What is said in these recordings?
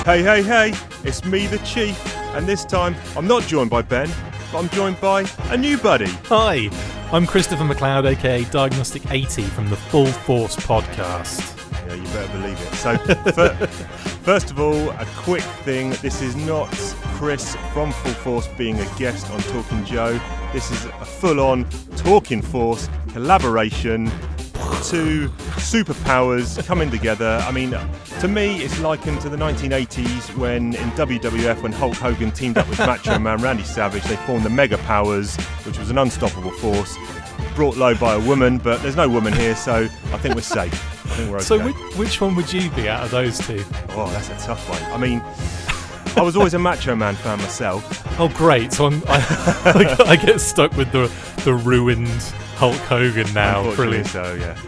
Hey, hey, hey, it's me, the Chief, and this time I'm not joined by Ben, but I'm joined by a new buddy. Hi, I'm Christopher McLeod, aka Diagnostic 80 from the Full Force podcast. Yeah, you better believe it. So, first of all, a quick thing. This is not Chris from Full Force being a guest on Talking Joe. This is a full-on Talking Force collaboration. Two superpowers coming together. I mean, to me, it's likened to the 1980s when in WWF, when Hulk Hogan teamed up with Macho Man Randy Savage, they formed the Mega Powers, which was an unstoppable force, brought low by a woman, but there's no woman here, so I think we're safe. I think we're okay. So which one would you be out of those two? Oh, that's a tough one. I mean, I was always a Macho Man fan myself. Oh, great. So I get stuck with the ruined Hulk Hogan now. Brilliant. So, yeah.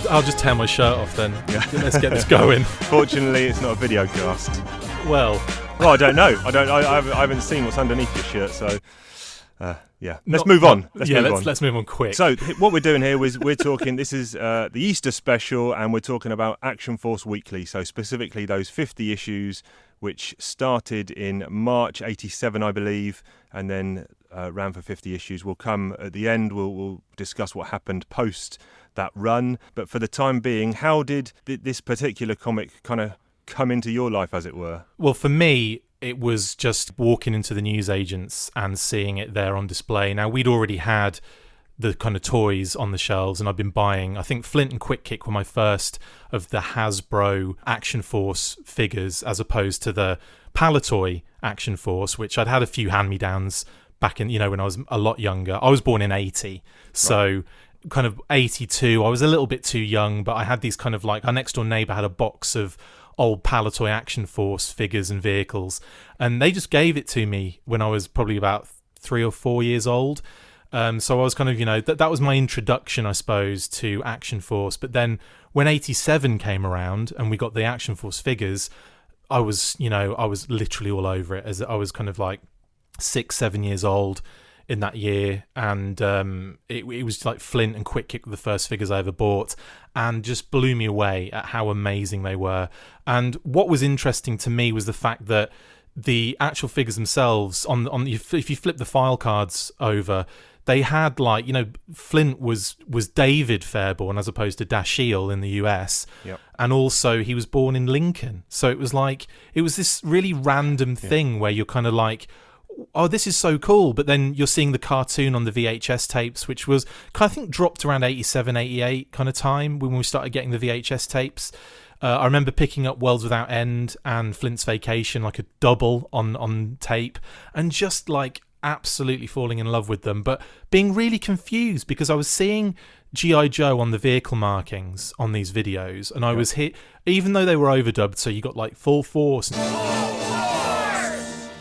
I'll just tear my shirt off then. Yeah. Let's get this going. Fortunately, it's not a video cast. Well, I don't know. I haven't seen what's underneath your shirt, so yeah. Let's move on. Let's move on quick. So what we're doing here is we're talking. This is the Easter special, and we're talking about Action Force Weekly. So specifically those 50 issues, which started in March '87, I believe, and then ran for 50 issues. We'll come at the end. We'll discuss what happened post that run. But for the time being, how did this particular comic kind of come into your life, as it were? Well, for me, it was just walking into the newsagents and seeing it there on display. Now, we'd already had the kind of toys on the shelves, and I've been buying, I think Flint and Quick Kick were my first of the Hasbro Action Force figures, as opposed to the Palitoy Action Force, which I'd had a few hand-me-downs back in, when I was a lot younger. I was born in 80, so kind of 82, I was a little bit too young, but I had these kind of like, our next door neighbour had a box of old Palitoy Action Force figures and vehicles, and they just gave it to me when I was probably about 3 or 4 years old. So I was kind of, that was my introduction, I suppose, to Action Force. But then when 87 came around and we got the Action Force figures, I was literally all over it, as I was kind of like 6-7 years old in that year. And it was like Flint and Quick Kick were the first figures I ever bought, and just blew me away at how amazing they were. And what was interesting to me was the fact that the actual figures themselves, if you flip the file cards over, they had Flint was David Fairborn as opposed to Dashiell in the US. Yep. And also he was born in Lincoln. So it was this really random thing where you're kind of like, oh, this is so cool. But then you're seeing the cartoon on the VHS tapes, which was I think dropped around 87, 88 kind of time when we started getting the VHS tapes. I remember picking up Worlds Without End and Flint's Vacation, like a double on tape, and just like absolutely falling in love with them, but being really confused because I was seeing G.I. Joe on the vehicle markings on these videos, and I was hit, even though they were overdubbed, so you got like Full Force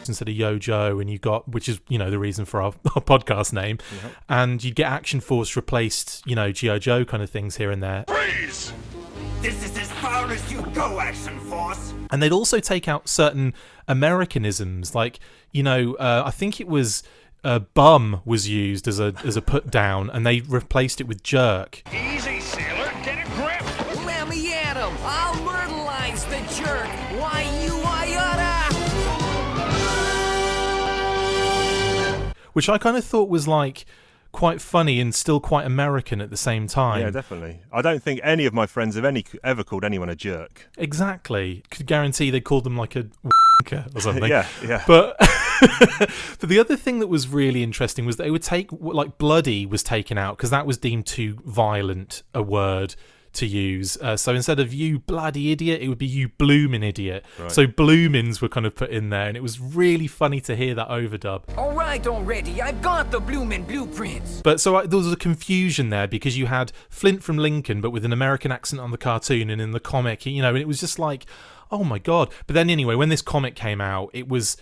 instead of Yo Joe, and you got, which is the reason for our podcast name, and you'd get Action Force replaced, G.I. Joe kind of things here and there. Freeze! This is as far as you go, Action Force. And they'd also take out certain Americanisms, like I think it was bum was used as a put down, and they replaced it with jerk. Easy, sailor, get a grip. Let me at him. I'll myrtleize the jerk. Why you iota? Which I kind of thought was like quite funny and still quite American at the same time. Yeah, definitely. I don't think any of my friends have ever called anyone a jerk. Exactly. Could guarantee they called them like a or something. yeah. But but the other thing that was really interesting was they would take, like, bloody was taken out because that was deemed too violent a word to use. So instead of you bloody idiot, it would be you bloomin' idiot. Right. So bloomins were kind of put in there, and it was really funny to hear that overdub. All right, already. I've got the bloomin' blueprints. But so there was a confusion there because you had Flint from Lincoln, but with an American accent on the cartoon, and in the comic, and it was just like, oh my God. But then anyway, when this comic came out, it was,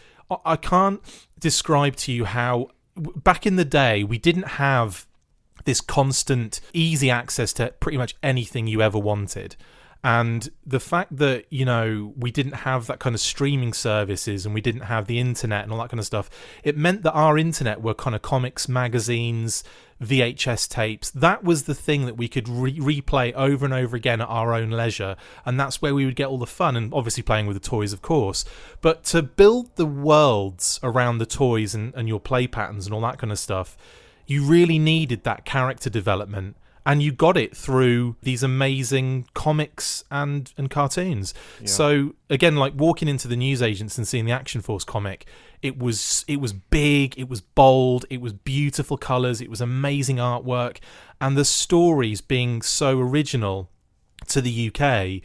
I can't describe to you how, back in the day, we didn't have this constant, easy access to pretty much anything you ever wanted. And the fact that, we didn't have that kind of streaming services, and we didn't have the internet and all that kind of stuff, it meant that our internet were kind of comics, magazines, VHS tapes. That was the thing that we could replay over and over again at our own leisure, and that's where we would get all the fun, and obviously playing with the toys, of course. But to build the worlds around the toys and your play patterns and all that kind of stuff, you really needed that character development, and you got it through these amazing comics and cartoons. Yeah. So again, like walking into the newsagents and seeing the Action Force comic, it was big, it was bold, it was beautiful colours, it was amazing artwork, and the stories being so original to the UK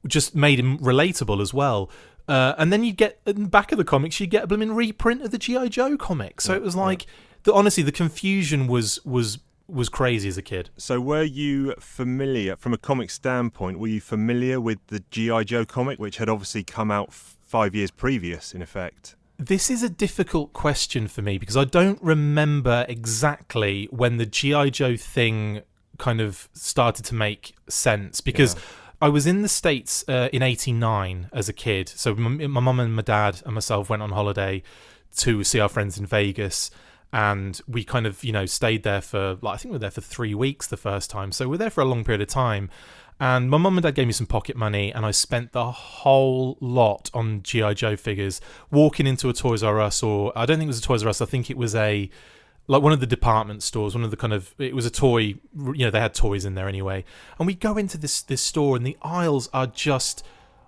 just made him relatable as well. And then you get, in the back of the comics, you get a blooming reprint of the G.I. Joe comic. So it was like, honestly, the confusion was crazy as a kid. So were you familiar, from a comic standpoint, were you familiar with the G.I. Joe comic, which had obviously come out 5 years previous, in effect? This is a difficult question for me because I don't remember exactly when the G.I. Joe thing kind of started to make sense, because I was in the States in '89 as a kid. So my mum and my dad and myself went on holiday to see our friends in Vegas, and we kind of, stayed there for, I think we were there for 3 weeks the first time. So we're there for a long period of time. And my mum and dad gave me some pocket money, and I spent the whole lot on G.I. Joe figures, walking into a Toys R Us, or I don't think it was a Toys R Us, I think it was one of the department stores, one of the it was a toy, they had toys in there anyway. And we go into this store, and the aisles are just,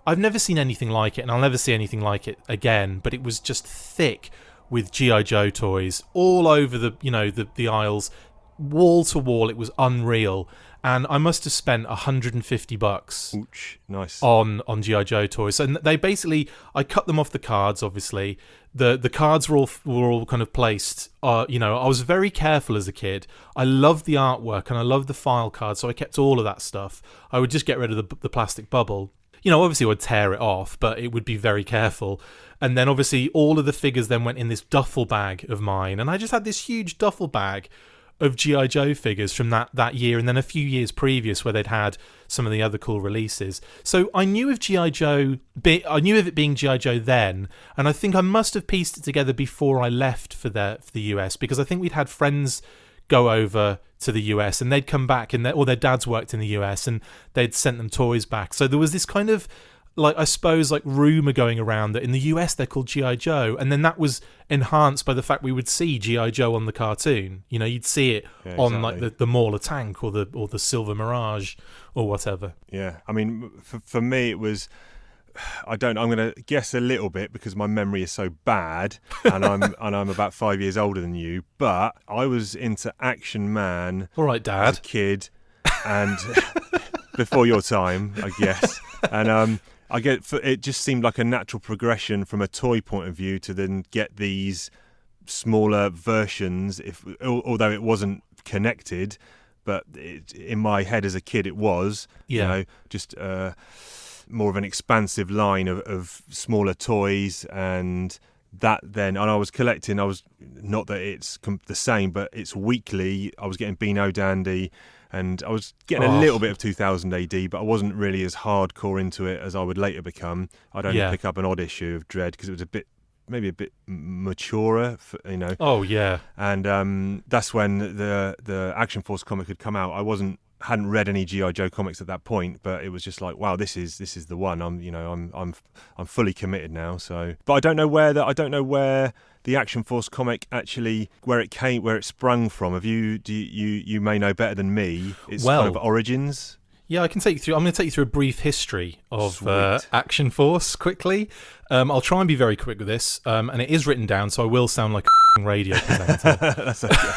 I've never seen anything like it, and I'll never see anything like it again, but it was just thick with G.I. Joe toys all over the aisles, wall to wall. It was unreal. And I must have spent $150 Ouch, nice. on G.I. Joe toys. And they basically, I cut them off the cards, obviously. The cards were all kind of placed. I was very careful as a kid. I loved the artwork and I loved the file cards, so I kept all of that stuff. I would just get rid of the plastic bubble. Obviously I would tear it off, but it would be very careful. And then obviously all of the figures then went in this duffel bag of mine. And I just had this huge duffel bag of G.I. Joe figures from that year, and then a few years previous where they'd had some of the other cool releases. So I knew of G.I. Joe, I knew of it being G.I. Joe then, and I think I must have pieced it together before I left for the US, because I think we'd had friends go over to the US and they'd come back, and their dads worked in the US and they'd sent them toys back. So there was this kind of, I suppose, rumour going around that in the US they're called G.I. Joe, and then that was enhanced by the fact we would see G.I. Joe on the cartoon. You'd see it on the Mauler tank or the Silver Mirage or whatever. Yeah, I mean, for me it was, I'm going to guess a little bit because my memory is so bad, and I'm about 5 years older than you, but I was into Action Man. All right, Dad. As a kid, and before your time, I guess, and it just seemed like a natural progression from a toy point of view to then get these smaller versions, although it wasn't connected, but in my head as a kid it was, just more of an expansive line of smaller toys, and that then, and I was collecting, not that it's the same, but it's weekly, I was getting Beano Dandy, and I was getting a little bit of 2000 AD, but I wasn't really as hardcore into it as I would later become. I'd only pick up an odd issue of Dread because it was maybe a bit maturer, Oh yeah. And that's when the Action Force comic had come out. I hadn't read any G.I. Joe comics at that point, but it was just like, wow, this is the one. I'm fully committed now. So, but I don't know where the Action Force comic actually, where it sprung from. You may know better than me. It's kind of origins. Yeah, I can take you through. I'm going to take you through a brief history of Action Force quickly. I'll try and be very quick with this, and it is written down, so I will sound like a radio presenter. That's okay.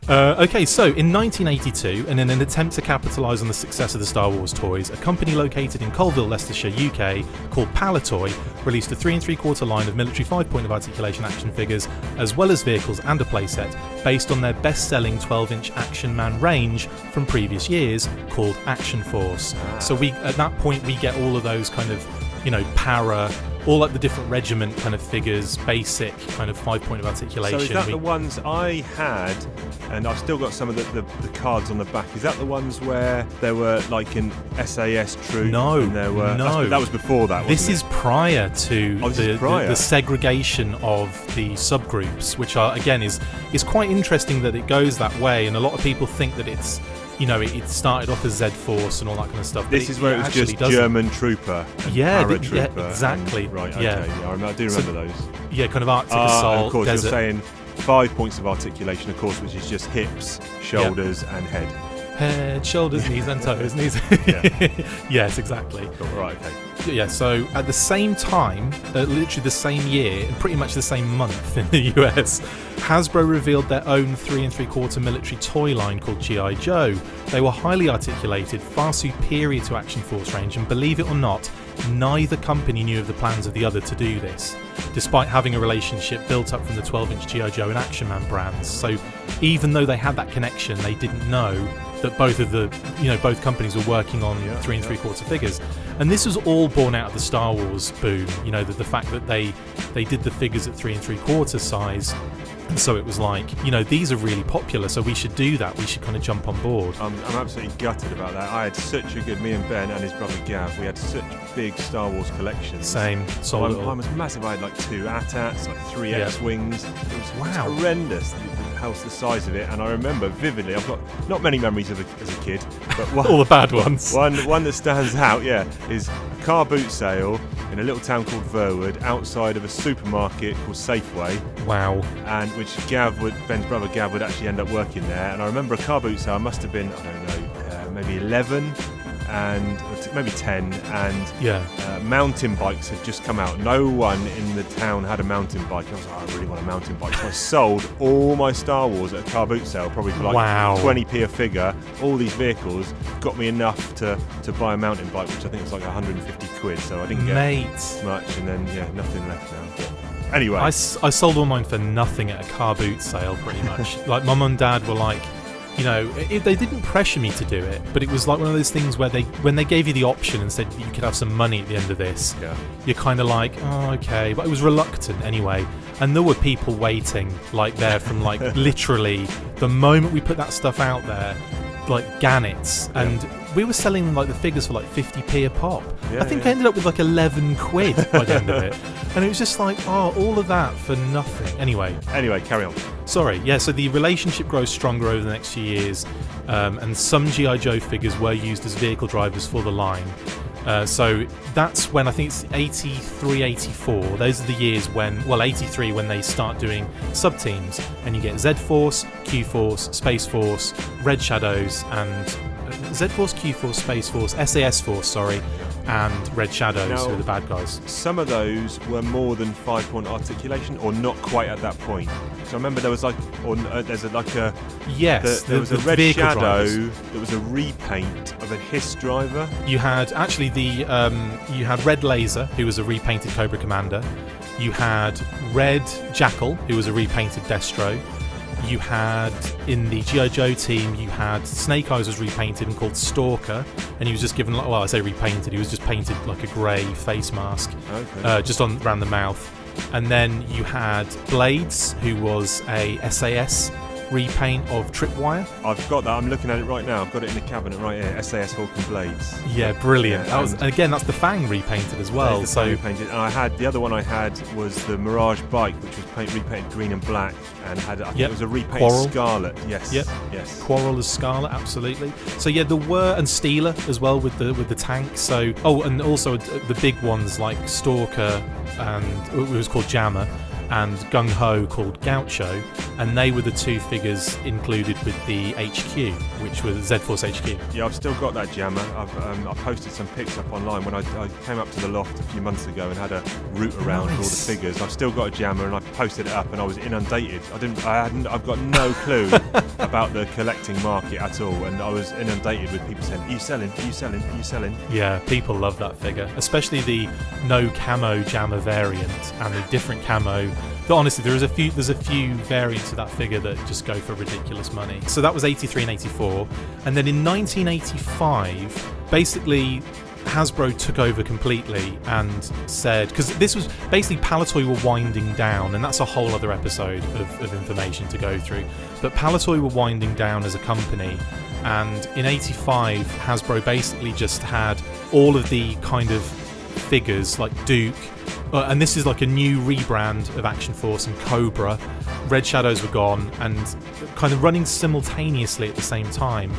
Okay, so in 1982, and in an attempt to capitalise on the success of the Star Wars toys, a company located in Colville, Leicestershire, UK, called Palatoy, released a 3 3/4 line of military 5-point of articulation action figures, as well as vehicles and a playset, based on their best-selling 12-inch Action Man range from previous years, called Action Force. So at that point we get all of those kind of, para all like the different regiment kind of figures, basic kind of 5-point of articulation. So is that the ones I had, and I've still got some of the cards on the back? Is that the ones where there were like an SAS troop? No, and there were, no. That was before that, wasn't This it? is prior to prior. the segregation of the subgroups, which are, again, is quite interesting that it goes that way, and a lot of people think that it's, you know, it started off as Z-Force and all that kind of stuff. This is where it was just German trooper and paratrooper. Yeah, exactly. Right, okay, yeah. I do remember those. Yeah, kind of Arctic Assault, and of course, Desert. you're saying 5 points of articulation, of course, which is just hips, shoulders, and head. Head, shoulders, knees and toes. Knees. Yes, exactly. Cool. Right, okay. Yeah, so at the same time, literally the same year, and pretty much the same month in the US, Hasbro revealed their own 3 3/4 military toy line called G.I. Joe. They were highly articulated, far superior to Action Force range, and believe it or not, neither company knew of the plans of the other to do this, despite having a relationship built up from the 12-inch G.I. Joe and Action Man brands. So even though they had that connection, they didn't know that both companies were working on 3 3/4 figures. And this was all born out of the Star Wars boom, you know, the fact that they did the figures at 3 3/4 size. And so it was like, you know, these are really popular, so we should do that. We should kind of jump on board. I'm absolutely gutted about that. I had such a good, me and Ben and his brother Gav, we had such big Star Wars collections. Same. Mine was massive. I had like 2 AT-ATs, like 3 X-Wings. It was horrendous, the size of it. And I remember vividly, I've got not many memories of as a kid, but one, all the bad ones. One that stands out, is a car boot sale in a little town called Verwood, outside of a supermarket called Safeway. Wow. And which Ben's brother Gav would actually end up working there. And I remember a car boot sale, must have been, I don't know, maybe 11 and maybe 10, and mountain bikes had just come out. No one in the town had a mountain bike. I was like, I really want a mountain bike. So I sold all my Star Wars at a car boot sale, probably for like 20p a figure. All these vehicles got me enough to buy a mountain bike, which I think was like 150 quid. So I didn't get much, and then nothing left now. But anyway, I sold all mine for nothing at a car boot sale, pretty much. Like, Mum and Dad were like, you know, they didn't pressure me to do it, but it was like one of those things where when they gave you the option and said you could have some money at the end of this, you're kind of like, oh, okay. But I was reluctant anyway. And there were people waiting, like, there from, like, literally the moment we put that stuff out there, like Gannets, and we were selling like the figures for like 50p a pop. I think I ended up with like 11 quid by the end of it, and it was just like, oh, all of that for nothing. Anyway, carry on. Sorry, so the relationship grows stronger over the next few years, and some G.I. Joe figures were used as vehicle drivers for the line. So that's when, I think it's 83, 84. Those are the years when, 83 when they start doing sub-teams, and you get Z-Force, Q-Force, Space Force, Red Shadows, and Z-Force, Q-Force, Space Force, SAS Force, and Red Shadows, who are the bad guys. Some of those were more than 5-point articulation, or not quite at that point. So I remember there was like, there was a Red Shadow drivers. that was a repaint of a Hiss driver. You had actually you had Red Laser, who was a repainted Cobra Commander. You had Red Jackal, who was a repainted Destro. You had, in the G.I. Joe team, you had Snake Eyes was repainted and called Stalker, and he was just given, I say repainted, he was just painted like a grey face mask, just around the mouth. And then you had Blades, who was a SAS repaint of Tripwire. I've got that, I'm looking at it right now, I've got it in the cabinet right here, SAS Hawk and Blades. Yeah, brilliant. Again, that's the Fang repainted as well. Repainted. And the other one I had was the Mirage Bike, which was repainted green and black, and had, I think it was a repainted Quarrel. Scarlet. Yes. Quarrel as Scarlet, absolutely. So yeah, there were, and Steeler as well with the tank. So and also the big ones like Stalker, and it was called Jammer, and Gung Ho called Gaucho, and they were the 2 figures included with the HQ, which was Z-Force HQ. Yeah, I've still got that Jammer. I posted some pics up online when I came up to the loft a few months ago and had a route around all the figures. I've still got a Jammer, and I posted it up, and I was inundated. I've got no clue about the collecting market at all, and I was inundated with people saying, "Are you selling? Are you selling? Are you selling?" Yeah, people love that figure, especially the no camo Jammer variant and the different camo. But honestly, there's a few variants of that figure that just go for ridiculous money. So that was 83 and 84. And then in 1985, basically Hasbro took over completely and said, because this was basically Palitoy were winding down, and that's a whole other episode of information to go through, but Palitoy were winding down as a company, and in 85 Hasbro basically just had all of the kind of figures like Duke, and this is like a new rebrand of Action Force and Cobra. Red Shadows were gone, and kind of running simultaneously at the same time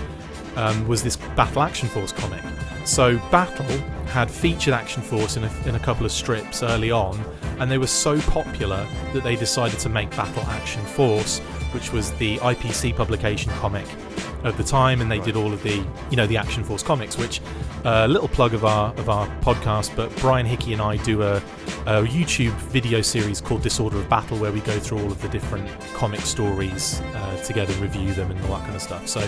was this Battle Action Force comic. So Battle had featured Action Force in a couple of strips early on, and they were so popular that they decided to make Battle Action Force, which was the IPC publication comic of the time, and they did all of the the Action Force comics, which a little plug of our podcast, but Brian Hickey and I do a YouTube video series called Disorder of Battle, where we go through all of the different comic stories together, review them and all that kind of stuff. So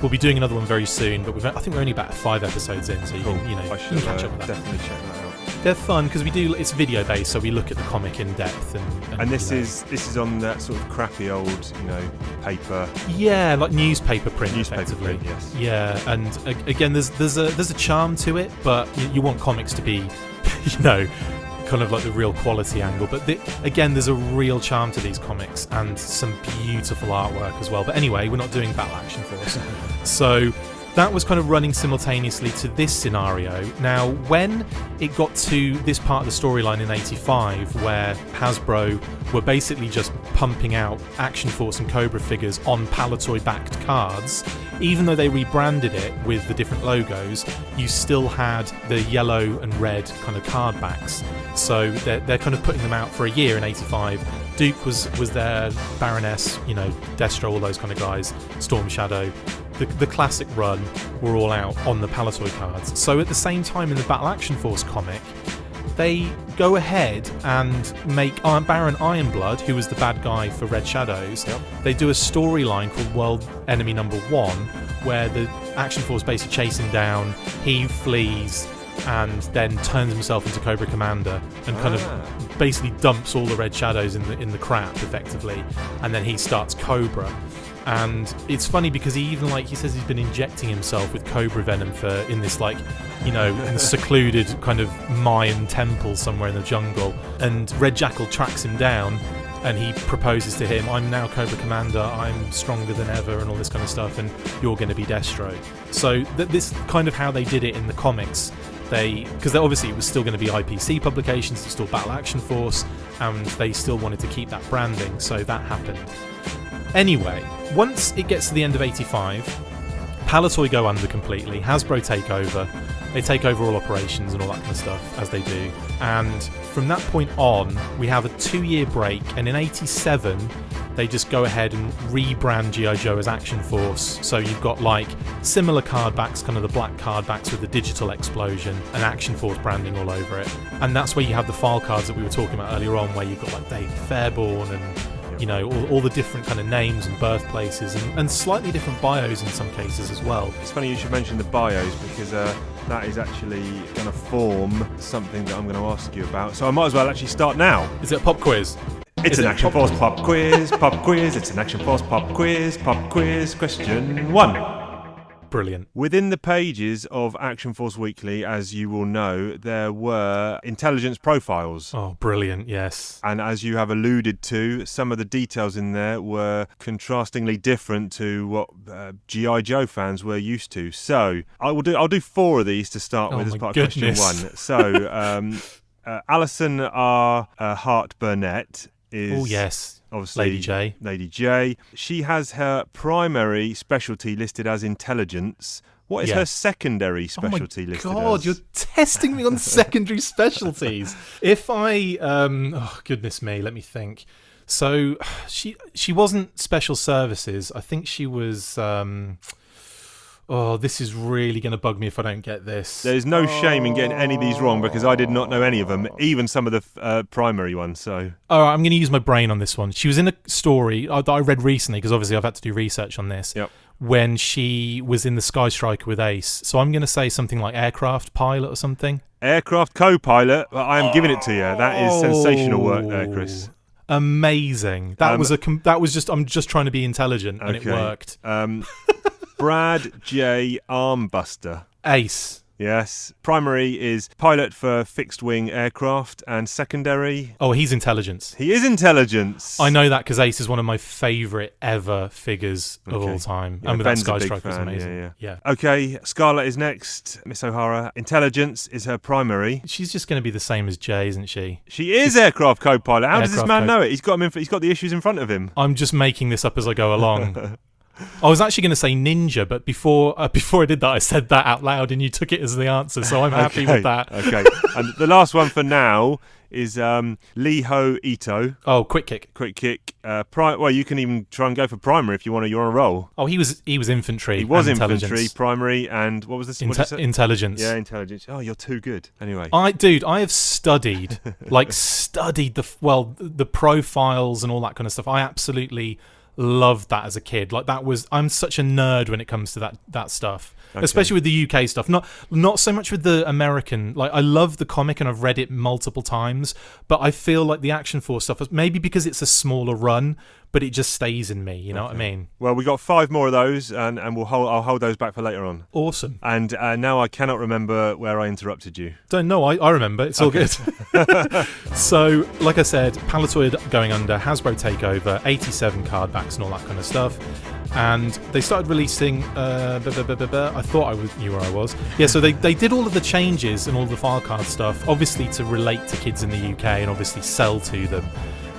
we'll be doing another one very soon, but I think we're only about 5 episodes in, so you can catch up with that. Definitely check that out. They're fun because it's video based, so we look at the comic in depth, and this is on that sort of crappy old paper. Yeah, like newspaper print, effectively. Print, yes. Yeah, and again, there's a charm to it, but you want comics to be, kind of like the real quality angle. But again, there's a real charm to these comics and some beautiful artwork as well. But anyway, we're not doing Battle Action Force, so that was kind of running simultaneously to this scenario. Now, when it got to this part of the storyline in 85, where Hasbro were basically just pumping out Action Force and Cobra figures on Palitoy-backed cards, even though they rebranded it with the different logos, you still had the yellow and red kind of card backs. So they're kind of putting them out for a year in 85. Duke was there, Baroness, Destro, all those kind of guys, Storm Shadow. The classic run were all out on the Palitoy cards. So at the same time in the Battle Action Force comic, they go ahead and make Baron Ironblood, who was the bad guy for Red Shadows, they do a storyline called World Enemy Number 1, where the Action Force basically chase him down, he flees, and then turns himself into Cobra Commander and kind of basically dumps all the Red Shadows in the crap, effectively, and then he starts Cobra. And it's funny because he says he's been injecting himself with Cobra venom in this in a secluded kind of Mayan temple somewhere in the jungle, and Red Jackal tracks him down and he proposes to him, I'm now Cobra Commander, I'm stronger than ever and all this kind of stuff, and you're going to be Destro. So this kind of how they did it in the comics. Because obviously it was still going to be IPC publications, it's still Battle Action Force, and they still wanted to keep that branding, so that happened. Anyway, once it gets to the end of 85, Palitoy go under completely, Hasbro take over, they take over all operations and all that kind of stuff, as they do, and from that point on, we have a 2-year break, and in 87, they just go ahead and rebrand G.I. Joe as Action Force, so you've got similar card backs, kind of the black card backs with the digital explosion, and Action Force branding all over it, and that's where you have the file cards that we were talking about earlier on, where you've got David Fairborn and all the different kind of names and birthplaces and slightly different bios in some cases as well. It's funny you should mention the bios because that is actually going to form something that I'm going to ask you about. So I might as well actually start now. Is it a pop quiz? It's an Action Force pop quiz, pop quiz. It's an Action Force pop quiz, question 1. Brilliant. Within the pages of Action Force Weekly, as you will know, there were intelligence profiles. Oh, brilliant, yes. And as you have alluded to, some of the details in there were contrastingly different to what G.I. Joe fans were used to. So I'll do 4 of these to start with as part of question 1. So Alison R. Hart Burnett is... Oh, yes. Obviously, Lady J. She has her primary specialty listed as intelligence. What is her secondary specialty listed as? Oh my God, you're testing me on secondary specialties. If I... oh, goodness me, let me think. So, she wasn't special services. I think she was... oh, this is really going to bug me if I don't get this. There's no shame in getting any of these wrong because I did not know any of them, even some of the primary ones. So, all right, I'm going to use my brain on this one. She was in a story that I read recently because obviously I've had to do research on this. Yep. When she was in the Sky Striker with Ace. So I'm going to say something like aircraft pilot or something. Aircraft co-pilot. I am giving it to you. That is sensational work there, Chris. Amazing. That was just. I'm just trying to be intelligent, and it worked. Brad J. Armbuster. Ace. Yes. Primary is pilot for fixed-wing aircraft, and secondary... Oh, he's intelligence. He is intelligence. I know that because Ace is one of my favourite ever figures of all time. Yeah, and with Ben's that a big Sky Striker was fan, amazing. yeah. Okay, Scarlett is next. Miss O'Hara. Intelligence is her primary. She's just going to be the same as Jay, isn't she? She is aircraft co-pilot. How does this man Aircraft know it? He's got the issues in front of him. I'm just making this up as I go along. I was actually going to say ninja, but before I did that, I said that out loud, and you took it as the answer, so I'm happy with that. Okay. And the last one for now is Lee-Ho Ito. Oh, quick kick. Quick kick. Well, you can even try and go for primary if you want to. You're on a roll. Oh, he was infantry. He was intelligence. infantry, primary, and what was this? Intelligence. Yeah, intelligence. Oh, you're too good. Anyway. I have studied, the profiles and all that kind of stuff. I absolutely loved that as a kid. I'm such a nerd when it comes to that stuff. Okay. Especially with the UK stuff. Not so much with the American. Like, I love the comic and I've read it multiple times, but I feel like the Action Force stuff, maybe because it's a smaller run, but it just stays in me, you know what I mean? Well, we got 5 more of those, and I'll hold those back for later on. Awesome. And now I cannot remember where I interrupted you. Don't know, I remember. It's all good. So, like I said, Palatoid going under, Hasbro takeover, 87 card backs and all that kind of stuff. And they started releasing I thought I knew where I was. Yeah, so they did all of the changes and all the file card stuff, obviously to relate to kids in the UK and obviously sell to them.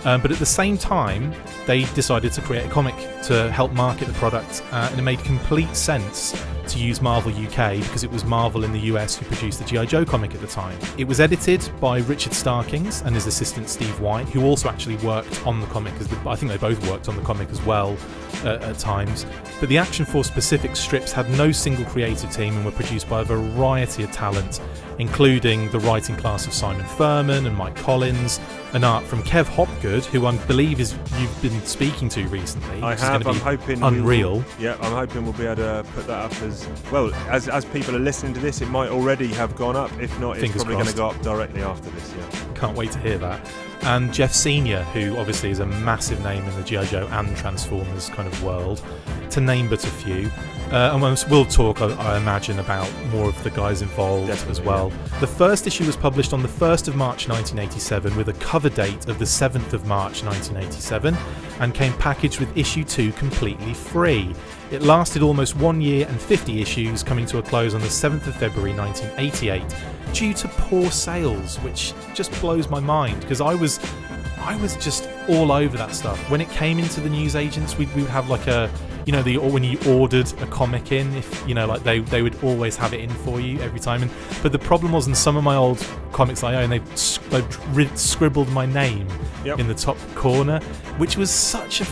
But at the same time, they decided to create a comic to help market the product, and it made complete sense to use Marvel UK because it was Marvel in the US who produced the G.I. Joe comic at the time. It was edited by Richard Starkings and his assistant Steve White, who also actually worked on the comic. I think they both worked on the comic as well at times. But the Action Force specific strips had no single creative team and were produced by a variety of talent, including the writing class of Simon Furman and Mike Collins, and art from Kev Hopgood, who I believe you've been speaking to recently. I have. I'm hoping unreal. I'm hoping we'll be able to put that up as well. As people are listening to this, it might already have gone up. If not, it's probably going to go up directly after this. Yeah. Can't wait to hear that. And Jeff Senior, who obviously is a massive name in the G.I. Joe and Transformers kind of world, to name but a few. And we'll talk, I imagine, about more of the guys involved as well. Yeah. The first issue was published on the 1st of March 1987 with a cover date of the 7th of March 1987 and came packaged with issue 2 completely free. It lasted almost 1 year and 50 issues, coming to a close on the 7th of February 1988 due to poor sales, which just blows my mind because I was just all over that stuff. When it came into the newsagents, we would have like a, when you ordered a comic in, if they would always have it in for you every time. But the problem was, in some of my old comics I own, they've scribbled my name in the top corner, which was such a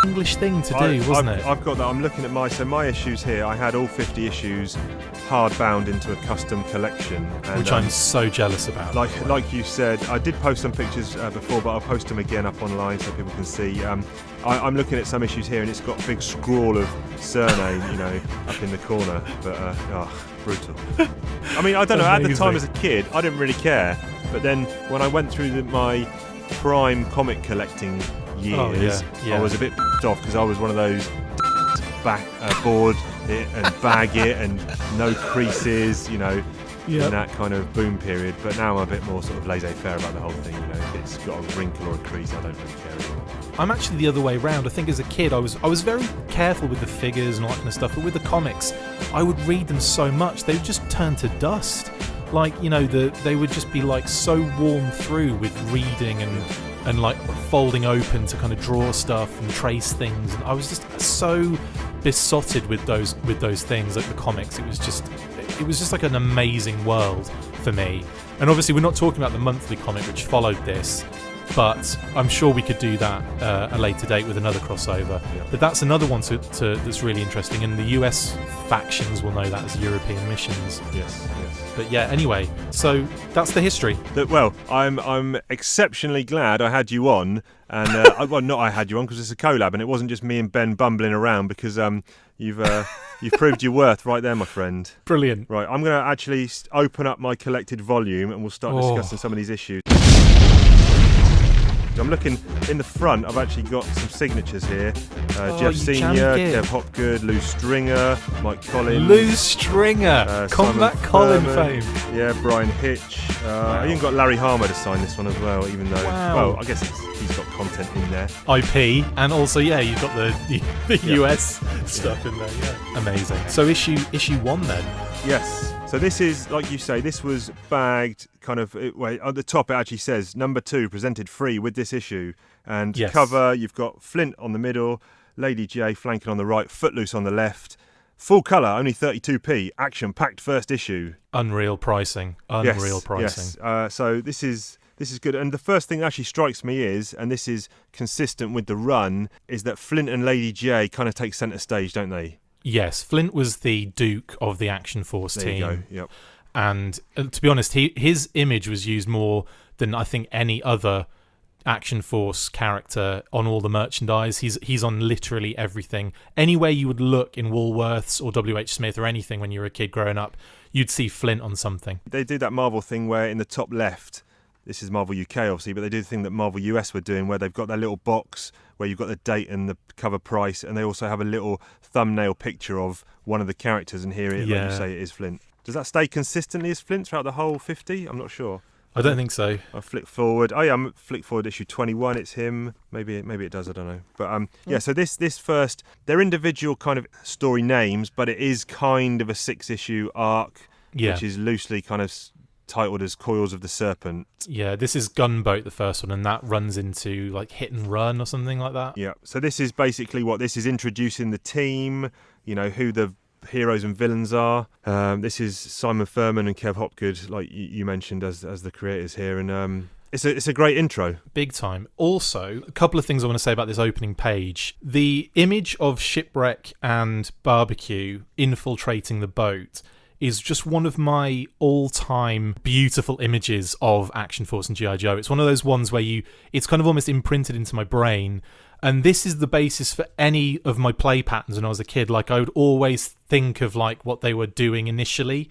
English thing to do, wasn't it? I've got that. I'm looking at my issues here. I had all 50 issues hardbound into a custom collection, and, which I'm so jealous about. Like you said, I did post some pictures before, but I'll post them again up online so people can see. I'm looking at some issues here, and it's got a big scrawl of surname, up in the corner. But brutal. I mean, I don't know. At the time as a kid, I didn't really care. But then when I went through my prime comic collecting years, I was a bit off because I was one of those board it and bag it and no creases, in that kind of boom period. But now I'm a bit more sort of laissez-faire about the whole thing. If it's got a wrinkle or a crease, I don't really care anymore. I'm actually the other way around. I think as a kid I was very careful with the figures and all that kind of stuff, but with the comics I would read them so much they would just turn to dust. They would just be like so worn through with reading and like folding open to kind of draw stuff and trace things, and I was just so besotted with those things, like the comics. It was just like an amazing world for me. And obviously we're not talking about the monthly comic which followed this, but I'm sure we could do that at a later date with another crossover. Yeah. But that's another one that's really interesting, and the US factions will know that as European missions. Yes. But yeah, anyway, so that's the history. I'm exceptionally glad I had you on, and I had you on because it's a collab, and it wasn't just me and Ben bumbling around, because you've proved your worth right there, my friend. Brilliant. Right, I'm going to actually open up my collected volume, and we'll start discussing some of these issues. I'm I'm looking in the front. I've actually got some signatures here. Jeff you Senior, jammed it. Kev Hopgood, Lou Stringer, Mike Collins, Lou Stringer, Combat Simon Colin Furman, fame. Yeah, Brian Hitch. I even got Larry Harmer to sign this one as well, even though, well, I guess he's got content in there. IP, and also, you've got the US stuff in there. Yeah, amazing. So issue 1 then. Yes. So this is, like you say, this was bagged kind of, well, at the top it actually says number 2 presented free with this issue. And cover, you've got Flint on the middle, Lady J flanking on the right, Footloose on the left. Full colour, only 32p, action-packed first issue. Unreal pricing. Yes. So this is good. And the first thing that actually strikes me is, and this is consistent with the run, is that Flint and Lady J kind of take centre stage, don't they? Yes, Flint was the Duke of the Action Force team. There you go, yep. And to be honest, his image was used more than I think any other Action Force character on all the merchandise. He's on literally everything. Anywhere you would look in Woolworths or WH Smith or anything when you were a kid growing up, you'd see Flint on something. They do that Marvel thing where in the top left, this is Marvel UK obviously, but they do the thing that Marvel US were doing where they've got that little box where you've got the date and the cover price, and they also have a little thumbnail picture of one of the characters, and here, like you say, it is Flint. Does that stay consistently as Flint throughout the whole 50? I'm not sure. I don't think so. I flick forward. Oh yeah, I'm flick forward issue 21. It's him. Maybe it does. I don't know. But yeah. So this first, they're individual kind of story names, but it is kind of a 6-issue arc, which is loosely kind of titled as Coils of the Serpent. Yeah, this is Gunboat, the first one, and that runs into like Hit and Run or something like that. Yeah. So this is basically what this is introducing the team. You know who the heroes and villains are. This is Simon Furman and Kev Hopgood, like you mentioned, as the creators here, and it's a great intro. Big time. Also, a couple of things I want to say about this opening page. The image of Shipwreck and Barbecue infiltrating the boat is just one of my all-time beautiful images of Action Force and G.I. Joe. It's one of those ones where it's kind of almost imprinted into my brain. And this is the basis for any of my play patterns when I was a kid. Like, I would always think of like what they were doing initially,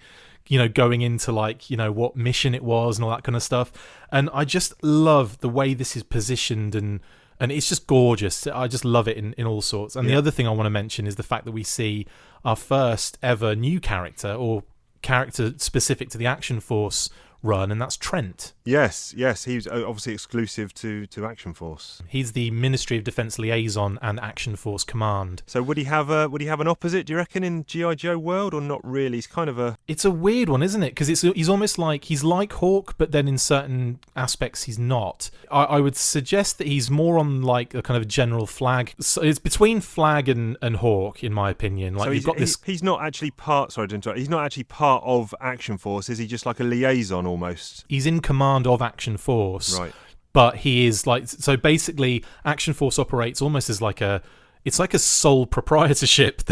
going into like, what mission it was and all that kind of stuff. And I just love the way this is positioned, and it's just gorgeous. I just love it in all sorts. And the other thing I want to mention is the fact that we see our first ever new character, or character specific to the Action Force run, and that's Trent. Yes, he's obviously exclusive to Action Force. He's the Ministry of Defence liaison and Action Force command. So would he have an opposite, do you reckon, in G.I. Joe world, or not really? He's kind of a... It's a weird one, isn't it? Because he's almost like, he's like Hawk, but then in certain aspects he's not. I would suggest that he's more on like a kind of general flag. So it's between Flag and Hawk, in my opinion. Like, so he's not actually part... Sorry to interrupt. He's not actually part of Action Force. Is he just like a liaison almost? He's in command of Action Force, right? But he is like, so basically Action Force operates almost as like it's like a sole proprietorship.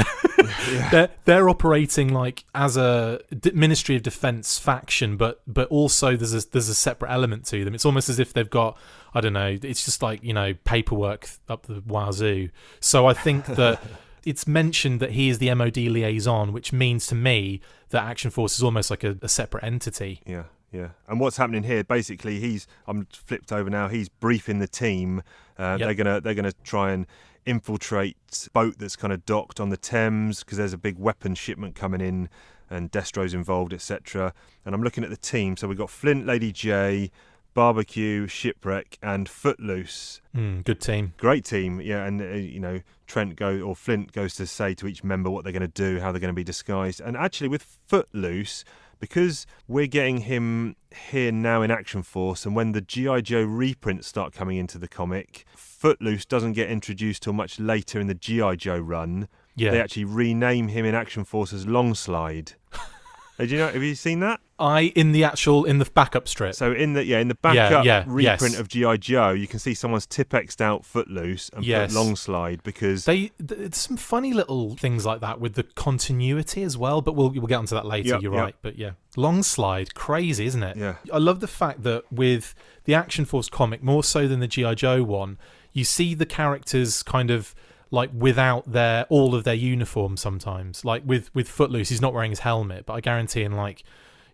They're operating like as a Ministry of Defence faction, but also there's a separate element to them. It's almost as if they've got, I don't know, it's just like, paperwork up the wazoo. So I think that it's mentioned that he is the MOD liaison, which means to me that Action Force is almost like a separate entity. Yeah. And what's happening here? Basically, I'm flipped over now. He's briefing the team. They're gonna try and infiltrate a boat that's kind of docked on the Thames because there's a big weapon shipment coming in, and Destro's involved, etc. And I'm looking at the team. So we've got Flint, Lady J, Barbecue, Shipwreck, and Footloose. Good team. Great team, yeah. And Flint goes to say to each member what they're going to do, how they're going to be disguised. And actually, with Footloose, because we're getting him here now in Action Force, and when the G.I. Joe reprints start coming into the comic, Footloose doesn't get introduced till much later in the G.I. Joe run. Yeah. They actually rename him in Action Force as Longslide. Have you seen that? In the backup strip. So in the backup reprint of G.I. Joe, you can see someone's Tipp-X'd out Footloose and put Longslide, because there's some funny little things like that with the continuity as well, but we'll get onto that later. You're right, but yeah, Longslide, crazy, isn't it? Yeah. I love the fact that with the Action Force comic, more so than the G.I. Joe one, you see the characters kind of like without all of their uniform sometimes. Like with Footloose, he's not wearing his helmet, but I guarantee in like,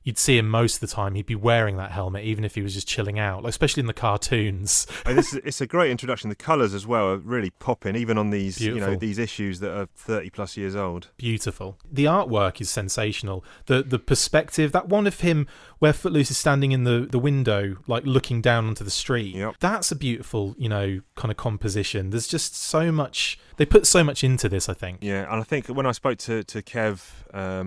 you'd see him most of the time. He'd be wearing that helmet, even if he was just chilling out, like, especially in the cartoons. And it's a great introduction. The colours as well are really popping, even on these Beautiful. these issues that are 30 plus years old. Beautiful. The artwork is sensational. The perspective, that one of him where Footloose is standing in the window, like looking down onto the street. Yep. That's a beautiful, kind of composition. There's just so much. They put so much into this, I think. Yeah, and I think when I spoke to Kev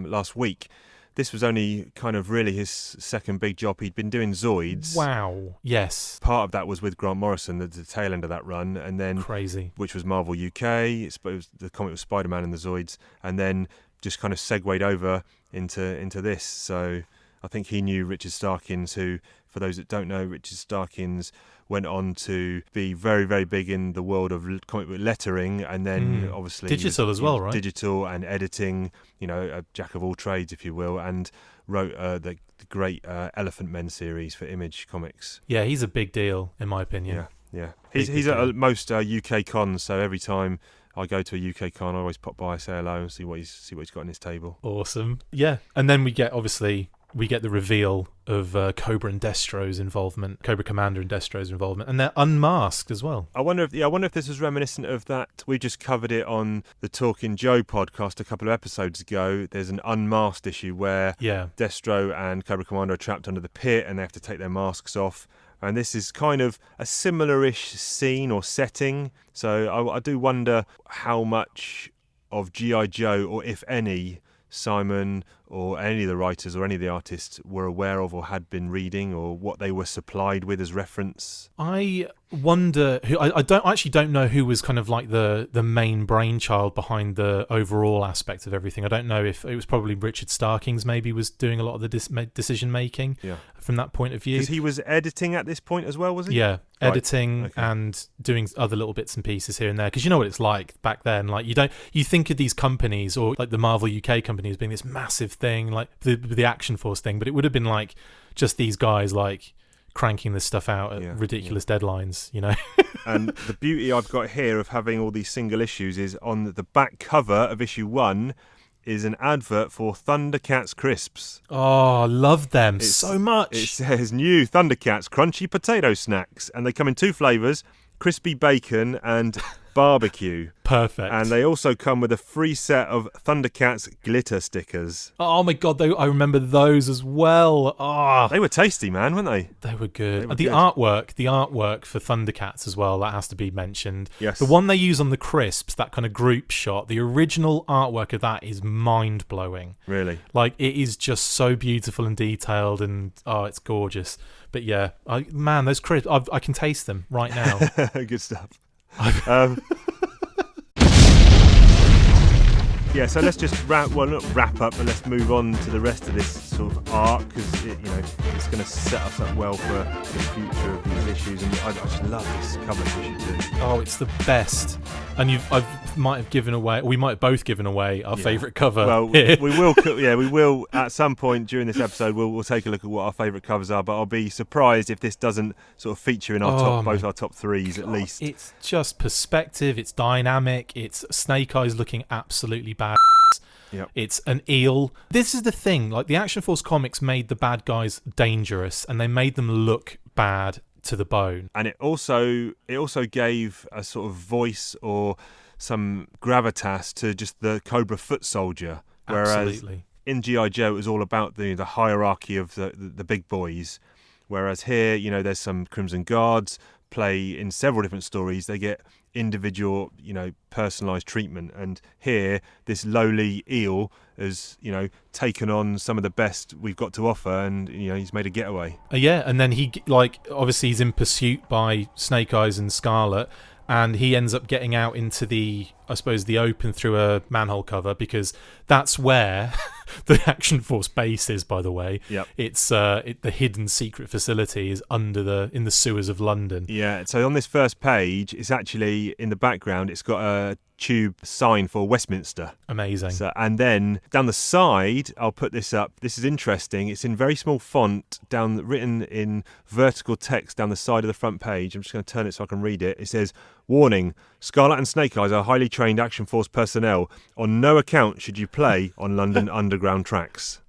last week, this was only kind of really his second big job. He'd been doing Zoids. Wow. Yes. Part of that was with Grant Morrison, the tail end of that run, and then Crazy. which was Marvel UK. It was the comic was Spider-Man and the Zoids, and then just kind of segued over into this. So I think he knew Richard Starkins, who, for those that don't know, Richard Starkins went on to be very, very big in the world of comic book lettering, and then obviously digital as well, right? Digital and editing, a jack of all trades, if you will, and wrote the great Elephant Men series for Image Comics. Yeah, he's a big deal, in my opinion. Yeah. He's at most UK cons, so every time I go to a UK con, I always pop by, say hello, and see what he's got on his table. Awesome. Yeah, and then we get the reveal of Cobra and Destro's involvement, Cobra Commander and Destro's involvement, and they're unmasked as well. I wonder if this is reminiscent of that. We just covered it on the Talking Joe podcast a couple of episodes ago. There's an unmasked issue where Destro and Cobra Commander are trapped under the pit and they have to take their masks off. And this is kind of a similar-ish scene or setting. So I do wonder how much of G.I. Joe, or if any, Simon or any of the writers or any of the artists were aware of or had been reading, or what they were supplied with as reference. I wonder who. I don't know who was kind of like the main brainchild behind the overall aspect of everything. I don't know if it was probably Richard Starkings. Maybe was doing a lot of the decision making from that point of view. Because he was editing at this point as well, was he? Yeah, editing and doing other little bits and pieces here and there. Because you know what it's like back then. Like you think of these companies, or like the Marvel UK company, as being this massive thing, like the Action Force thing, but it would have been like just these guys like cranking this stuff out at ridiculous deadlines, And the beauty I've got here of having all these single issues is on the back cover of issue 1 is an advert for Thundercats crisps. Oh, I love them so much. It says new Thundercats crunchy potato snacks, and they come in 2 flavours, crispy bacon and barbecue. Perfect. And they also come with a free set of Thundercats glitter stickers. Oh my god, I remember those as well. They were tasty, man, weren't they? They were good. The good. artwork for Thundercats as well, that has to be mentioned. Yes. The one they use on the crisps, that kind of group shot, the original artwork of that is mind-blowing. Really? Like, it is just so beautiful and detailed, and it's gorgeous. But yeah, those crisps, I can taste them right now. Good stuff. So let's just not wrap up, but let's move on to the rest of this sort of arc, because it's going to set us up well for the future of these issues. And I just love this cover issue too. Oh, it's the best. And we might have both given away our favourite cover. Well, here. we will at some point during this episode. We'll take a look at what our favourite covers are. But I'll be surprised if this doesn't sort of feature in our both our top 3s at least. It's just perspective. It's dynamic. It's Snake Eyes looking absolutely bad. Yep. It's an eel. This is the thing. Like, the Action Force comics made the bad guys dangerous, and they made them look bad to the bone. And it also gave a sort of voice or some gravitas to just the Cobra foot soldier. Whereas Absolutely. in G.I. Joe, it was all about the hierarchy of the big boys. Whereas here, there's some Crimson Guards play in several different stories. They get individual, personalised treatment. And here, this lowly eel has, taken on some of the best we've got to offer, and, he's made a getaway. And then he, obviously he's in pursuit by Snake Eyes and Scarlet, and he ends up getting out into the open through a manhole cover, because that's where the Action Force base is, by the way. Yep. It's the hidden secret facility is in the sewers of London. Yeah, so on this first page, it's actually, in the background, it's got a tube sign for Westminster. Amazing. So, and then down the side, I'll put this up. This is interesting. It's in very small font, written in vertical text down the side of the front page. I'm just going to turn it so I can read it. It says, "Warning, Scarlet and Snake Eyes are highly trained Action Force personnel. On no account should you play on London Underground tracks."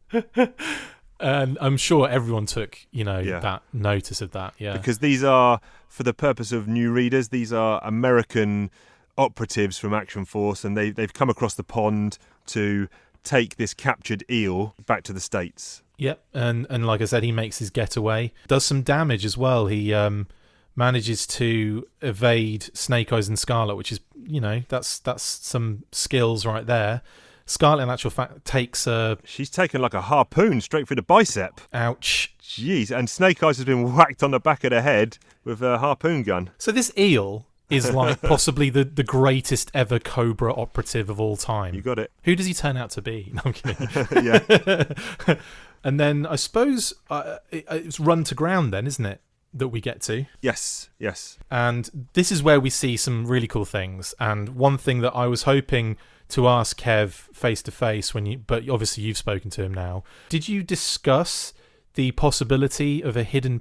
And I'm sure everyone took, Yeah. that notice of that. Yeah. Because these are, for the purpose of new readers, these are American operatives from Action Force, and they've come across the pond to take this captured eel back to the States. Yep. And like I said, he makes his getaway. Does some damage as well. He manages to evade Snake Eyes and Scarlet, which is, that's some skills right there. Scarlet, in actual fact, takes a... She's taken like a harpoon straight through the bicep. Ouch. Jeez, and Snake Eyes has been whacked on the back of the head with a harpoon gun. So this eel is like possibly the greatest ever Cobra operative of all time. You got it. Who does he turn out to be? No, I'm kidding. Yeah. And then I suppose it's run to ground then, isn't it, that we get to? Yes. And this is where we see some really cool things. And one thing that I was hoping to ask Kev face to face but obviously you've spoken to him now. Did you discuss the possibility of a hidden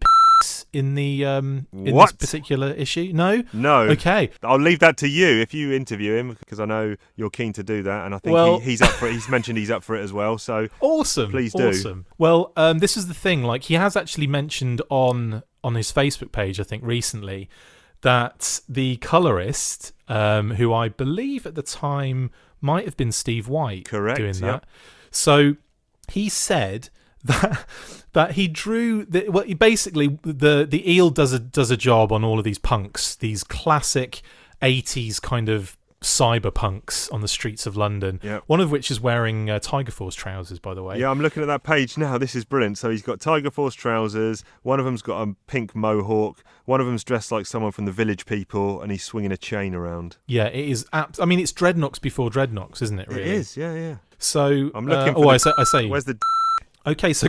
in the in this particular issue? No. Okay. I'll leave that to you if you interview him, because I know you're keen to do that, and I think he's up for it. He's mentioned he's up for it as well. So awesome. Please do. Awesome. Well, this is the thing. Like, he has actually mentioned on his Facebook page, I think recently, that the colorist, who I believe at the time might have been Steve White, correct, doing that. So he said that he drew basically the eel does a job on all of these punks, these classic 80s kind of cyberpunks on the streets of London. Yep. One of which is wearing Tiger Force trousers, by the way. Yeah, I'm looking at that page now. This is brilliant. So he's got Tiger Force trousers. One of them's got a pink mohawk. One of them's dressed like someone from the Village People, and he's swinging a chain around. Yeah, it is. I mean, it's Dreadnoks before Dreadnoks, isn't it? Really, it is. Yeah. So I'm looking. For I say. Where's the? Okay, so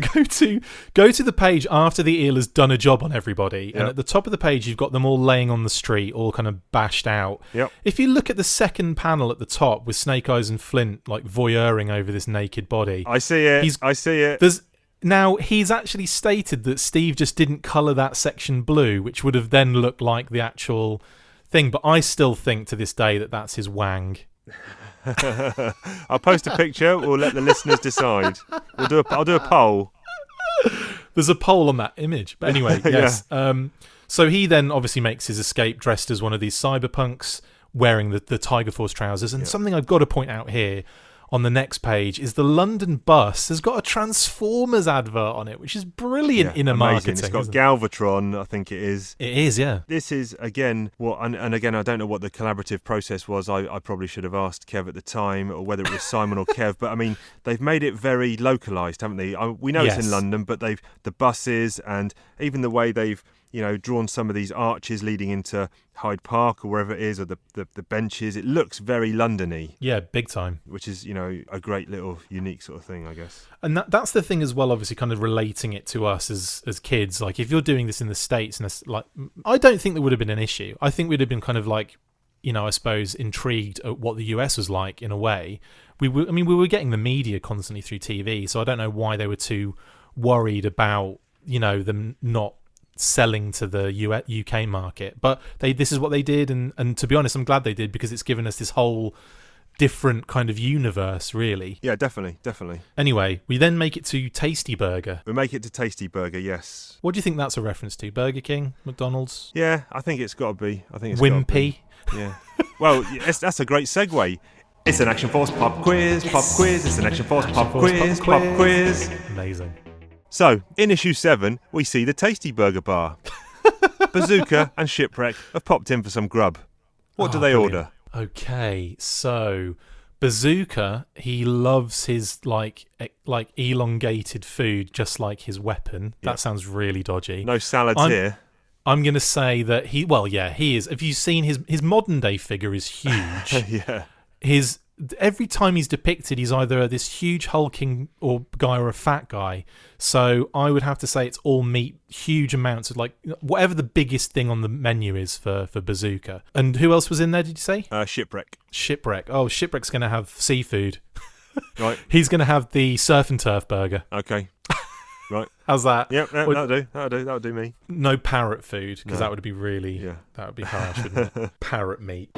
go to the page after the eel has done a job on everybody, and at the top of the page you've got them all laying on the street, all kind of bashed out. Yep. If you look at the second panel at the top with Snake Eyes and Flint like voyeuring over this naked body, I see it. I see it. Now, he's actually stated that Steve just didn't colour that section blue, which would have then looked like the actual thing, but I still think to this day that that's his wang. I'll post a picture. We'll let the listeners decide. I'll do a poll. There's a poll on that image. But anyway, yes. Yeah. So he then obviously makes his escape dressed as one of these cyberpunks, wearing the Tiger Force trousers. And something I've got to point out here on the next page is the London bus has got a Transformers advert on it, which is brilliant in a marketing. It's got Galvatron, I think it is. It is, yeah. This is, again, and again, I don't know what the collaborative process was. I probably should have asked Kev at the time, or whether it was Simon or Kev. But I mean, they've made it very localised, haven't they? We know it's in London, but the buses and even the way they've drawn some of these arches leading into Hyde Park or wherever it is, or the benches. It looks very London-y. Yeah, big time. Which is, a great little unique sort of thing, I guess. And that's the thing as well, obviously, kind of relating it to us as kids. Like, if you're doing this in the States, and like, I don't think there would have been an issue. I think we'd have been kind of like, I suppose, intrigued at what the US was like in a way. We were getting the media constantly through TV, so I don't know why they were too worried about, them not selling to the UK market, but this is what they did, and to be honest, I'm glad they did, because it's given us this whole different kind of universe, really. Yeah, definitely. Anyway, we then make it to Tasty Burger. We make it to Tasty Burger, yes. What do you think that's a reference to? Burger King? McDonald's? Yeah, I think it's got to be. Wimpy? Yeah. Well, that's a great segue. It's an Action Force pop quiz. It's an Action Force pop quiz. Amazing. So, in issue 7, we see the Tasty Burger bar. Bazooka and Shipwreck have popped in for some grub. What do they order? Okay, so Bazooka, he loves his like elongated food, just like his weapon. That sounds really dodgy. No salads here. I'm going to say that he is. Have you seen his modern day figure is huge. Yeah. Every time he's depicted, he's either this huge hulking guy or a fat guy. So I would have to say it's all meat, huge amounts of whatever the biggest thing on the menu is for Bazooka. And who else was in there, did you say? Shipwreck. Shipwreck. Oh, Shipwreck's going to have seafood. Right. He's going to have the surf and turf burger. Okay. Right. How's that? Yep, that'll do me. No parrot food, because that would be really, that would be harsh, wouldn't it? Parrot meat.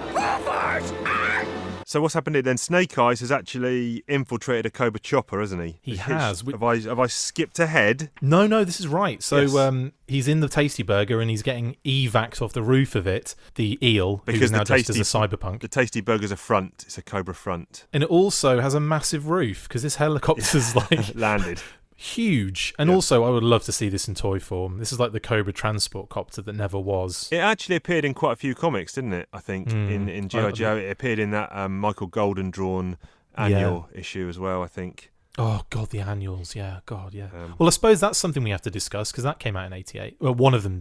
So what's happened here then? Snake Eyes has actually infiltrated a Cobra chopper, hasn't he? He has. Have I skipped ahead? No, this is right. So Yes. He's in the Tasty Burger and he's getting evacs off the roof of it, the eel, who's now dressed as a cyberpunk. The Tasty Burger's a front. It's a Cobra front. And it also has a massive roof, because this helicopter's like Landed. huge. And also, I would love to see this in toy form. This is like the Cobra transport copter that never was. It actually appeared in quite a few comics, didn't it? I think in G.I. Joe. It appeared in that Michael Golden drawn annual issue as well, I think. Oh, God, the annuals. Yeah, God, yeah. Well, I suppose that's something we have to discuss, because that came out in 88. Well, one of them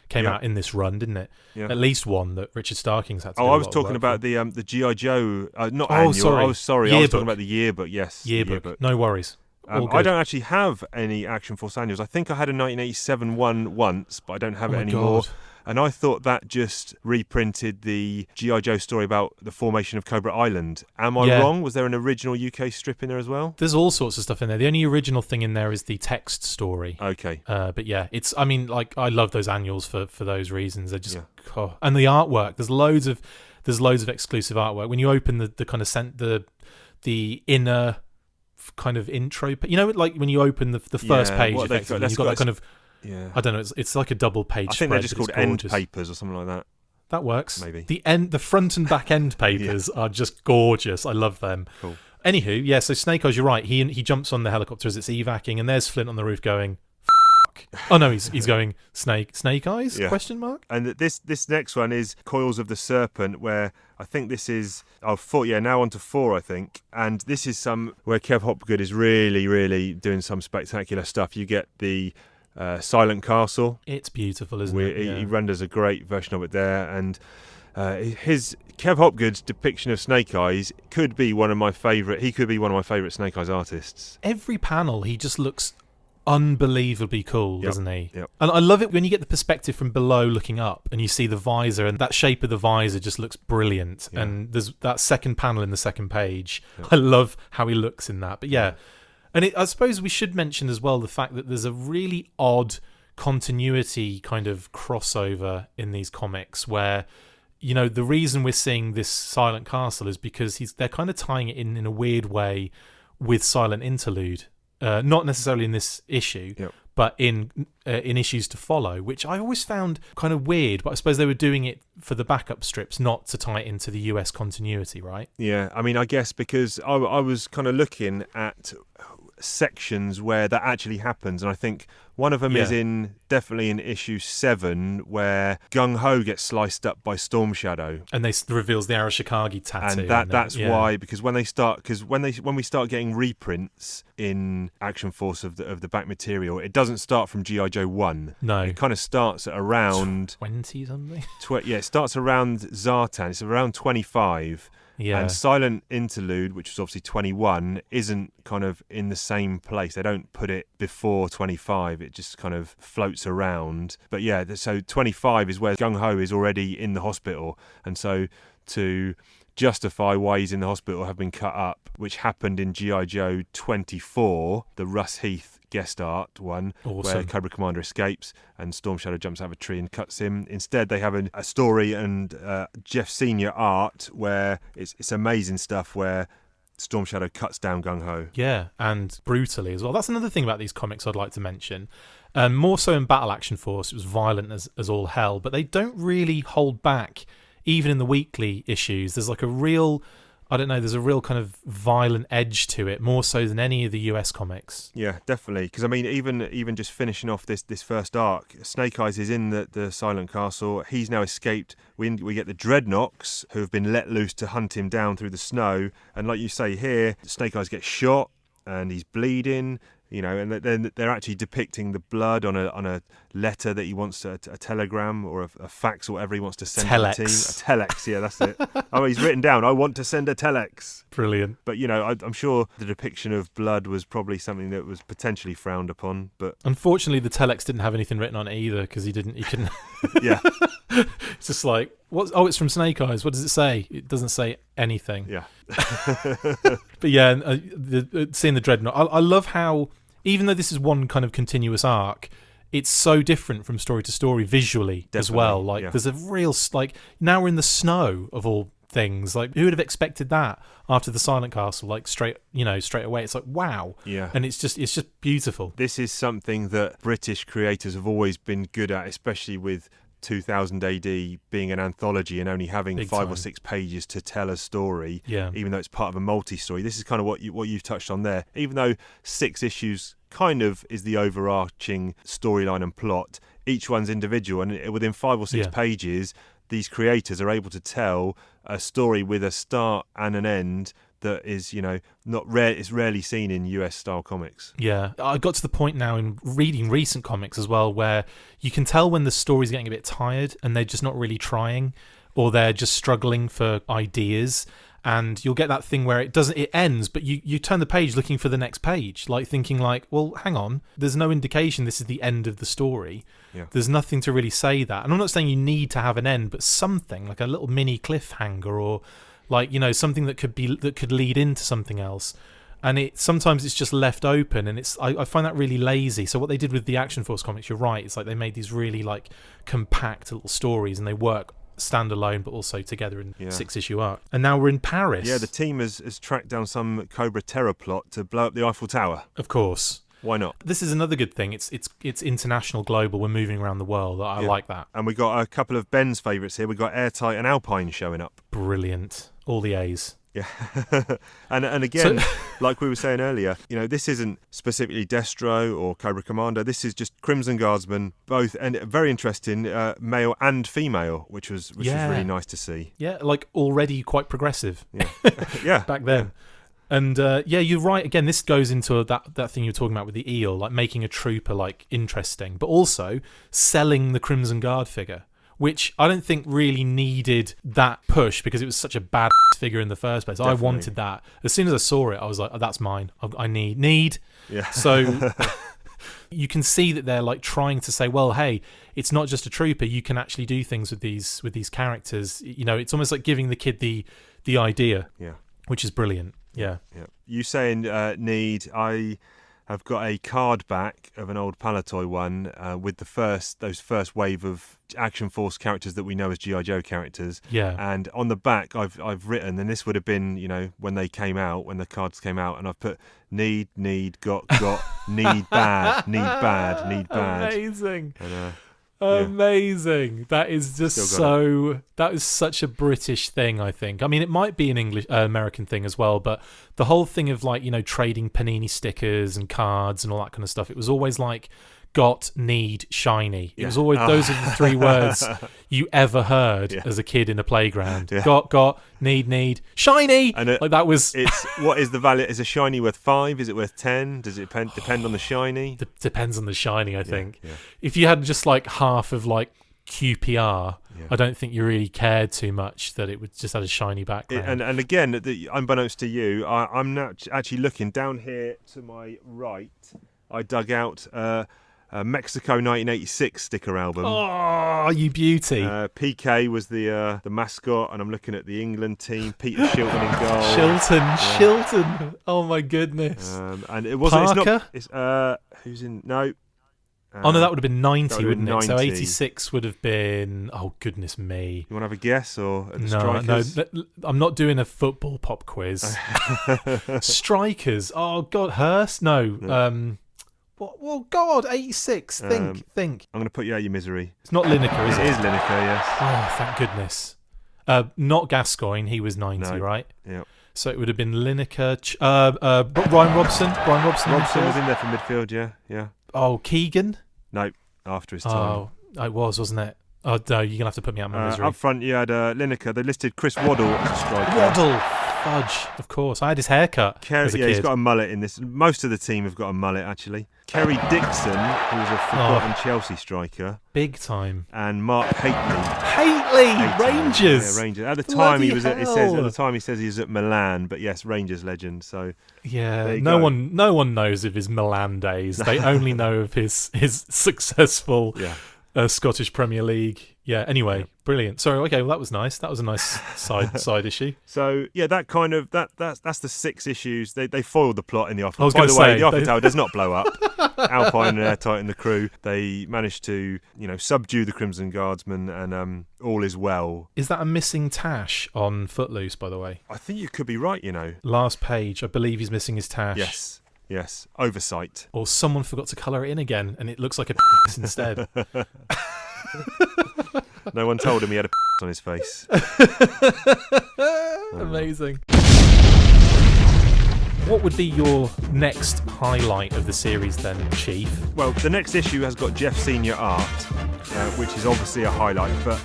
came out in this run, didn't it? Yeah. At least one that Richard Starking's had to do I a was lot of talking work about for. the G.I. Joe, not annual. Sorry. I was sorry. I was Yearbook. talking about the yearbook, yes. Yearbook. No worries. All I good. don't actually have any Action Force annuals. I think I had a 1987 one once, but I don't have Oh it my anymore. God. And I thought that just reprinted the G.I. Joe story about the formation of Cobra Island. Am I Yeah. wrong? Was there an original UK strip in there as well? There's all sorts of stuff in there. The only original thing in there is the text story. Okay. But yeah, I love those annuals for those reasons. They're just, and the artwork. There's loads of exclusive artwork. When you open the kind of the inner kind of intro, like when you open the first page, what they've effectively, got- you've got that kind of, Yeah. I don't know, it's like a double page I spread. think they're just but it's called end gorgeous. papers or something like that. That works. Maybe. The front and back end papers are just gorgeous. I love them. Cool. Anywho, yeah, so Snake Eyes, you're right. He jumps on the helicopter as it's evacing, and there's Flint on the roof going, F**k. Oh no, he's going, Snake Eyes? Yeah. Question mark? And this next one is Coils of the Serpent, where I think this is now on to 4, I think. And this is where Kev Hopgood is really, really doing some spectacular stuff. You get the Silent Castle. It's beautiful, isn't it? He renders a great version of it there, and Kev Hopgood's depiction of Snake Eyes could be one of my favourite. He could be one of my favourite Snake Eyes artists. Every panel, he just looks unbelievably cool, doesn't he? Yep. And I love it when you get the perspective from below looking up and you see the visor, and that shape of the visor just looks brilliant. Yeah. And there's that second panel in the second page. Yep. I love how he looks in that. But yeah. And I suppose we should mention as well the fact that there's a really odd continuity kind of crossover in these comics where, the reason we're seeing this Silent Castle is because they're kind of tying it in a weird way with Silent Interlude. Not necessarily in this issue, but in issues to follow, which I always found kind of weird. But I suppose they were doing it for the backup strips, not to tie it into the US continuity, right? Yeah, I mean, I guess because I was kind of looking at sections where that actually happens, and I think one of them is definitely in issue 7 where Gung Ho gets sliced up by Storm Shadow, and they reveals the Arashikage tattoo, and that's why, because when we start getting reprints in Action Force of the back material, it doesn't start from G.I. Joe 1. No, it kind of starts at around 20 something. It starts around Zartan. It's around 25. Yeah. And Silent Interlude, which was obviously 21, isn't kind of in the same place. They don't put it before 25. It just kind of floats around. But yeah, so 25 is where Gung Ho is already in the hospital. And so to justify why he's in the hospital have been cut up, which happened in G.I. Joe 24, the Russ Heath guest art one, where Cobra Commander escapes and Storm Shadow jumps out of a tree and cuts him. Instead, they have a story and Jeff Senior art where it's amazing stuff where Storm Shadow cuts down Gung Ho. Yeah, and brutally as well. That's another thing about these comics I'd like to mention. More so in Battle Action Force, it was violent as all hell, but they don't really hold back. Even in the weekly issues, there's like a real kind of violent edge to it, more so than any of the US comics. Yeah, definitely. Because I mean, even just finishing off this first arc, Snake Eyes is in the Silent Castle. He's now escaped. We get the Dreadnoks, who have been let loose to hunt him down through the snow. And like you say here, Snake Eyes gets shot and he's bleeding. And then they're actually depicting the blood on a letter that he wants a telegram or a fax or whatever he wants to send telex. to the team. A telex, yeah, that's it. Oh, he's written down, I want to send a telex. Brilliant. But, I'm sure the depiction of blood was probably something that was potentially frowned upon. But unfortunately, the telex didn't have anything written on it either because he couldn't. Yeah. It's just like, what? Oh, it's from Snake Eyes. What does it say? It doesn't say anything. Yeah. But yeah, seeing the Dreadnought, I love how, even though this is one kind of continuous arc, it's so different from story to story visually. Definitely, as well. Like there's a real, now we're in the snow of all things. Like, who would have expected that after the Silent Castle? Like, straight away. It's like, wow. Yeah. And it's just beautiful. This is something that British creators have always been good at, especially with 2000 AD being an anthology and only having Big 5 time. or 6 pages to tell a story, Yeah. even though it's part of a multi-story. This is kind of what you've touched on there. Even though 6 issues kind of is the overarching storyline and plot, each one's individual, and within 5 or 6 pages, these creators are able to tell a story with a start and an end that is, not rare. It's rarely seen in US style comics. Yeah, I got to the point now in reading recent comics as well where you can tell when the story's getting a bit tired and they're just not really trying, or they're just struggling for ideas. And you'll get that thing where it ends, but you turn the page looking for the next page, like thinking like, well, hang on, there's no indication this is the end of the story. Yeah. There's nothing to really say that. And I'm not saying you need to have an end, but something like a little mini cliffhanger, or like, something that could lead into something else. And sometimes it's just left open, and I find that really lazy. So what they did with the Action Force comics, you're right, it's like they made these really like compact little stories, and they work standalone but also together in 6-issue arc. And now we're in Paris. Yeah, the team has tracked down some Cobra Terror plot to blow up the Eiffel Tower. Of course. Why not? This is another good thing. It's international, global. We're moving around the world. I like that. And we got a couple of Ben's favourites here. We got Airtight and Alpine showing up. Brilliant. All the A's. Yeah. and again, like we were saying earlier, this isn't specifically Destro or Cobra Commando. This is just Crimson Guardsmen, both, and very interesting, male and female, which was really nice to see. Yeah, like already quite progressive. Yeah. Yeah. Back then. And you're right. Again, this goes into that thing you were talking about with the eel, like making a trooper like interesting, but also selling the Crimson Guard figure, which I don't think really needed that push because it was such a bad figure in the first place. Definitely. I wanted that. As soon as I saw it, I was like, oh, that's mine. I need. Yeah. So you can see that they're like trying to say, well, hey, it's not just a trooper. You can actually do things with these characters. It's almost like giving the kid the idea. Yeah. Which is brilliant. Yeah. You saying need? I have got a card back of an old Palatoy one with those first wave of Action Force characters that we know as G.I. Joe characters. Yeah. And on the back, I've written, and this would have been when they came out, when the cards came out, and I've put need, got, need bad. Amazing. And, amazing. That is just that is such a British thing, I think. I mean, it might be an American thing as well, but the whole thing of like, trading Panini stickers and cards and all that kind of stuff, it was always like got, need, shiny. It was always those are the 3 words you ever heard as a kid in a playground. Yeah. Got, need, shiny. And that was. It's what is the value? Is a shiny worth 5? Is it worth 10? Does it depend on the shiny? Depends on the shiny, I think. Yeah. If you had just like half of like QPR, I don't think you really cared too much that it would just had a shiny background. And again, unbeknownst to you, I'm now actually looking down here to my right. I dug out Mexico 1986 sticker album. Oh, you beauty. PK was the mascot, and I'm looking at the England team. Peter Shilton in goal. Shilton. Oh my goodness. And it wasn't. Parker? It's not. Who's in? No. Oh no, that would have been 90, wouldn't it? 90. So 86 would have been. Oh goodness me. You want to have a guess or the no, strikers? No, I'm not doing a football pop quiz. Strikers. Oh God, Hurst. No. Well, God, 86. Think. I'm going to put you out of your misery. It's not Lineker, is it? It is Lineker, yes. Oh, thank goodness. Not Gascoigne. He was 90, right? Yeah. So it would have been Lineker. Ryan Robson. Robson was in there for midfield, yeah. Oh, Keegan? No, after his time. Oh, it was, wasn't it? Oh, no, you're going to have to put me out of my misery. Up front, you had Lineker. They listed Chris Waddle as a striker. Waddle! Fudge, of course. I had his haircut as a kid. He's got a mullet in this. Most of the team have got a mullet, actually. Kerry Dixon, who was a forgotten Chelsea striker. Big time. And Mark Hately! Rangers! Yeah, Rangers. At the Bloody time, he says he was at Milan, but yes, Rangers legend. So yeah, no one knows of his Milan days. They only know of his successful Scottish Premier League Yeah. Anyway, brilliant. Sorry. Okay. Well, that was nice. That was a nice side issue. So yeah, that's the 6 issues. They foiled the plot in the Eiffel. I was By gonna the way, say, the Eiffel Tower does not blow up. Alpine and Airtight and the crew, they managed to subdue the Crimson Guardsmen, and all is well. Is that a missing tash on Footloose, by the way? I think you could be right. Last page, I believe he's missing his tash. Yes, oversight. Or someone forgot to colour it in again, and it looks like a instead. No one told him he had a on his face. Amazing. What would be your next highlight of the series then, Chief? Well, the next issue has got Jeff Senior art, which is obviously a highlight, but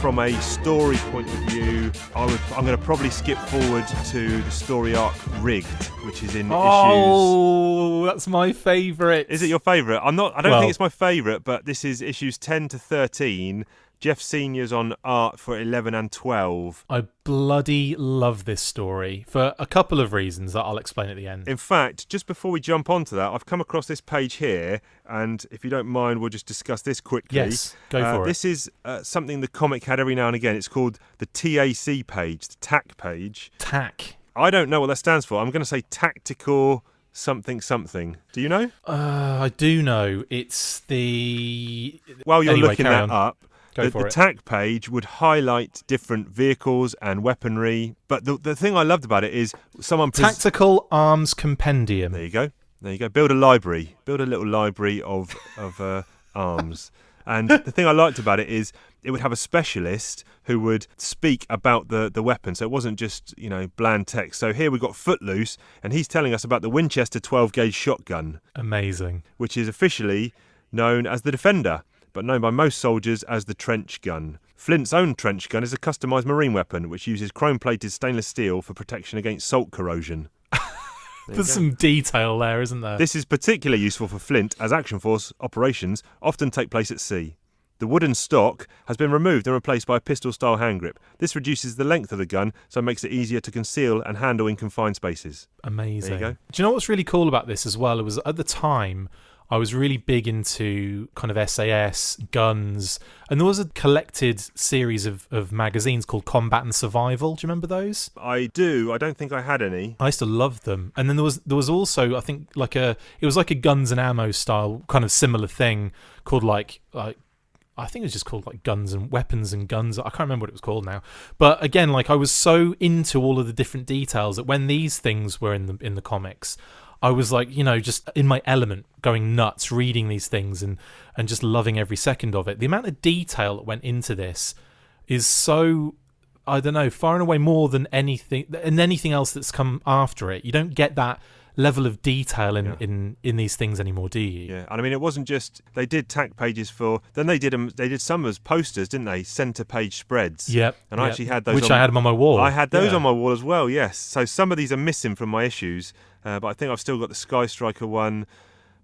from a story point of view, I'm going to probably skip forward to the story arc Rigged, which is in issues. Oh, that's my favourite. Is it your favourite? I don't think it's my favourite, but this is issues 10 to 13. Jeff Senior's on art for 11 and 12. I bloody love this story for a couple of reasons that I'll explain at the end. In fact, just before we jump onto that, I've come across this page here, and if you don't mind, we'll just discuss this quickly. Yes, go for it. This is something the comic had every now and again. It's called the TAC page, the TAC page. TAC. I don't know what that stands for. I'm going to say tactical something. Do you know? I do know. It's the... While you're looking carry that on. up, the TAC page would highlight different vehicles and weaponry. But the thing I loved about it is someone... Tactical Arms Compendium. There you go. Build a library. Build a little library of arms. And the thing I liked about it is it would have a specialist who would speak about the weapon. So it wasn't just, bland text. So here we've got Footloose, and he's telling us about the Winchester 12-gauge shotgun. Amazing. Which is officially known as the Defender, but known by most soldiers as the trench gun. Flint's own trench gun is a customised marine weapon which uses chrome-plated stainless steel for protection against salt corrosion. There's some detail there, isn't there? This is particularly useful for Flint, as Action Force operations often take place at sea. The wooden stock has been removed and replaced by a pistol-style hand grip. This reduces the length of the gun, so it makes it easier to conceal and handle in confined spaces. Amazing. There you go. Do you know what's really cool about this as well? It was at the time... I was really big into kind of SAS, guns, and there was a collected series of magazines called Combat and Survival. Do you remember those? I do. I don't think I had any. I used to love them. And then there was also, I think, it was like a guns and ammo style kind of similar thing called I think it was just called like Guns and Weapons and Guns. I can't remember what it was called now. But again, I was so into all of the different details that when these things were in the comics, I was just in my element, going nuts, reading these things and just loving every second of it. The amount of detail that went into this is so, I don't know, far and away more than anything else that's come after it. You don't get that level of detail in these things anymore, do you? Yeah, and I mean, it wasn't just they did tack pages for. Then they did some as posters, didn't they? Centre page spreads. Yep. And I actually had those, which I had them on my wall. I had those on my wall as well. Yes. So some of these are missing from my issues, but I think I've still got the Sky Striker one,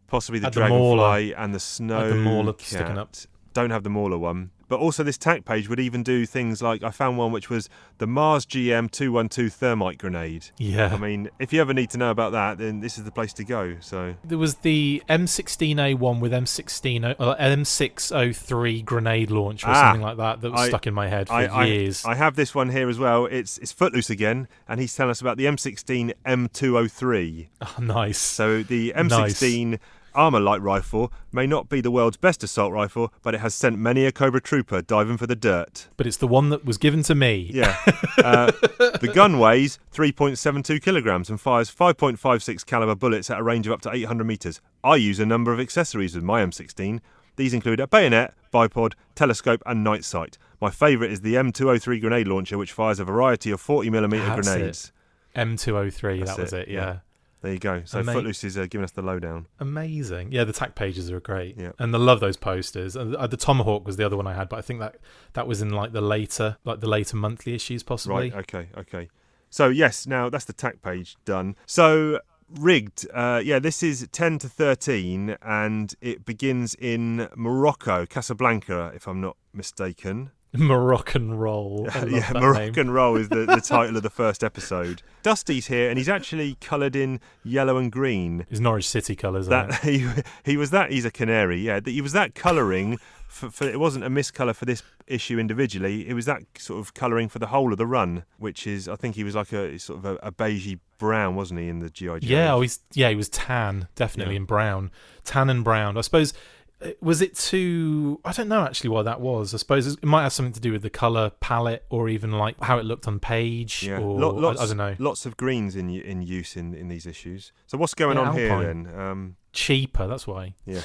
possibly the Dragonfly and the Snow. The Mauler sticking up. Don't have the Mauler one. But also this tack page would even do things like, I found one which was the Mars GM 212 thermite grenade. Yeah. I mean, if you ever need to know about that, then this is the place to go. So there was the M16A1 with M603 grenade launcher or something like that was stuck in my head for years. I have this one here as well. It's Footloose again, and he's telling us about the M16 M203. Oh, nice. So the M16... Armour light rifle may not be the world's best assault rifle, but it has sent many a Cobra trooper diving for the dirt. But it's the one that was given to me. Yeah. The gun weighs 3.72 kilograms and fires 5.56 caliber bullets at a range of up to 800 metres. I use a number of accessories with my M16. These include a bayonet, bipod, telescope and night sight. My favourite is the M203 grenade launcher, which fires a variety of 40mm grenades. M203, that was it, yeah. There you go. So Footloose is giving us the lowdown. Amazing. Yeah, the tack pages are great. Yeah. And I love those posters. And the Tomahawk was the other one I had, but I think that was in the later monthly issues possibly. Right, okay. So yes, now that's the tack page done. So Rigged, this is 10 to 13 and it begins in Morocco, Casablanca, if I'm not mistaken. Moroccan Roll. I love Yeah, that Moroccan name. Roll is the title of the first episode. Dusty's here, and he's actually coloured in yellow and green. It's Norwich City colours, aren't That it? he was that. He's a canary. Yeah, he was that colouring. For it wasn't a miscolour for this issue individually. It was that sort of colouring for the whole of the run, which is, I think he was like a sort of a beigey brown, wasn't he, in the G.I. Joe? Yeah, he was tan, definitely, and brown. Tan and brown. I suppose, was it too... I don't know actually why that was. I suppose it might have something to do with the colour palette, or even like how it looked on page. Yeah, or lots, I don't know. Lots of greens in use in these issues. So what's going on here then? Cheaper, that's why. Yeah.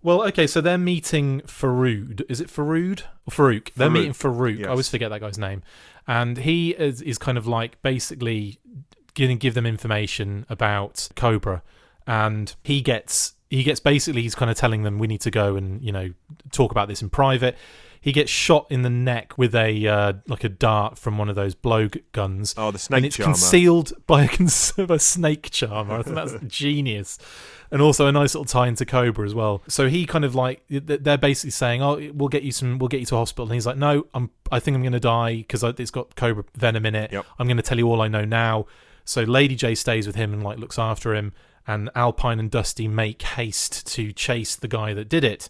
Well, okay, so they're meeting Faroud. Is it Faroud? Or Farouk. They're meeting Farouk. Yes. I always forget that guy's name. And he is kind of like basically going to give them information about Cobra. And he gets basically, he's kind of telling them we need to go and, talk about this in private. He gets shot in the neck with a like a dart from one of those blow guns. Oh, the snake and it's charmer. Concealed by a snake charmer. I think that's genius. And also a nice little tie into Cobra as well. So he kind of like, they're basically saying, "Oh, we'll get you to a hospital." And he's like, "No, I think I'm going to die because it's got Cobra venom in it. Yep. I'm going to tell you all I know now." So Lady J stays with him and like looks after him, and Alpine and Dusty make haste to chase the guy that did it.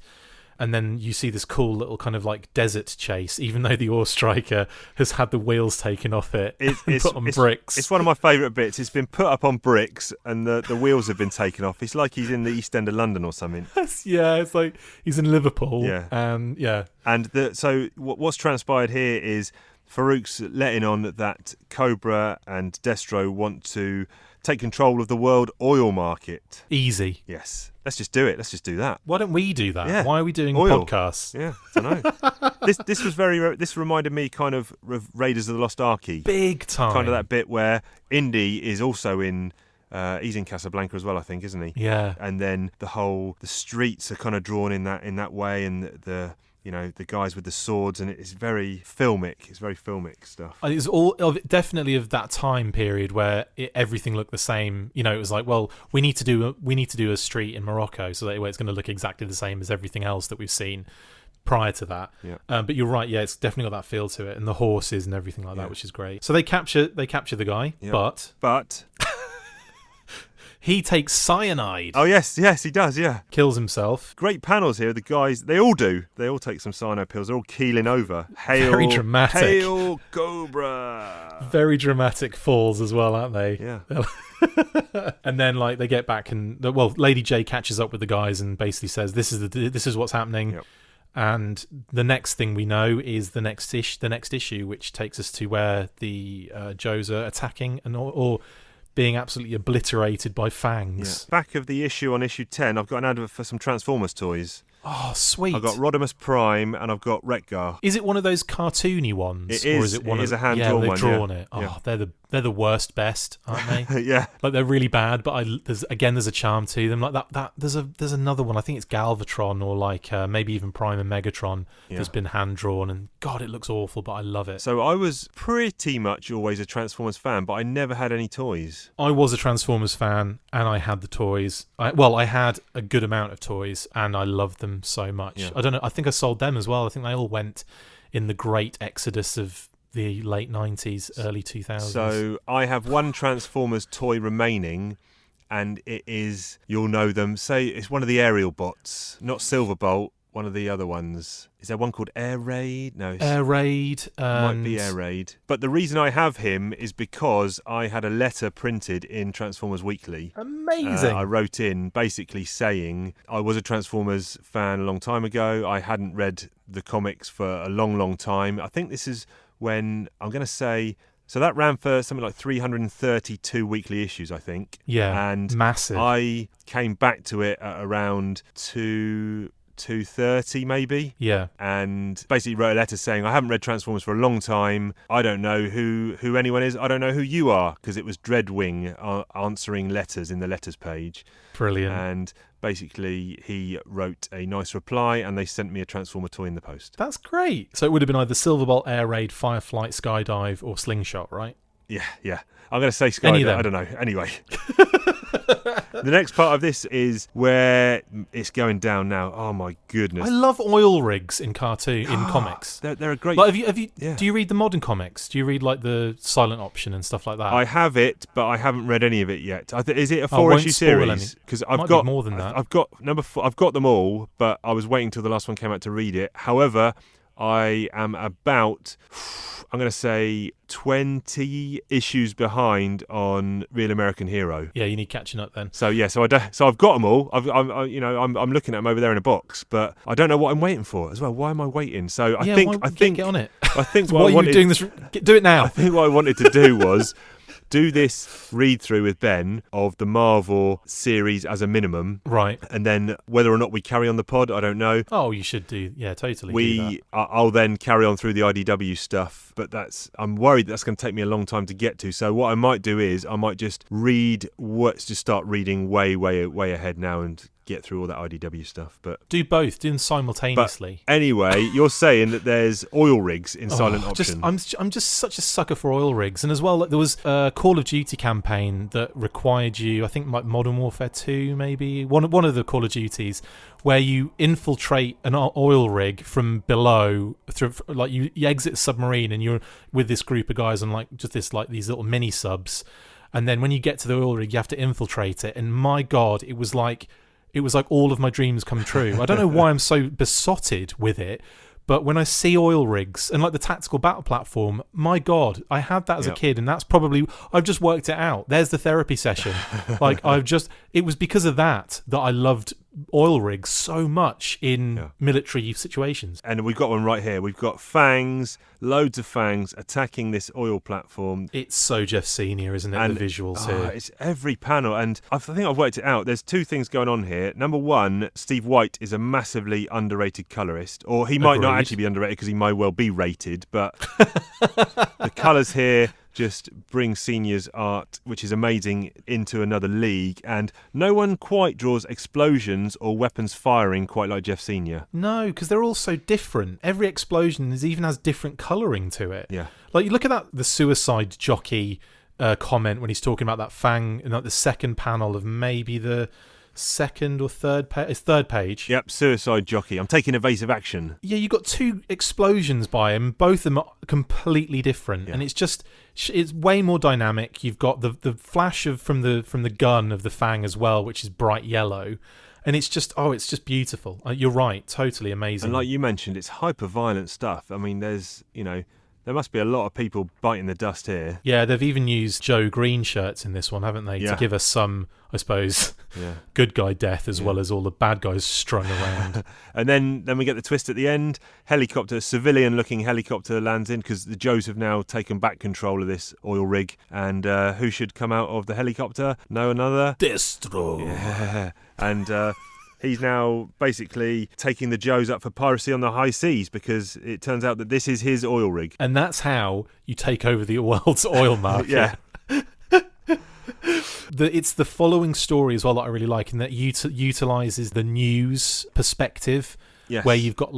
And then you see this cool little kind of like desert chase, even though the Ore Striker has had the wheels taken off it and put on bricks. It's one of my favourite bits. It's been put up on bricks and the wheels have been taken off. It's like he's in the East End of London or something. Yeah, it's like he's in Liverpool. Yeah. Yeah. And so what's transpired here is Farouk's letting on that Cobra and Destro want to take control of the world oil market. Easy. Yes. Let's just do it. Let's just do that. Why don't we do that? Yeah. Why are we doing Oil. podcasts? Yeah, I don't know. This reminded me kind of Raiders of the Lost Arky. Big time. Kind of that bit where Indy is also in... he's in Casablanca as well, I think, isn't he? Yeah. And then the streets are kind of drawn in that way, and the guys with the swords, and it's very filmic. It's very filmic stuff. It's definitely of that time period where everything looked the same. It was like, well, we need to do a street in Morocco, so that way it's going to look exactly the same as everything else that we've seen prior to that. Yeah. But you're right. Yeah, it's definitely got that feel to it, and the horses and everything like that, which is great. So they capture the guy, but he takes cyanide. Oh yes, he does. Yeah, kills himself. Great panels here. The guys, they all do. They all take some cyanide pills. They're all keeling over. Hail, very dramatic. Hail Cobra. Very dramatic falls as well, aren't they? Yeah. And then like they get back and Lady J catches up with the guys and basically says, "This is what's happening." Yep. And the next thing we know is the next issue, which takes us to where the Joes are attacking or being absolutely obliterated by fangs. Yeah. Back of the issue on issue 10, I've got an advert for some Transformers toys. Oh, sweet. I've got Rodimus Prime and I've got Retgar. Is it one of those cartoony ones? It is. Or is it one is of, a hand-drawn they've one. drawn yeah. it. Oh, yeah. they're the worst best, aren't they? Yeah. Like they're really bad, but there's a charm to them. Like that there's another one. I think it's Galvatron or like maybe even Prime and Megatron that's been hand drawn, and God, it looks awful, but I love it. So I was pretty much always a Transformers fan, but I never had any toys. I was a Transformers fan, and I had the toys. I had a good amount of toys, and I loved them so much. Yeah. I don't know. I think I sold them as well. I think they all went in the great exodus of the late 90s, early 2000s. So I have one Transformers toy remaining, and it is, you'll know them, say it's one of the aerial bots, not Silverbolt, one of the other ones. Is there one called Air Raid? No. Air Raid. Might be Air Raid. But the reason I have him is because I had a letter printed in Transformers Weekly. Amazing. I wrote in basically saying I was a Transformers fan a long time ago. I hadn't read the comics for a long, long time. I think this is when, I'm going to say, so that ran for something like 332 weekly issues, I think. Yeah, and massive. I came back to it at around 230 maybe. Yeah. And basically wrote a letter saying, I haven't read Transformers for a long time. I don't know who anyone is. I don't know who you are, because it was Dreadwing answering letters in the letters page. Brilliant. And basically he wrote a nice reply and they sent me a Transformer toy in the post. That's great. So it would have been either Silverbolt, Air Raid, Fireflight, Skydive or Slingshot, right? Yeah. I'm going to say Skydive. I don't know. Anyway. The next part of this is where it's going down now. Oh my goodness! I love oil rigs in comics. They're a great. Like, have you? Yeah. Do you read the modern comics? Do you read like the silent option and stuff like that? I have it, but I haven't read any of it yet. Is it a I won't 4-issue spoil series? Because I've Might got be more than that. I've got number 4. I've got them all, but I was waiting till the last one came out to read it. However, I am about, I'm going to say, 20 issues behind on Real American Hero. Yeah, you need catching up then. So yeah, so I've got them all. I'm looking at them over there in a box, but I don't know what I'm waiting for as well. Why am I waiting? So I think get on it. I think Why are you doing this? Do it now. I think what I wanted to do was do this read through with Ben of the Marvel series as a minimum, Right. and then whether or not we carry on the pod, I don't know. Oh, you should do. Yeah, totally. do that. I'll then carry on through the IDW stuff, but I'm worried that's going to take me a long time to get to. So what I might do is I might just start reading way ahead now and get through all that IDW stuff. But do both. Do them simultaneously. But anyway, you're saying that there's oil rigs in Silent Option. I'm just such a sucker for oil rigs, and as well, like, there was a Call of Duty campaign that required you, I think, like Modern Warfare 2, maybe one of the Call of Duties, where you infiltrate an oil rig from below through, like you exit a submarine, and you're with this group of guys on like just this like these little mini subs, and then when you get to the oil rig, you have to infiltrate it. And my God, it was like all of my dreams come true. I don't know why I'm so besotted with it, but when I see oil rigs and like the tactical battle platform, my God, I had that as a kid, and I've just worked it out. There's the therapy session. It was because of that I loved oil rigs so much in military situations. And we've got one right here. We've got fangs, loads of fangs attacking this oil platform. It's so Jeff Senior, isn't it? And the visuals here. It's every panel, and I think I've worked it out. There's two things going on here. Number one, Steve White is a massively underrated colorist, or he might not actually be underrated because he might well be rated, but the colours here just bring Senior's art, which is amazing, into another league, and no one quite draws explosions or weapons firing quite like Jeff Senior. No, because they're all so different. Every explosion even has different colouring to it. Yeah. Like, you look at the suicide jockey comment when he's talking about that fang in like the second panel of maybe the second or third page. It's third page. Yep, suicide jockey. I'm taking evasive action. Yeah, you got two explosions by him. Both of them are completely different, and it's way more dynamic. You've got the flash from the gun of the fang as well, which is bright yellow, and it's just beautiful. You're right, totally amazing. And like you mentioned, it's hyper violent stuff. I mean, there must be a lot of people biting the dust here. Yeah, they've even used Joe Green shirts in this one, haven't they? To give us some, I suppose, good guy death as well as all the bad guys strung around. And then we get the twist at the end. Civilian-looking helicopter lands in, because the Joes have now taken back control of this oil rig. And who should come out of the helicopter? No another. Destro. Yeah. And he's now basically taking the Joes up for piracy on the high seas, because it turns out that this is his oil rig. And that's how you take over the world's oil market. Yeah. It's the following story as well that I really like, in that utilises the news perspective. Yes. Where you've got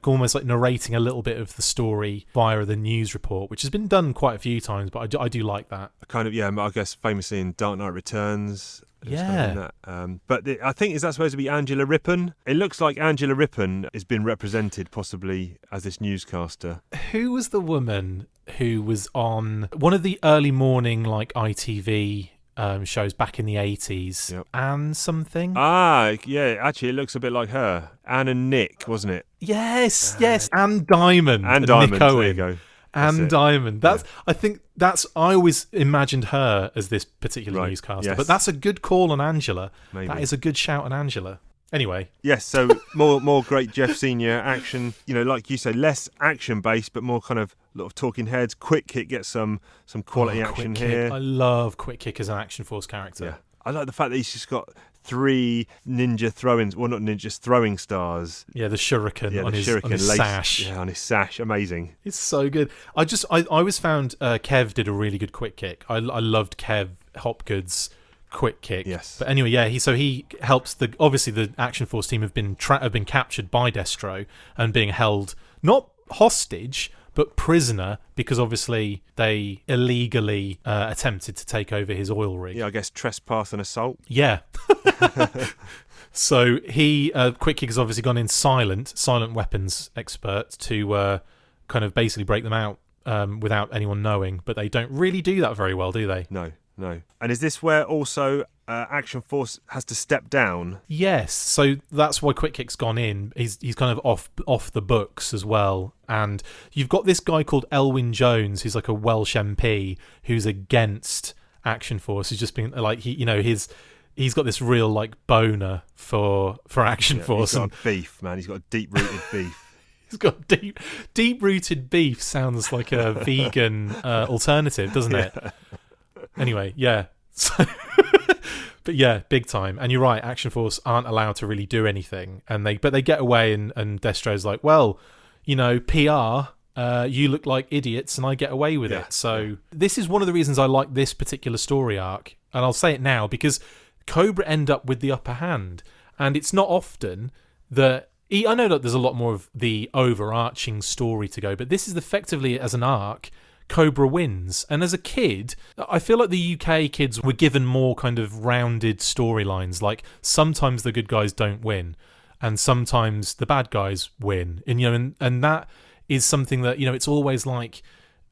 almost like narrating a little bit of the story via the news report, which has been done quite a few times, but I do like that. I guess famously in Dark Knight Returns. Yeah. I think, is that supposed to be Angela Rippon? It looks like Angela Rippon has been represented possibly as this newscaster. Who was the woman who was on one of the early morning ITV shows back in the 80s? Yep. Anne something? Yeah, actually it looks a bit like her. Anne and Nick, wasn't it? Yes. Anne Diamond. Anne Diamond, Nick Owen. there you go. Anne Diamond. I always imagined her as this particular newscaster. Yes. But that's a good call on Angela. Maybe. That is a good shout on Angela. Anyway. Yes, so more great Jeff Senior action. Like you say, less action based, but more kind of lot of talking heads. Quick Kick gets some quality action here. I love Quick Kick as an Action Force character. Yeah. I like the fact that he's just got 3 ninja throw-ins, well, not ninjas, throwing stars. Yeah, the shuriken on his sash. Yeah, on his sash. Amazing. It's so good. I always found Kev did a really good Quick Kick. I loved Kev Hopgood's Quick Kick. Yes. But anyway, he helps obviously the Action Force team have been captured by Destro and being held not hostage, but prisoner because obviously they illegally attempted to take over his oil rig. Yeah, I guess trespass and assault. Yeah. So he, Quick Kick has obviously gone in silent weapons expert to kind of basically break them out without anyone knowing, but they don't really do that very well, do they? No. And is this where also Action Force has to step down? Yes, so that's why Quick Kick's gone in. He's kind of off the books as well. And you've got this guy called Elwyn Jones, who's like a Welsh MP, who's against Action Force. He's just been like, he's got this real like boner for Action Force. He's got beef, man. He's got a deep-rooted beef. He's got deep-rooted beef. Sounds like a vegan alternative, doesn't it? Anyway, yeah. So, but yeah, big time. And you're right, Action Force aren't allowed to really do anything, but they get away. And Destro's like, well, PR. You look like idiots, and I get away with it. So this is one of the reasons I like this particular story arc, and I'll say it now because Cobra end up with the upper hand, and it's not often that. I know that there's a lot more of the overarching story to go, but this is effectively as an arc. Cobra wins. And as a kid, I feel like the UK kids were given more kind of rounded storylines. Like sometimes the good guys don't win, and sometimes the bad guys win. And that is something that it's always like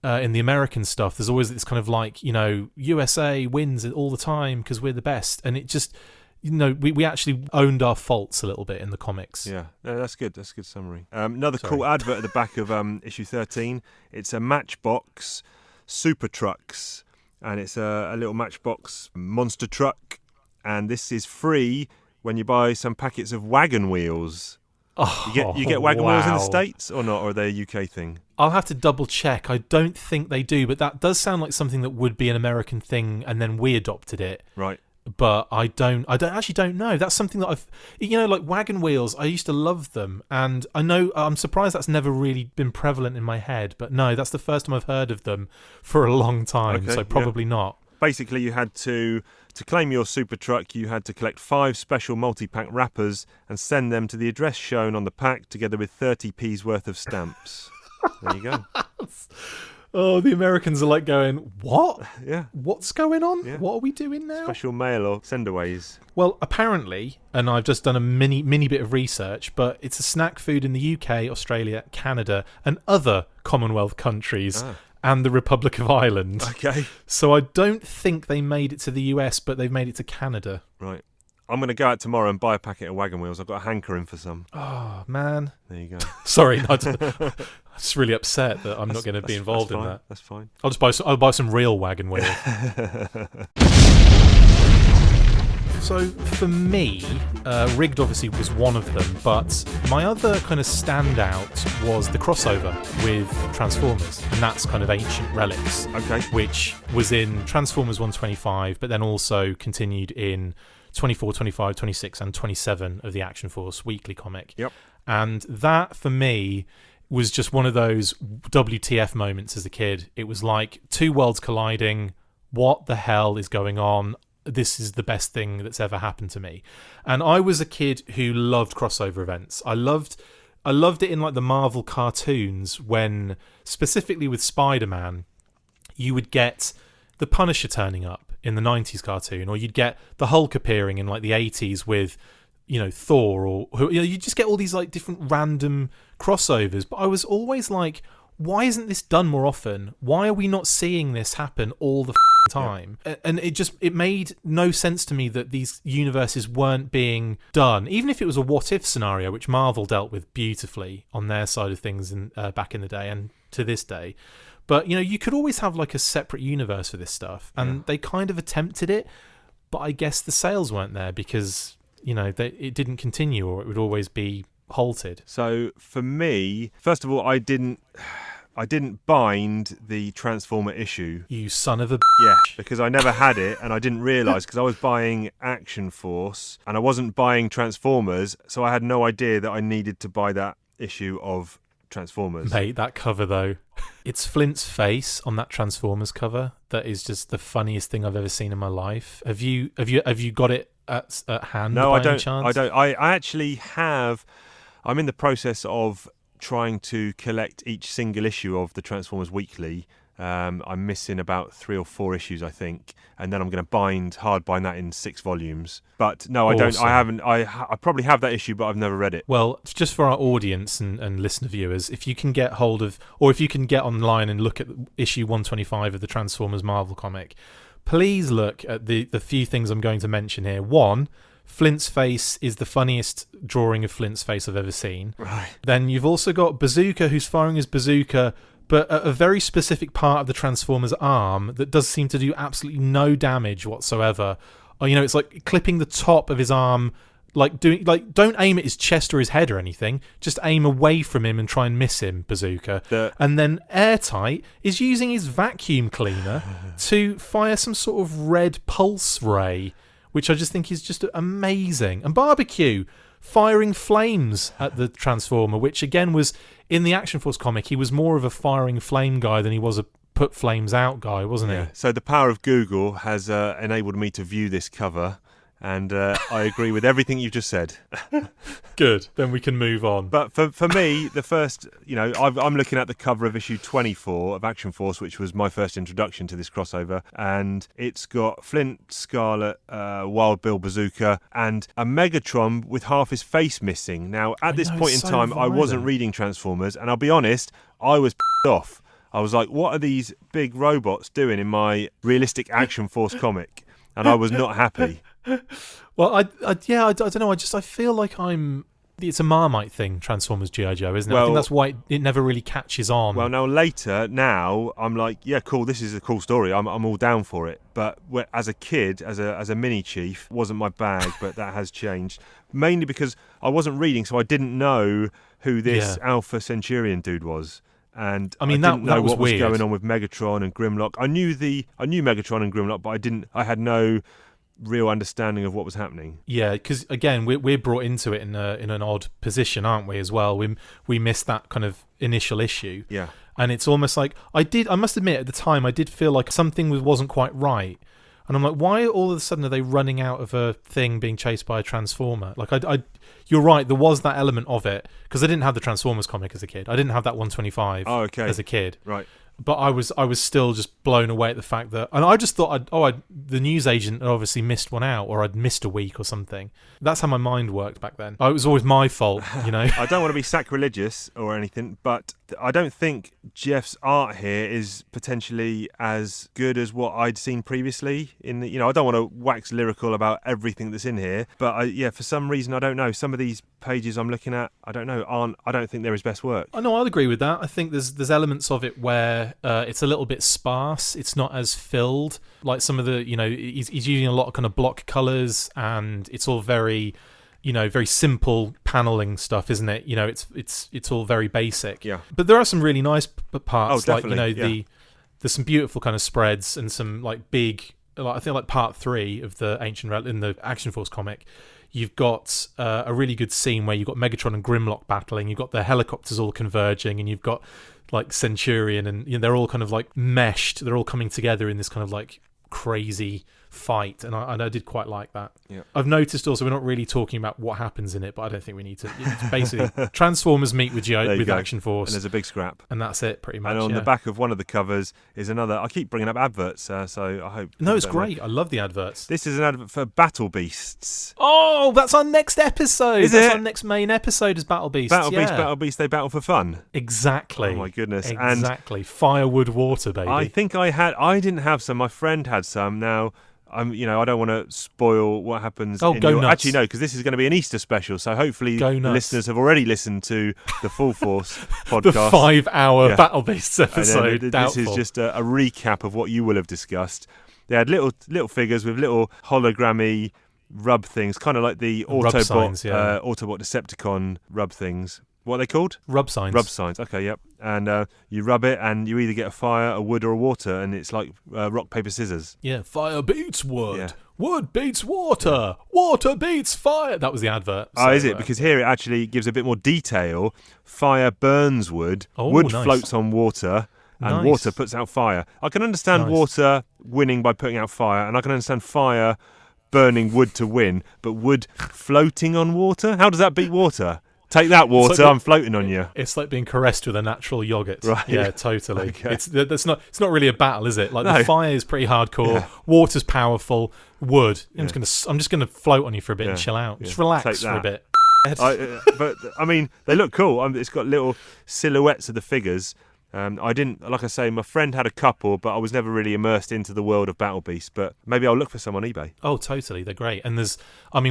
in the American stuff. There's always this kind of like USA wins it all the time because we're the best, and it just. We actually owned our faults a little bit in the comics. Yeah, no, that's good. That's a good summary. Another cool advert at the back of issue 13. It's a Matchbox Super Trucks, and it's a little Matchbox monster truck, and this is free when you buy some packets of wagon wheels. Oh, you get wagon wheels in the States or not, or are they a UK thing? I'll have to double check. I don't think they do, but that does sound like something that would be an American thing, and then we adopted it. Right. But I don't know. That's something that I've, like wagon wheels. I used to love them, and I'm surprised that's never really been prevalent in my head. But no, that's the first time I've heard of them for a long time. Okay, so probably not. Basically, you had to claim your super truck. You had to collect 5 special multi-pack wrappers and send them to the address shown on the pack, together with 30p's worth of stamps. There you go. Oh, the Americans are like going, what? Yeah. What's going on? Yeah. What are we doing now? Special mail or sendaways. Well, apparently, and I've just done a mini bit of research, but it's a snack food in the UK, Australia, Canada, and other Commonwealth countries, and the Republic of Ireland. Okay. So I don't think they made it to the US, but they've made it to Canada. Right. I'm going to go out tomorrow and buy a packet of wagon wheels. I've got a hankering for some. Oh, man. There you go. Sorry, I'm just really upset that I'm not going to be involved in that. That's fine. I'll buy some real wagon wheels. So for me, Rigged obviously was one of them, but my other kind of standout was the crossover with Transformers, and that's kind of Ancient Relics, which was in Transformers 125, but then also continued in 24, 25, 26, and 27 of the Action Force weekly comic. Yep. And that, for me, was just one of those WTF moments as a kid. It was like two worlds colliding. What the hell is going on? This is the best thing that's ever happened to me. And I was a kid who loved crossover events. I loved it in like the Marvel cartoons when, specifically with Spider-Man, you would get the Punisher turning up in the 90s cartoon, or you'd get the Hulk appearing in like the 80s with, Thor, or you just get all these like different random crossovers. But I was always like, why isn't this done more often? Why are we not seeing this happen all the time? Yeah. And it made no sense to me that these universes weren't being done, even if it was a what if scenario, which Marvel dealt with beautifully on their side of things back in the day and to this day. But you could always have like a separate universe for this stuff, and they kind of attempted it, but I guess the sales weren't there because it didn't continue, or it would always be halted. So for me, first of all, I didn't bind the Transformer issue. You son of a yeah, because I never had it, and I didn't realise because I was buying Action Force and I wasn't buying Transformers, so I had no idea that I needed to buy that issue of Transformers. Mate, that cover though, it's Flint's face on that Transformers cover. That is just the funniest thing I've ever seen in my life. Have you got it at hand? No, by I don't. Any chance? I don't. I actually have. I'm in the process of trying to collect each single issue of the Transformers Weekly. I'm missing about 3 or 4 issues, I think, and then I'm going to hard bind that in 6 volumes. But no, I don't. I haven't. I probably have that issue, but I've never read it. Well, just for our audience and listener viewers, if you can get hold of, or if you can get online and look at issue 125 of the Transformers Marvel comic, please look at the few things I'm going to mention here. 1, Flint's face is the funniest drawing of Flint's face I've ever seen. Right. Then you've also got Bazooka, who's firing his bazooka, but at a very specific part of the Transformer's arm that does seem to do absolutely no damage whatsoever. Or, it's like clipping the top of his arm, don't aim at his chest or his head or anything. Just aim away from him and try and miss him, Bazooka. And then Airtight is using his vacuum cleaner to fire some sort of red pulse ray, which I just think is just amazing. And Barbecue firing flames at the Transformer, which again was in the Action Force comic, he was more of a firing flame guy than he was a put flames out guy, wasn't he? So the power of Google has enabled me to view this cover, and I agree with everything you've just said. Good, then we can move on. But for me, the first, I'm looking at the cover of issue 24 of Action Force, which was my first introduction to this crossover, and it's got Flint, Scarlet, Wild Bill Bazooka, and a Megatron with half his face missing. Now, at this point in time, I wasn't reading Transformers, and I'll be honest, I was off. I was like, what are these big robots doing in my realistic Action Force comic? And I was not happy. Well, I don't know. I feel like it's a Marmite thing, Transformers G.I. Joe, isn't it? I think that's why it never really catches on. Well, now I'm like, yeah, cool. This is a cool story. I'm all down for it. But as a kid, as a mini chief, wasn't my bag. But that has changed, mainly because I wasn't reading, so I didn't know who this Alpha Centurion dude was. And I didn't know what was going on with Megatron and Grimlock. I knew Megatron and Grimlock, but I had no real understanding of what was happening. Yeah, because again, we're brought into it in an odd position, aren't we? As well, we missed that kind of initial issue. Yeah, and it's almost like I must admit at the time I did feel like something wasn't quite right. And I'm like, why all of a sudden are they running out of a thing being chased by a Transformer? Like, you're right, there was that element of it, because I didn't have the Transformers comic as a kid. I didn't have that 125 as a kid. Right. But I was still just blown away at the fact that, and I just thought the newsagent had obviously missed one out, or I'd missed a week or something. That's how my mind worked back then. It was always my fault, I don't want to be sacrilegious or anything, but I don't think Jeff's art here is potentially as good as what I'd seen previously. I don't want to wax lyrical about everything that's in here, but for some reason, I don't know. Some of these pages I'm looking at, I don't think they're his best work. I know, I'll agree with that. I think there's elements of it where it's a little bit sparse. It's not as filled. Like some of the, he's using a lot of kind of block colours, and it's all very, very simple paneling stuff, isn't it? It's all very basic. Yeah. But there are some really nice parts. Oh, definitely. There's some beautiful kind of spreads and some like big. I think like part 3 of the in the Action Force comic. You've got a really good scene where you've got Megatron and Grimlock battling. You've got the helicopters all converging, and you've got like Centurion, and they're all kind of like meshed. They're all coming together in this kind of like crazy fight, and I did quite like that. Yeah. I've noticed also we're not really talking about what happens in it, but I don't think we need to. It's basically Transformers meet with Action Force, and there's a big scrap, and that's it pretty much. And on the back of one of the covers is another. I keep bringing up adverts, so I hope. No, it's great. I love the adverts. This is an advert for Battle Beasts. Oh, that's our next episode. That's our next main episode is Battle Beasts. Battle Beasts. They battle for fun. Exactly. Oh my goodness. Exactly. And firewood water, baby. I think I didn't have some. My friend had some. Now, I don't want to spoil what happens. Oh, go nuts. Actually, no, because this is going to be an Easter special. So hopefully the listeners have already listened to the Full Force podcast. The 5-hour Battle Beasts episode. This is just a recap of what you will have discussed. They had little figures with little hologrammy rub things, kind of like the Autobot Decepticon rub things. What are they called? Rub signs. Rub signs. Okay, yep. And you rub it, and you either get a fire, a wood, or a water, and it's like rock, paper, scissors. Yeah, fire beats wood. Yeah. Wood beats water. Water beats fire. That was the advert. So, is it? Because here it actually gives a bit more detail. Fire burns wood. Wood floats on water. And water puts out fire. I can understand water winning by putting out fire, and I can understand fire burning wood to win, but wood floating on water? How does that beat water? Take that, water. like I'm floating on you. It's like being caressed with a natural yogurt. Right. Yeah, totally. Okay. It's not really a battle, is it? Like No. the fire is pretty hardcore. Yeah. Water's powerful. Wood. Yeah. I'm just gonna float on you for a bit and Yeah. chill out. Yeah. Just Take relax for a that. bit. But I mean, they look cool. It's got little silhouettes of the figures. I didn't, like I say, my friend had a couple, but I was never really immersed into the world of Battle Beast. But maybe I'll look for some on eBay. Oh, totally. They're great. And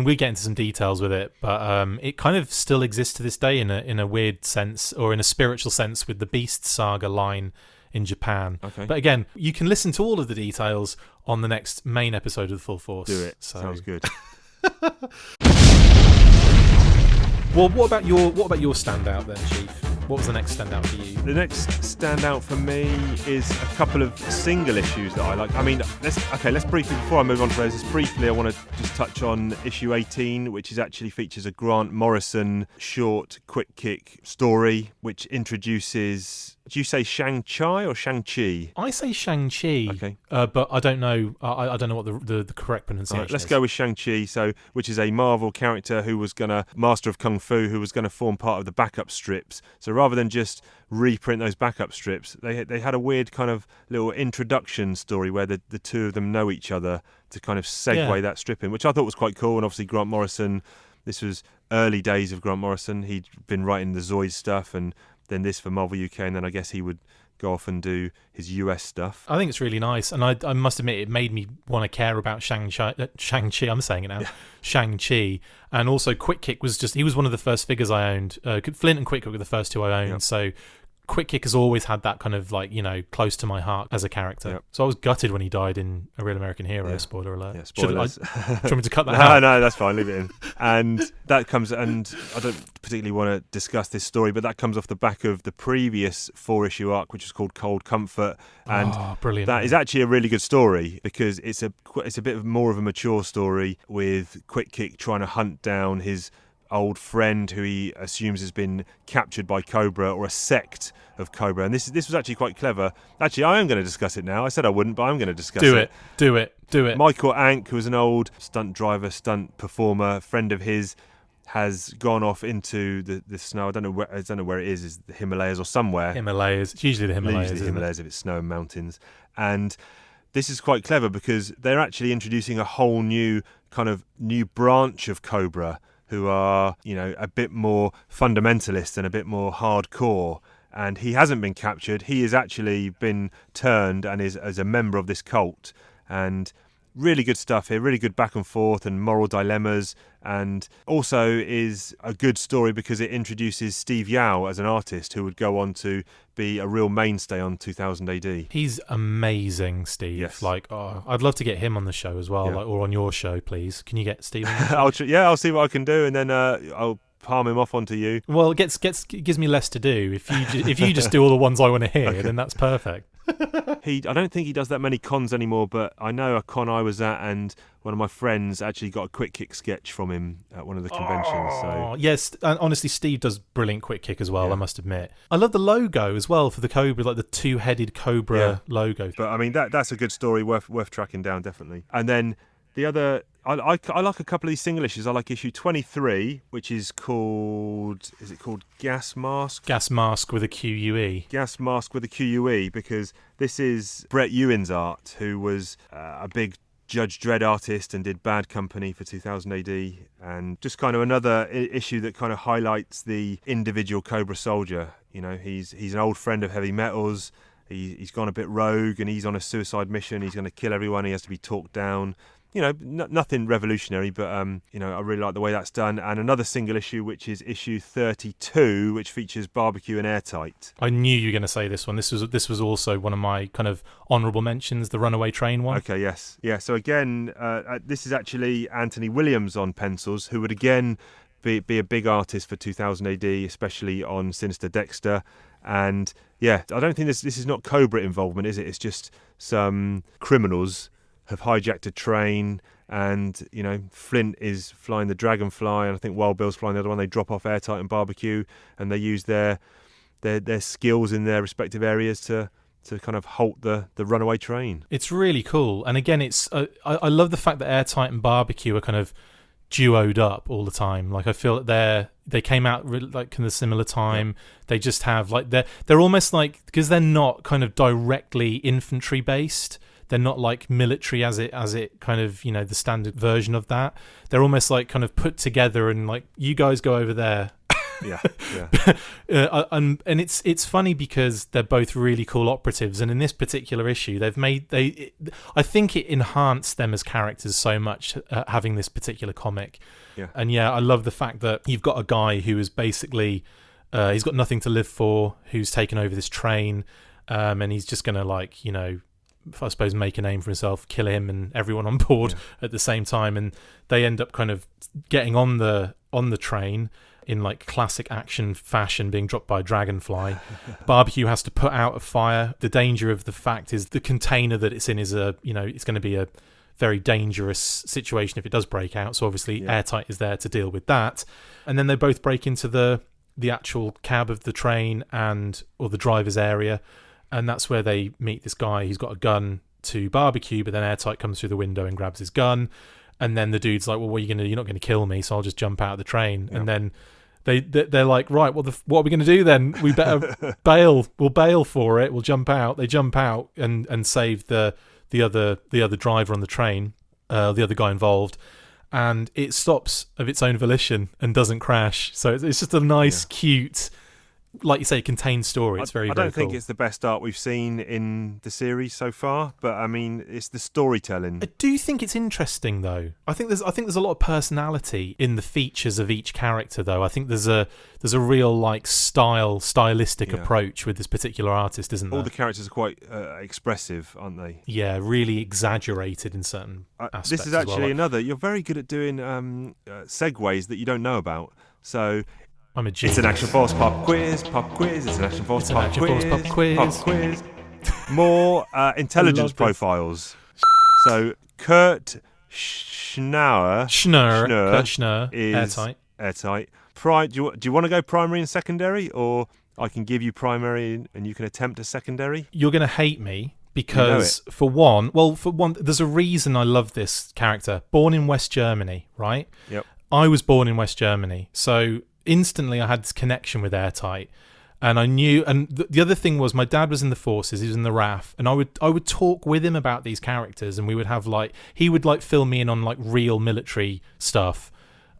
we get into some details with it, but it kind of still exists to this day in a weird sense, or in a spiritual sense, with the Beast Saga line in Japan. Okay. But again, you can listen to all of the details on the next main episode of the Full Force. Do it. So. Sounds good. Well, what about your standout then, Chief? What was the next standout for you? The next standout for me is a couple of single issues that I like. I mean, let's briefly, before I move on to those, I want to just touch on issue 18, which actually features a Grant Morrison short quick kick story, which introduces, do you say Shang-Chi or Shang-Chi? I say Shang-Chi, Okay. But I don't know. I don't know what the correct pronunciation Right, let's is. go with Shang-Chi, which is a Marvel character who was master of Kung Fu, who was going to form part of the backup strips. So rather than just reprint those backup strips, they had a weird kind of little introduction story where the two of them know each other to kind of segue that strip in, which I thought was quite cool. And obviously Grant Morrison, this was early days of Grant Morrison. He'd been writing the Zoid stuff and then this for Marvel UK, and then I guess he would go off and do his US stuff. I think it's really nice, and I must admit it made me want to care about Shang-Chi. I'm saying it now, Shang-Chi, and also Quick Kick he was one of the first figures I owned. Flint and Quick Kick were the first two I owned, Yep. so Quick Kick has always had that kind of close to my heart as a character. Yep. So I was gutted when he died in A Real American Hero. Yeah. Spoiler alert. Yeah, spoilers. Do you want me to cut that out? No, that's fine. Leave it in. And that comes, and I don't particularly want to discuss this story, but that comes off the back of the previous 4-issue arc, which is called Cold Comfort, and brilliant! that is actually a really good story because it's a bit more of a mature story with Quick Kick trying to hunt down his old friend who he assumes has been captured by Cobra, or a sect of Cobra. And this was actually quite clever. Actually, I am going to discuss it now. I said I wouldn't, but I'm going to discuss it. Do it. Michael Ank, who was an old stunt driver, stunt performer, friend of his, has gone off into the snow. I don't know where it is the Himalayas or somewhere. Himalayas. It's usually the Himalayas. Usually the isn't it? Himalayas if it's snow and mountains. And this is quite clever because they're actually introducing a whole new branch of Cobra, who are, a bit more fundamentalist and a bit more hardcore. And he hasn't been captured. He has actually been turned and is as a member of this cult. And really good stuff here, really good back and forth and moral dilemmas. And also is a good story because it introduces Steve Yao as an artist who would go on to be a real mainstay on 2000 AD. He's amazing, Steve. Yes. I'd love to get him on the show as well, Yeah. or on your show, please. Can you get Steve on? I'll see what I can do, and then I'll palm him off onto you. Well, it gives me less to do. If you just do all the ones I want to hear, then that's perfect. I don't think he does that many cons anymore, but I know a con I was at, and one of my friends actually got a Quick Kick sketch from him at one of the conventions. So Yes, and honestly, Steve does brilliant Quick Kick as well, Yeah. I must admit. I love the logo as well for the Cobra, like the two-headed Cobra logo. But I mean, that's a good story, worth tracking down, definitely. And then the other, I like a couple of these single issues. I like issue 23, which is called Gas Mask? Gas Mask with a QUE. Gas Mask with a QUE, because this is Brett Ewan's art, who was a big Judge Dredd artist and did Bad Company for 2000 AD, and just kind of another issue that kind of highlights the individual Cobra soldier. He's an old friend of Heavy Metal's. He's gone a bit rogue and he's on a suicide mission. He's going to kill everyone. He has to be talked down. Nothing revolutionary, but I really like the way that's done. And another single issue, which is issue 32, which features Barbecue and Airtight. I knew you were going to say this one. This was also one of my kind of honourable mentions, the Runaway Train one. Okay, yes. Yeah, so again, this is actually Anthony Williams on pencils, who would again be a big artist for 2000 AD, especially on Sinister Dexter. And yeah, I don't think this is not Cobra involvement, is it? It's just some criminals have hijacked a train, and Flint is flying the Dragonfly, and I think Wild Bill's flying the other one. They drop off Airtight and Barbecue, and they use their skills in their respective areas to kind of halt the runaway train. It's really cool, and again, it's I love the fact that Airtight and Barbecue are kind of duoed up all the time. Like I feel that they came out like in a similar time. They just have like they're almost like, because they're not kind of directly infantry based. They're not like military as it kind of, you know, the standard version of that. They're almost like kind of put together and like, you guys go over there. Yeah. And it's funny because they're both really cool operatives, and in this particular issue I think it enhanced them as characters so much, having this particular comic. And I love the fact that you've got a guy who is basically he's got nothing to live for, who's taken over this train, and he's just gonna, like, you know, I suppose make a name for himself, kill him and everyone on board at the same time. And they end up kind of getting on the train in like classic action fashion, being dropped by a dragonfly. Barbecue has to put out a fire. The danger of the fact is the container that it's in is it's going to be a very dangerous situation if it does break out. So obviously Airtight is there to deal with that. And then they both break into the actual cab of the train or the driver's area. And that's where they meet this guy who's got a gun to Barbecue, but then Airtight comes through the window and grabs his gun. And then the dude's like, well, what are you going to do? You're not going to kill me, so I'll just jump out of the train. And then they're like, right, well, what are we going to do then? We better bail. We'll bail for it. We'll jump out. They jump out and save the other driver on the train, the other guy involved. And it stops of its own volition and doesn't crash. So it's just a nice, cute, like you say, contained story. It's very, very cool. I don't think it's the best art we've seen in the series so far, but I mean, it's the storytelling. I do think it's interesting, though. I think there's a lot of personality in the features of each character, though. I think there's a real like stylistic approach with this particular artist, isn't there? All the characters are quite expressive, aren't they? Yeah, really exaggerated in certain aspects. This is actually another. You're very good at doing segues that you don't know about. So. I'm a genius. It's an Action Force pop quiz. It's an Action Force pop quiz. More intelligence profiles. So Kurt Schnauer is Airtight. Do you want to go primary and secondary, or I can give you primary and you can attempt a secondary? You're going to hate me because for one, there's a reason I love this character. Born in West Germany, right? Yep. I was born in West Germany, so instantly I had this connection with Airtight, and I knew. And the other thing was, my dad was in the forces. He was in the RAF, and I would talk with him about these characters, and we would have he would fill me in on like real military stuff,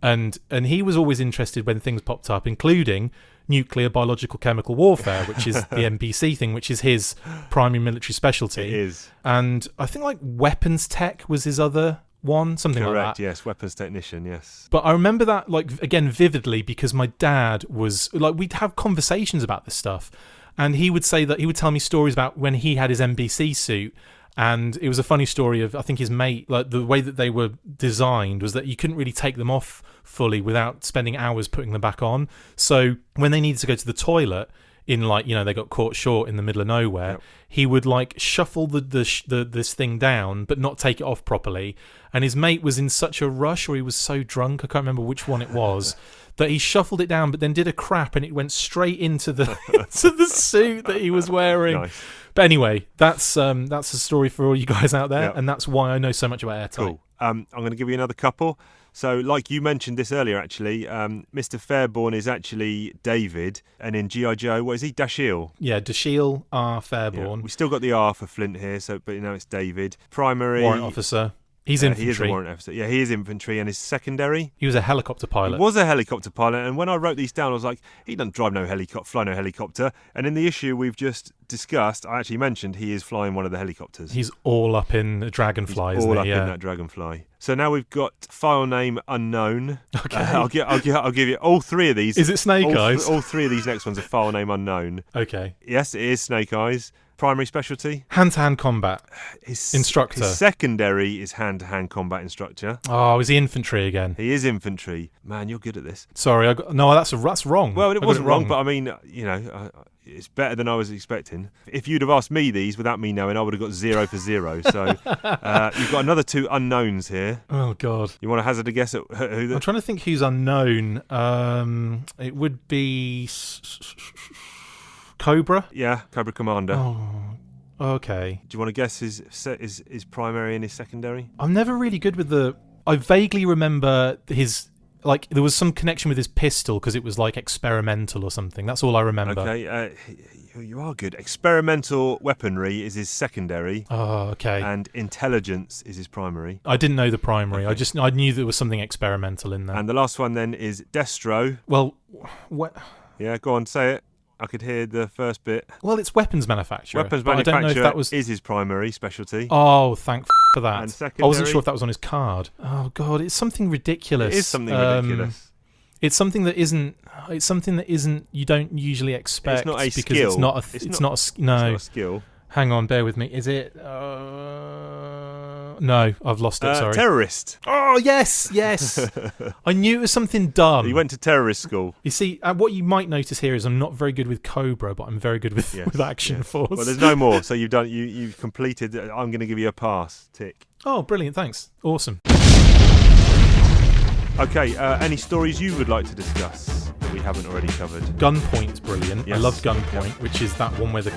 and he was always interested when things popped up, including nuclear, biological, chemical warfare, which is the NBC thing, which is his primary military specialty. It is, and I think like weapons tech was his other one, something Correct, like that. Yes, weapons technician, yes. But I remember that, like, again, vividly, because my dad was, like, we'd have conversations about this stuff, and he would tell me stories about when he had his NBC suit, and it was a funny story of, I think his mate, like, the way that they were designed was that you couldn't really take them off fully without spending hours putting them back on. So when they needed to go to the toilet, in like, you know, they got caught short in the middle of nowhere, he would like shuffle this thing down but not take it off properly, and his mate was in such a rush, or he was so drunk, I can't remember which one it was, that he shuffled it down but then did a crap and it went straight into the into the suit that he was wearing. Nice. But anyway, that's a story for all you guys out there, and that's why I know so much about Airtight. Cool. I'm going to give you another couple. So, like you mentioned this earlier, actually, Mr. Fairborn is actually David, and in G.I. Joe, what is he? Dashiell. Yeah, Dashiell R. Fairborn. Yeah. We still got the R for Flint here, but you know it's David. Primary warrant officer. He's infantry. He is a warrant officer. Yeah, he is infantry, and his secondary. He was a helicopter pilot. He was a helicopter pilot, and when I wrote these down, I was like, he doesn't fly no helicopter. And in the issue we've just discussed, I actually mentioned he is flying one of the helicopters. He's all up in the dragonfly, in that dragonfly. So now we've got file name unknown. Okay. I'll give you all three of these. Is it Snake Eyes? All three of these next ones are file name unknown. Okay. Yes, it is Snake Eyes. Primary specialty? Hand-to-hand combat. Instructor. His secondary is hand-to-hand combat instructor. Oh, is he infantry again? He is infantry. Man, you're good at this. Sorry, that's wrong. Well, it wasn't wrong, but I mean, you know, it's better than I was expecting. If you'd have asked me these without me knowing, I would have got 0 for 0. So you've got another two unknowns here. Oh, God. You want to hazard a guess at who? I'm trying to think who's unknown. It would be Cobra? Yeah, Cobra Commander. Oh, okay. Do you want to guess his primary and his secondary? I'm never really good with the I vaguely remember his... Like, there was some connection with his pistol because it was, like, experimental or something. That's all I remember. Okay, you are good. Experimental weaponry is his secondary. Oh, okay. And intelligence is his primary. I didn't know the primary. Okay. I knew there was something experimental in there. And the last one then is Destro. Well, what? Yeah, go on, say it. I could hear the first bit. Well, it's weapons manufacturer. Weapons manufacturer I don't know if that was... is his primary specialty. Oh, thank for that. And secondary... I wasn't sure if that was on his card. Oh God, it's something ridiculous. It is something ridiculous. It's something that isn't. It's something that isn't. You don't usually expect. It's not a because skill. It's not a. It's not a. No. It's not a skill. Hang on, bear with me. Is it? No, I've lost it. Sorry. Terrorist. Oh yes. I knew it was something dumb. You went to terrorist school. You see, what you might notice here is I'm not very good with Cobra, but I'm very good with Action Force. Well, there's no more. So you've completed. I'm going to give you a pass. Tick. Oh, brilliant! Thanks. Awesome. Okay. Any stories you would like to discuss that we haven't already covered? Gunpoint's brilliant. Yes. I love Gunpoint, which is that one where the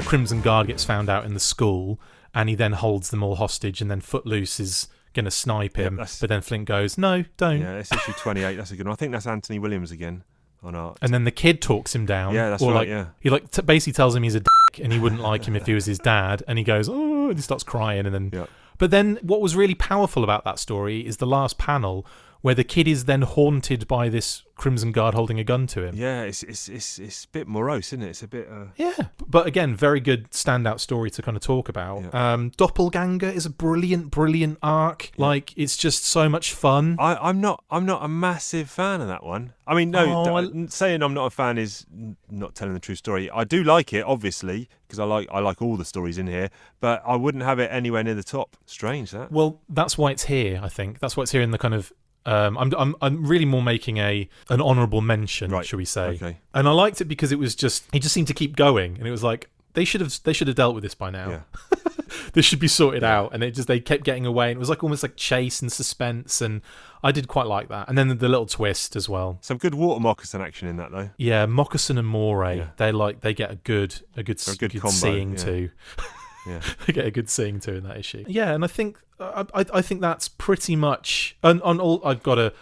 Crimson Guard gets found out in the school, and he then holds them all hostage, and then Footloose is going to snipe him, but then Flint goes, "No, don't." Yeah, it's issue 28. That's a good one. I think that's Anthony Williams again on art. And then the kid talks him down. Yeah, that's or right. Like, he basically tells him he's a dick, and he wouldn't like him if he was his dad. And he goes, "Oh," and he starts crying, and then. Yeah. But then, what was really powerful about that story is the last panel, where the kid is then haunted by this Crimson Guard holding a gun to him. Yeah, it's a bit morose, isn't it? It's a bit... Yeah, but again, very good standout story to kind of talk about. Yeah. Doppelganger is a brilliant arc. Yeah. Like, it's just so much fun. I'm not a massive fan of that one. I mean, saying I'm not a fan is not telling the true story. I do like it, obviously, because I like all the stories in here, but I wouldn't have it anywhere near the top. Strange, that. Well, that's why it's here, I think. That's why it's here in the kind of... I'm really more making an honourable mention, right, shall we say? Okay. And I liked it because it was just he just seemed to keep going, and it was like they should have dealt with this by now. Yeah. This should be sorted out, and they kept getting away, and it was like almost like chase and suspense, and I did quite like that. And then the little twist as well. Some good water moccasin action in that though. Yeah, Moccasin and Moray, they get a good combo, seeing to. Yeah, they get a good seeing to in that issue. Yeah, and I think that's pretty much on all. I've got a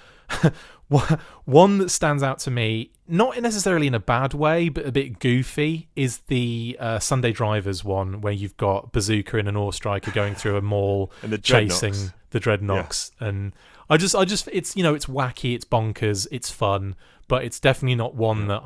one that stands out to me, not necessarily in a bad way, but a bit goofy, is the Sunday Drivers one, where you've got Bazooka and an Ore Striker going through a mall and chasing the Dreadnoks, and I just it's it's wacky, it's bonkers, it's fun, but it's definitely not one that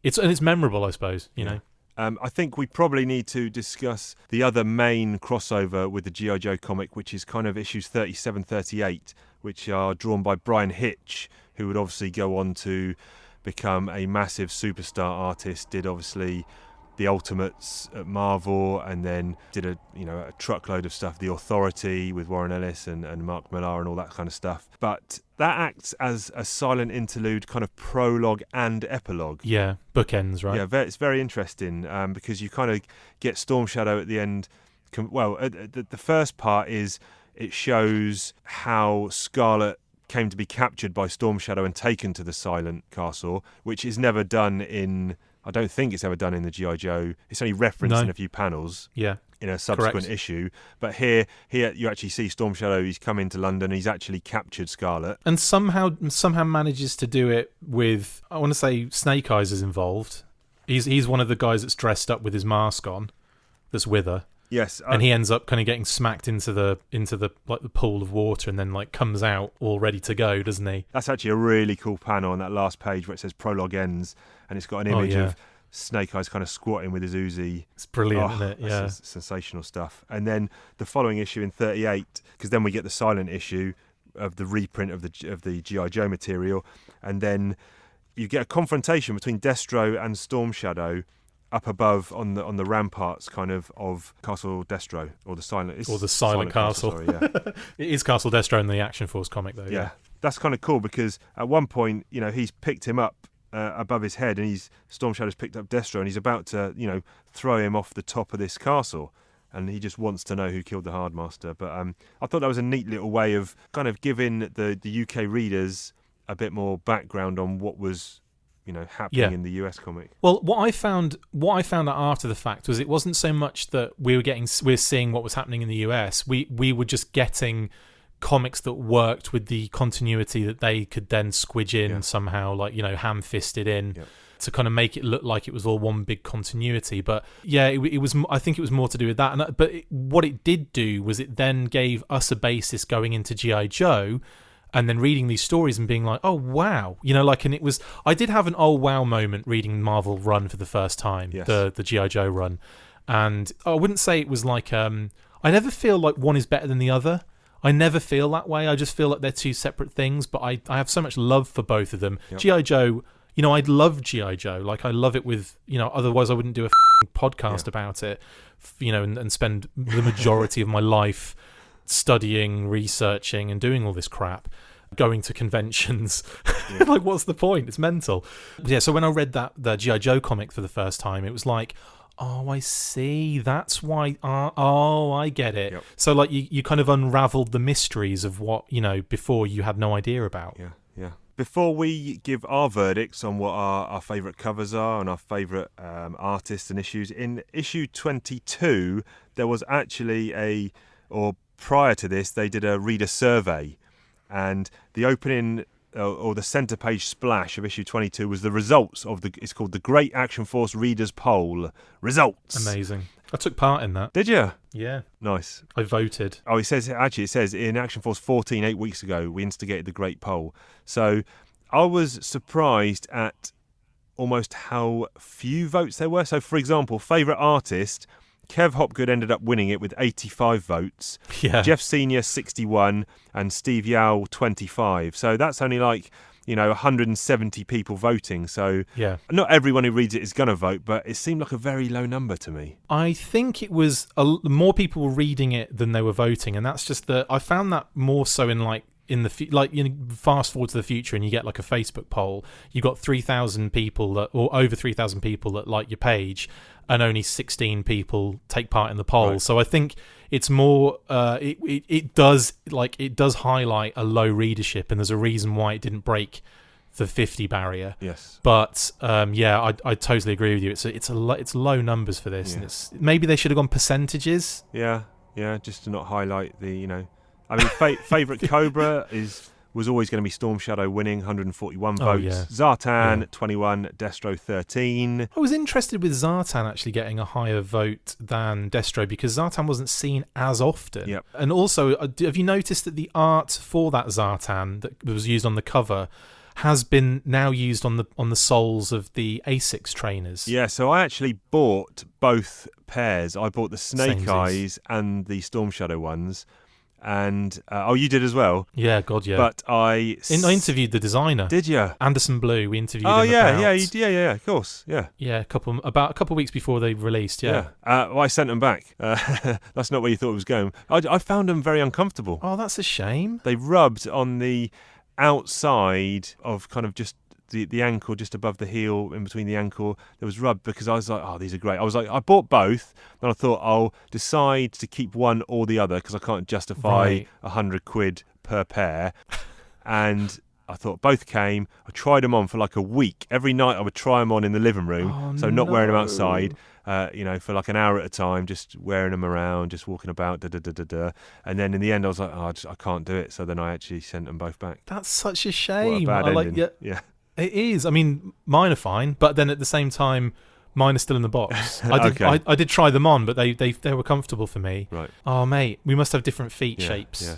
it's memorable, I suppose. You know. I think we probably need to discuss the other main crossover with the G.I. Joe comic, which is kind of issues 37, 38, which are drawn by Brian Hitch, who would obviously go on to become a massive superstar artist, did obviously the Ultimates at Marvel, and then did a truckload of stuff, The Authority with Warren Ellis and Mark Millar and all that kind of stuff. But that acts as a silent interlude, kind of prologue and epilogue. Yeah, bookends, right? Yeah, it's very interesting because you kind of get Storm Shadow at the end. Well, the first part is it shows how Scarlet came to be captured by Storm Shadow and taken to the Silent Castle, which is never done in... I don't think it's ever done in the G.I. Joe. It's only referenced in a few panels in a subsequent issue. But here you actually see Storm Shadow. He's come into London. He's actually captured Scarlet. And somehow manages to do it with, I want to say, Snake Eyes is involved. He's one of the guys that's dressed up with his mask on, that's with her. Yes, and he ends up kind of getting smacked into the like the pool of water, and then like comes out all ready to go, doesn't he? That's actually a really cool panel on that last page where it says prologue ends, and it's got an image of Snake Eyes kind of squatting with his Uzi. It's brilliant, isn't it? Yeah, sensational stuff. And then the following issue in 38, because then we get the silent issue of the reprint of the G.I. Joe material, and then you get a confrontation between Destro and Storm Shadow up above on the ramparts kind of Castle Destro, or the Silent Castle. Sorry, yeah. It is Castle Destro in the Action Force comic though. Yeah. That's kind of cool because at one point, he's picked him up above his head, and Storm Shadow's picked up Destro, and he's about to, throw him off the top of this castle, and he just wants to know who killed the Hardmaster. But I thought that was a neat little way of kind of giving the UK readers a bit more background on what was happening in the US comic. Well, what I found out after the fact was it wasn't so much that we're seeing what was happening in the US. We were just getting comics that worked with the continuity that they could then squidge in somehow, like, you know, ham-fisted in to kind of make it look like it was all one big continuity. But yeah, it was. I think it was more to do with that. But what it did do was it then gave us a basis going into G.I. Joe, and then reading these stories and being like, oh wow, you know, like, and it was. I did have an oh wow moment reading Marvel Run for the first time, the G.I. Joe run, and I wouldn't say it was like. I never feel like one is better than the other. I never feel that way. I just feel like they're two separate things. But I have so much love for both of them. G.I. Joe. You know, I love G.I. Joe. Like, I love it with, you know, otherwise I wouldn't do a podcast about it, you know, and spend the majority of my life studying, researching, and doing all this crap, going to conventions. Like, what's the point? It's mental. Yeah, so when I read the G.I. Joe comic for the first time, it was like, oh, I see. That's why. Oh, I get it. So, like, you kind of unraveled the mysteries of what, you know, before you had no idea about. Yeah. Before we give our verdicts on what our favourite covers are and our favourite artists and issues, in issue 22, there was actually prior to this, they did a reader survey. And the opening or the centre page splash of issue 22 was the results of it's called the Great Action Force Readers Poll. Results. Amazing. I took part in that. Did you? Yeah. Nice. I voted. Oh, it says in Action Force 14, 8 weeks ago, we instigated the Great Poll. So I was surprised at almost how few votes there were. So, for example, favourite artist, Kev Hopgood ended up winning it with 85 votes. Yeah. Jeff Senior 61 and Steve Yao 25. So that's only like, you know, 170 people voting. So not everyone who reads it is going to vote, but it seemed like a very low number to me. I think it was more people were reading it than they were voting, and that's just I found that more so in like you know, fast forward to the future and you get like a Facebook poll, you got 3,000 people or over 3,000 people that like your page, and only 16 people take part in the poll. Right. So I think it's more it does highlight a low readership, and there's a reason why it didn't break the 50 barrier. Yes. But I totally agree with you. It's low numbers for this, and maybe they should have gone percentages. Yeah, just to not highlight the, you know, I mean, favourite Cobra was always going to be Storm Shadow winning, 141 votes. Yeah. Zartan, 21, Destro, 13. I was interested with Zartan actually getting a higher vote than Destro because Zartan wasn't seen as often. Yep. And also, have you noticed that the art for that Zartan that was used on the cover has been now used on the soles of the Asics trainers? Yeah, so I actually bought both pairs. I bought the Snake Eyes and the Storm Shadow ones. And you did as well. Yeah, God, yeah. But I interviewed the designer. Did you? Anderson Blue. We interviewed him. Oh yeah, of course, yeah. Yeah, about a couple weeks before they released. Yeah. Well, I sent them back. That's not where you thought it was going. I found them very uncomfortable. Oh, that's a shame. They rubbed on the outside of kind of just the ankle, just above the heel, in between the ankle. There was rub because I was like, oh, these are great. I was like, I bought both, and I thought I'll decide to keep one or the other because I can't justify £100 per pair. And I thought both came. I tried them on for like a week. Every night I would try them on in the living room, not wearing them outside. You know, for like an hour at a time, just wearing them around, just walking about, and then in the end I was like, I can't do it. So then I actually sent them both back. That's such a shame. What a bad ending. Yeah. It is. I mean, mine are fine, but then at the same time, mine are still in the box. I did try them on, but they were comfortable for me. Right. Oh, mate, we must have different feet shapes.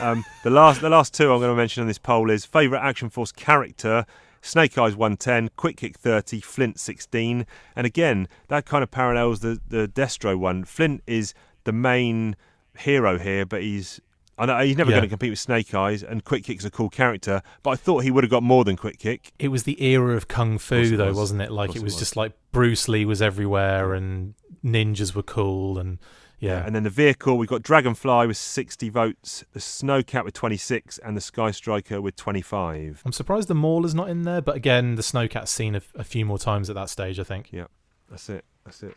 Yeah. The last two I'm going to mention on this poll is favourite Action Force character. Snake Eyes 110, Quick Kick 30, Flint 16. And again, that kind of parallels the Destro one. Flint is the main hero here, but he's never going to compete with Snake Eyes, and Quick Kick's a cool character, but I thought he would have got more than Quick Kick. It was the era of Kung Fu, though, wasn't it? Like, it was just like Bruce Lee was everywhere, and ninjas were cool, and yeah. And then the vehicle, we've got Dragonfly with 60 votes, the Snowcat with 26, and the Sky Striker with 25. I'm surprised the Mauler's not in there, but again, the Snowcat's seen a few more times at that stage, I think. Yeah, that's it.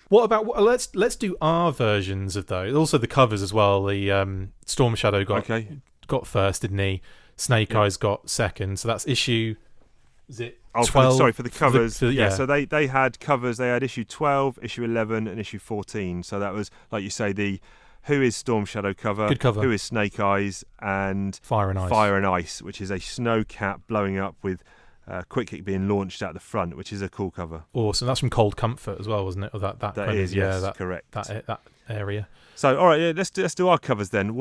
What about let's do our versions of those. Also the covers as well. The Storm Shadow got first, didn't he? Snake Eyes got second. So that's issue. Is it 12? For the covers. So they had covers. They had issue 12, issue 11, and issue 14. So that was, like you say, the who is Storm Shadow cover, Good cover. who is Snake Eyes, and Fire and Ice. which is a snow cap blowing up with Quick Kick being launched out the front, which is a cool cover. Awesome. That's from Cold Comfort as well, wasn't it? Or that kind is, of, yes, that, correct. That area. So, all right, yeah, let's do our covers then.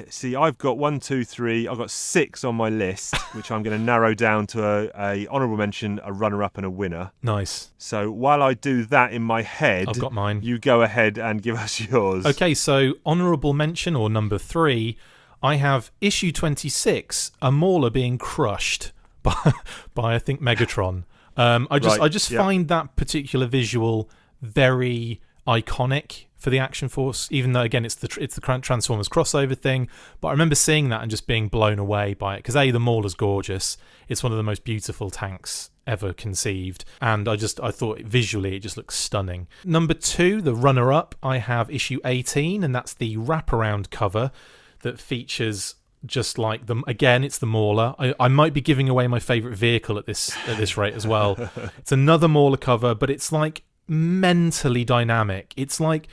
See, I've got 1, 2, 3. I've got 6 on my list, which I'm going to narrow down to a honourable mention, a runner-up, and a winner. Nice. So while I do that in my head, I've got mine. You go ahead and give us yours. Okay, so honourable mention, or number 3, I have issue 26, a Mauler being crushed by I think Megatron. I just find that particular visual very iconic for the Action Force, even though again it's the Transformers crossover thing. But I remember seeing that and just being blown away by it because the Mauler's gorgeous. It's one of the most beautiful tanks ever conceived, and I thought visually it just looks stunning. Number 2, the runner-up, I have issue 18, and that's the wraparound cover that features just like them again. It's the Mauler. I might be giving away my favourite vehicle at this rate as well. It's another Mauler cover, but it's like mentally dynamic. It's like,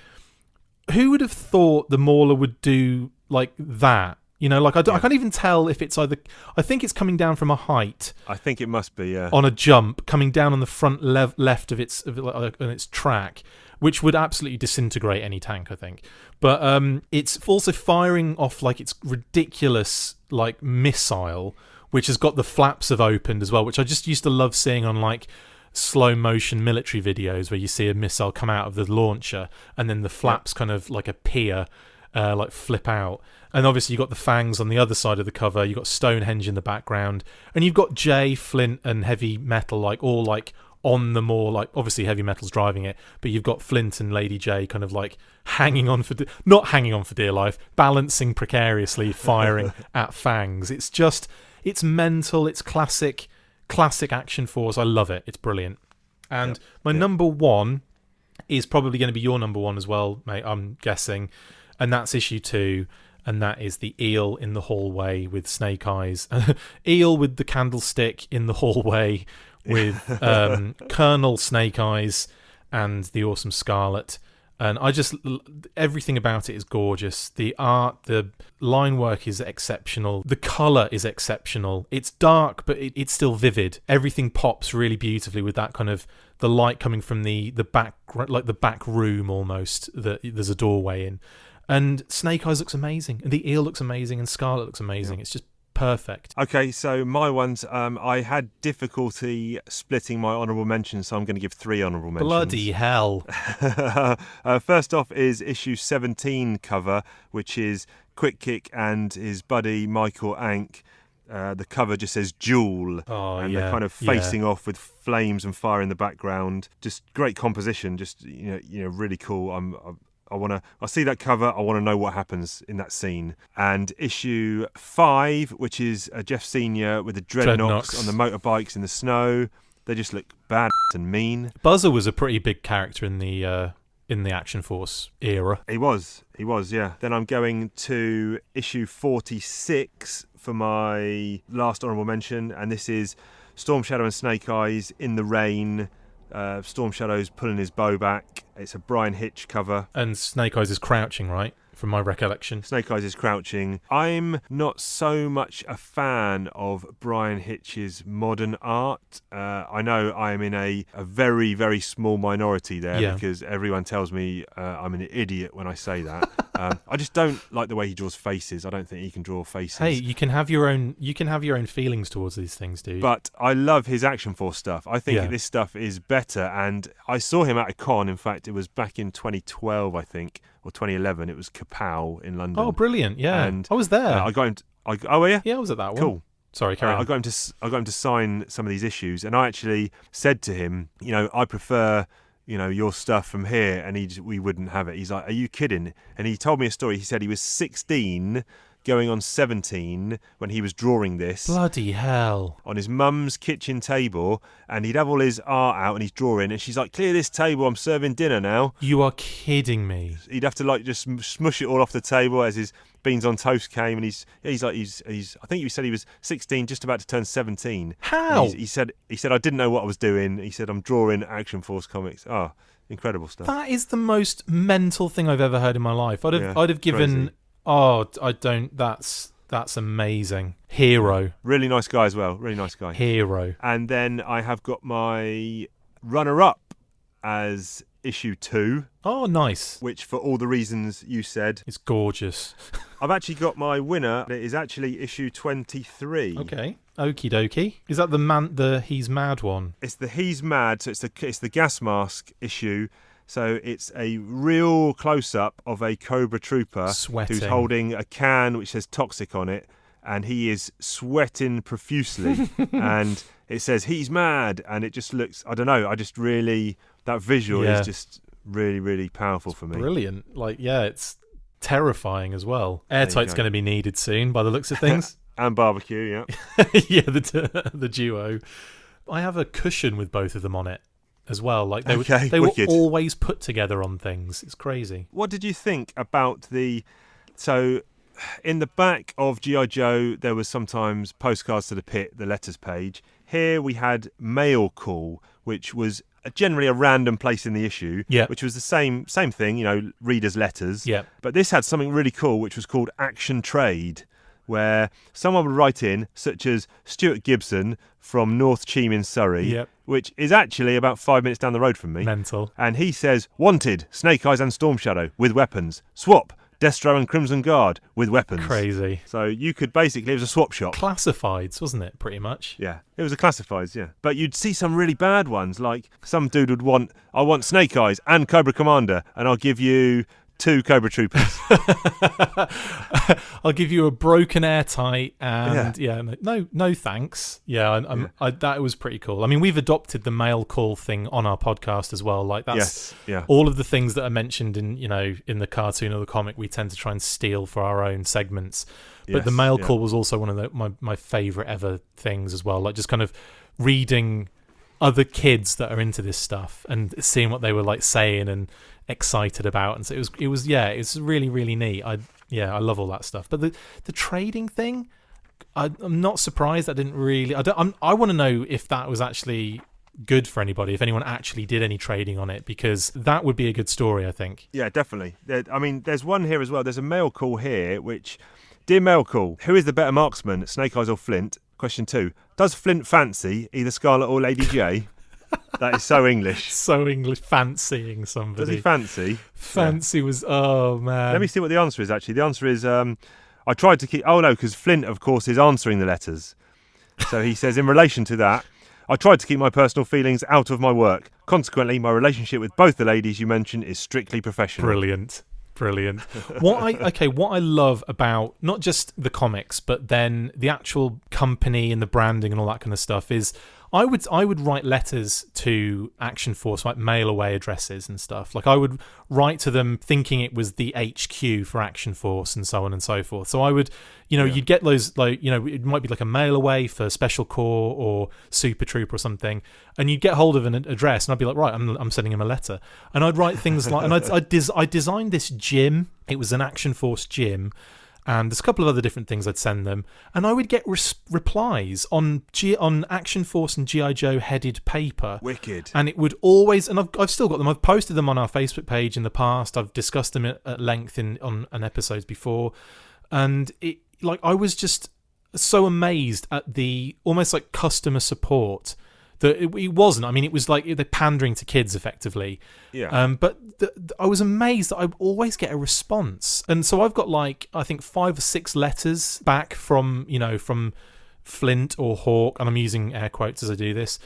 who would have thought the Mauler would do like that? You know, like I can't even tell if it's either. I think it's coming down from a height. I think it must be, yeah. On a jump, coming down on the front left of its track, which would absolutely disintegrate any tank, I think. But it's also firing off like its ridiculous like missile, which has got the flaps have opened as well, which I just used to love seeing on like slow motion military videos where you see a missile come out of the launcher and then the flaps kind of like appear, like flip out. And obviously you've got the fangs on the other side of the cover, you've got Stonehenge in the background, and you've got Jay, Flint and Heavy Metal like all like on the more like, obviously Heavy Metal's driving it, but you've got Flint and Lady J kind of like not hanging on for dear life, balancing precariously, firing at fangs. It's mental, it's classic Action Force. I love it. It's brilliant. And my number 1 is probably going to be your number 1 as well, mate, I'm guessing, and that's issue 2. And that is the eel in the hallway with Snake Eyes. Eel with the candlestick in the hallway with Colonel Snake Eyes and the awesome Scarlet. And everything about it is gorgeous. The art, the line work is exceptional. The colour is exceptional. It's dark, but it's still vivid. Everything pops really beautifully with that kind of the light coming from the back, like the back room almost. That there's a doorway in. And Snake Eyes looks amazing, and the eel looks amazing, and Scarlet looks amazing. It's just perfect. Okay, so my ones, I had difficulty splitting my honourable mentions, so I'm going to give 3 honourable mentions. Bloody hell. First off is issue 17 cover, which is Quick Kick and his buddy Michael Ank. The cover just says Duel, and they're kind of facing off with flames and fire in the background. Just great composition, just really cool. I see that cover, I want to know what happens in that scene. And issue 5, which is Jeff Senior with the Dreadnoks on the motorbikes in the snow. They just look bad and mean. Buzzer was a pretty big character in the Action Force era. He was, yeah. Then I'm going to issue 46 for my last honourable mention, and this is Storm Shadow and Snake Eyes in the rain. Storm Shadow's pulling his bow back. It's a Brian Hitch cover. And Snake Eyes is crouching, right? From my recollection. Snake Eyes is crouching. I'm not so much a fan of Brian Hitch's modern art. I know I am in a very, very small minority there because everyone tells me I'm an idiot when I say that. I just don't like the way he draws faces. I don't think he can draw faces. Hey, you can have your own feelings towards these things, dude. But I love his Action Force stuff. I think this stuff is better, and I saw him at a con. In fact, it was back in 2012, I think, or 2011. It was Kapow in London. Oh, brilliant! Yeah, and I was there. I got him. Oh, yeah, yeah, I was at that one. Cool. Sorry, carry on. I got him to sign some of these issues, and I actually said to him, I prefer your stuff from here, and we wouldn't have it. He's like, are you kidding? And he told me a story. He said he was 16 going on 17 when he was drawing this. Bloody hell. On his mum's kitchen table, and he'd have all his art out and he's drawing, and she's like, clear this table, I'm serving dinner now. You are kidding me. He'd have to like just smush it all off the table as his beans on toast came, and he's I think he said he was 16, just about to turn 17. How? He said I didn't know what I was doing. He said I'm drawing Action Force comics. Oh, Incredible stuff. That is the most mental thing I've ever heard in my life. I'd have given. Crazy. Oh, I don't. That's amazing. Hero. Really nice guy as well. Really nice guy. Hero. And then I have got my runner-up as issue 2. Oh, nice. Which, for all the reasons you said, it's gorgeous. I've actually got my winner. It is actually issue 23. Okay. Okie dokie. Is that the He's Mad one? It's the He's Mad. So it's the gas mask issue. So it's a real close-up of a Cobra Trooper sweating, who's holding a can which says toxic on it, and he is sweating profusely. And it says he's mad, and it just looks, I don't know, that visual is just really, really powerful for me. Brilliant. It's terrifying as well. Airtight's going to be needed soon by the looks of things. And barbecue, yeah. Yeah, the duo. I have a cushion with both of them on it as well. They were always put together on things. It's crazy. What did you think about so in the back of G.I. Joe, there was sometimes postcards to the pit, the letters page. Here we had mail call, which was generally a random place in the issue, which was the same thing, readers' letters. Yeah. But this had something really cool, which was called Action Trade, where someone would write in, such as Stuart Gibson from North Cheam in Surrey, which is actually about 5 minutes down the road from me. Mental. And he says, wanted, Snake Eyes and Storm Shadow with weapons. Swap, Destro and Crimson Guard with weapons. Crazy. So you could basically, it was a swap shop. Classifieds, wasn't it, pretty much? Yeah, it was a classifieds, yeah. But you'd see some really bad ones, like some dude would want, I want Snake Eyes and Cobra Commander, and I'll give you 2 Cobra Troopers. I'll give you a broken airtight and no thanks. That was pretty cool. I mean, we've adopted the mail call thing on our podcast as well. That's all of the things that are mentioned in the cartoon or the comic, we tend to try and steal for our own segments. But the mail call was also one of my favourite ever things as well. Like just kind of reading other kids that are into this stuff and seeing what they were saying and excited about, and so it's really, really neat. I love all that stuff. But the trading thing, I'm not surprised. I didn't really. I want to know if that was actually good for anybody, if anyone actually did any trading on it, because that would be a good story, I think. Yeah, definitely. I mean, there's one here as well. There's a mail call here, which, dear mail call, who is the better marksman, Snake Eyes or Flint? Question 2: does Flint fancy either Scarlet or Lady J? That is so English. So English, fancying somebody. Does he fancy? Fancy was, oh man. Let me see what the answer is, actually. The answer is, I tried to keep, because Flint, of course, is answering the letters. So he says, in relation to that, I tried to keep my personal feelings out of my work. Consequently, my relationship with both the ladies you mentioned is strictly professional. Brilliant. What I love about not just the comics, but then the actual company and the branding and all that kind of stuff is I would write letters to Action Force, like mail away addresses and stuff. Like I would write to them thinking it was the HQ for Action Force and so on and so forth. So I would, you'd get those, it might be like a mail away for Special Corps or Super Troop or something, and you'd get hold of an address, and I'd be like, right, I'm sending him a letter, and I'd write things like, and I designed this gym. It was an Action Force gym. And there's a couple of other different things I'd send them, and I would get replies on Action Force and G.I. Joe headed paper. Wicked. And it would always, and I've still got them. I've posted them on our Facebook page in the past. I've discussed them at length on episodes before, and I was just so amazed at the almost like customer support. That it wasn't. I mean, it was like they're pandering to kids effectively. Yeah. But I was amazed that I always get a response, and so I've got I think 5 or 6 letters back from Flint or Hawk, and I'm using air quotes as I do this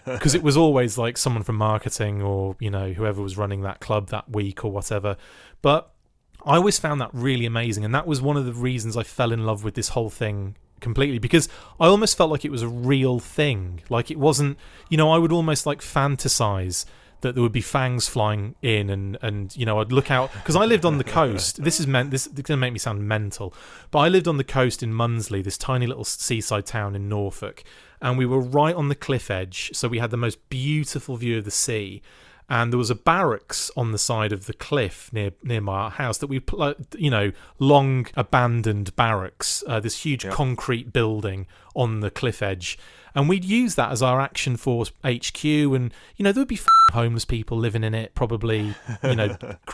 because it was always like someone from marketing or whoever was running that club that week or whatever. But I always found that really amazing, and that was one of the reasons I fell in love with this whole thing completely, because I almost felt like it was a real thing. Like it wasn't, I would almost fantasize that there would be fangs flying in and I'd look out, because I lived on the coast. This is going to make me sound mental, but I lived on the coast in Munsley, this tiny little seaside town in Norfolk, and we were right on the cliff edge, so we had the most beautiful view of the sea. And there was a barracks on the side of the cliff near my house that we, long abandoned barracks, this huge concrete building on the cliff edge. And we'd use that as our Action Force HQ, and there would be homeless people living in it, probably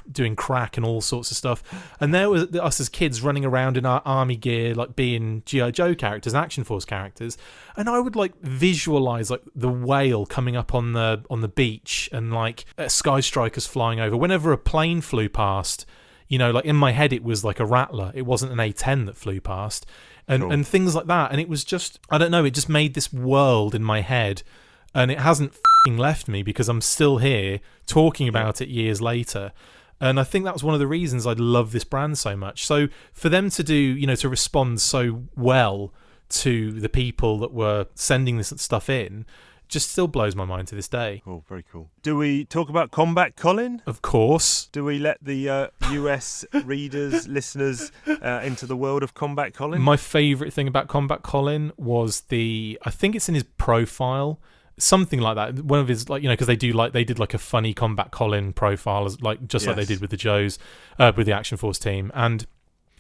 doing crack and all sorts of stuff. And there was us as kids running around in our army gear, like being G.I. Joe characters, Action Force characters. And I would like visualize like the whale coming up on the beach, and like Sky Strikers flying over. Whenever a plane flew past, like in my head it was like a Rattler. It wasn't an A-10 that flew past. And things like that. And it was just, I don't know, it just made this world in my head, and it hasn't left me, because I'm still here talking about it years later. And I think that was one of the reasons I love this brand so much. So for them to do, to respond so well to the people that were sending this stuff in, just still blows my mind to this day. Oh, very cool. Do we talk about Combat Colin? Of course. Do we let the US readers, listeners into the world of Combat Colin? My favourite thing about Combat Colin was I think it's in his profile, something like that. One of his, because they did like a funny Combat Colin profile, like they did with the Joes, with the Action Force team. And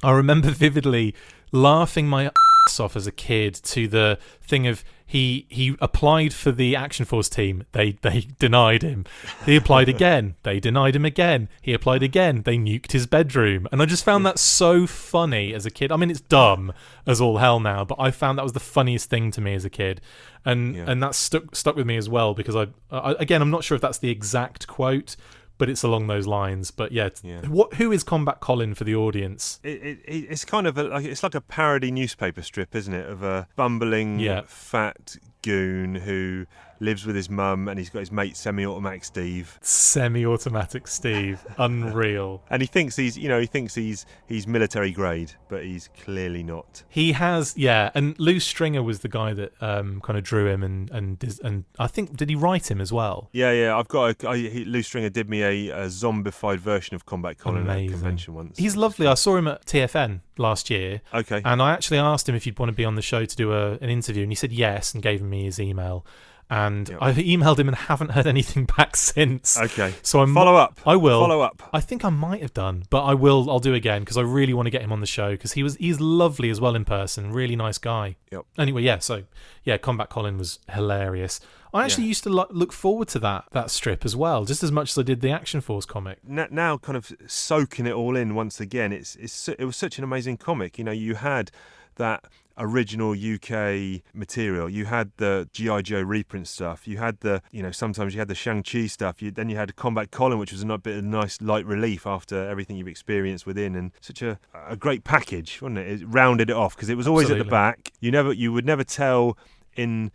I remember vividly laughing my ass off as a kid to the thing of he applied for the Action Force team. They denied him. He applied again. They denied him again. He applied again. They nuked his bedroom. And I just found that so funny as a kid. I mean, it's dumb as all hell now, but I found that was the funniest thing to me as a kid. And that stuck with me as well, because I'm not sure if that's the exact quote, but it's along those lines. But who is Combat Colin for the audience? It's kind of it's like a parody newspaper strip, isn't it, of a bumbling fat goon who lives with his mum, and he's got his mate Semi-Automatic Steve. Semi-Automatic Steve, unreal. And he thinks he's military grade, but he's clearly not. He has, and Lou Stringer was the guy that kind of drew him, and I think, did he write him as well? Yeah. I've got Lou Stringer did me a zombified version of Combat Colin at a convention once. He's lovely. I saw him at TFN last year. Okay. And I actually asked him if he'd want to be on the show to do an interview, and he said yes, and gave me his email. And I emailed him and haven't heard anything back since. Okay. So follow up. I will follow up. I think I might have done, but I'll do again, because I really want to get him on the show, because he's lovely as well in person. Really nice guy. Yep. Anyway, Combat Colin was hilarious. I actually used to look forward to that strip as well, just as much as I did the Action Force comic. Now, kind of soaking it all in once again, it was such an amazing comic. You had that original UK material, you had the G.I. Joe reprint stuff, you had the sometimes you had the Shang-Chi stuff, then you had Combat Colin, which was a bit of nice light relief after everything you've experienced within, and such a great package, wasn't it? It rounded it off, because it was always at the back. You would never tell in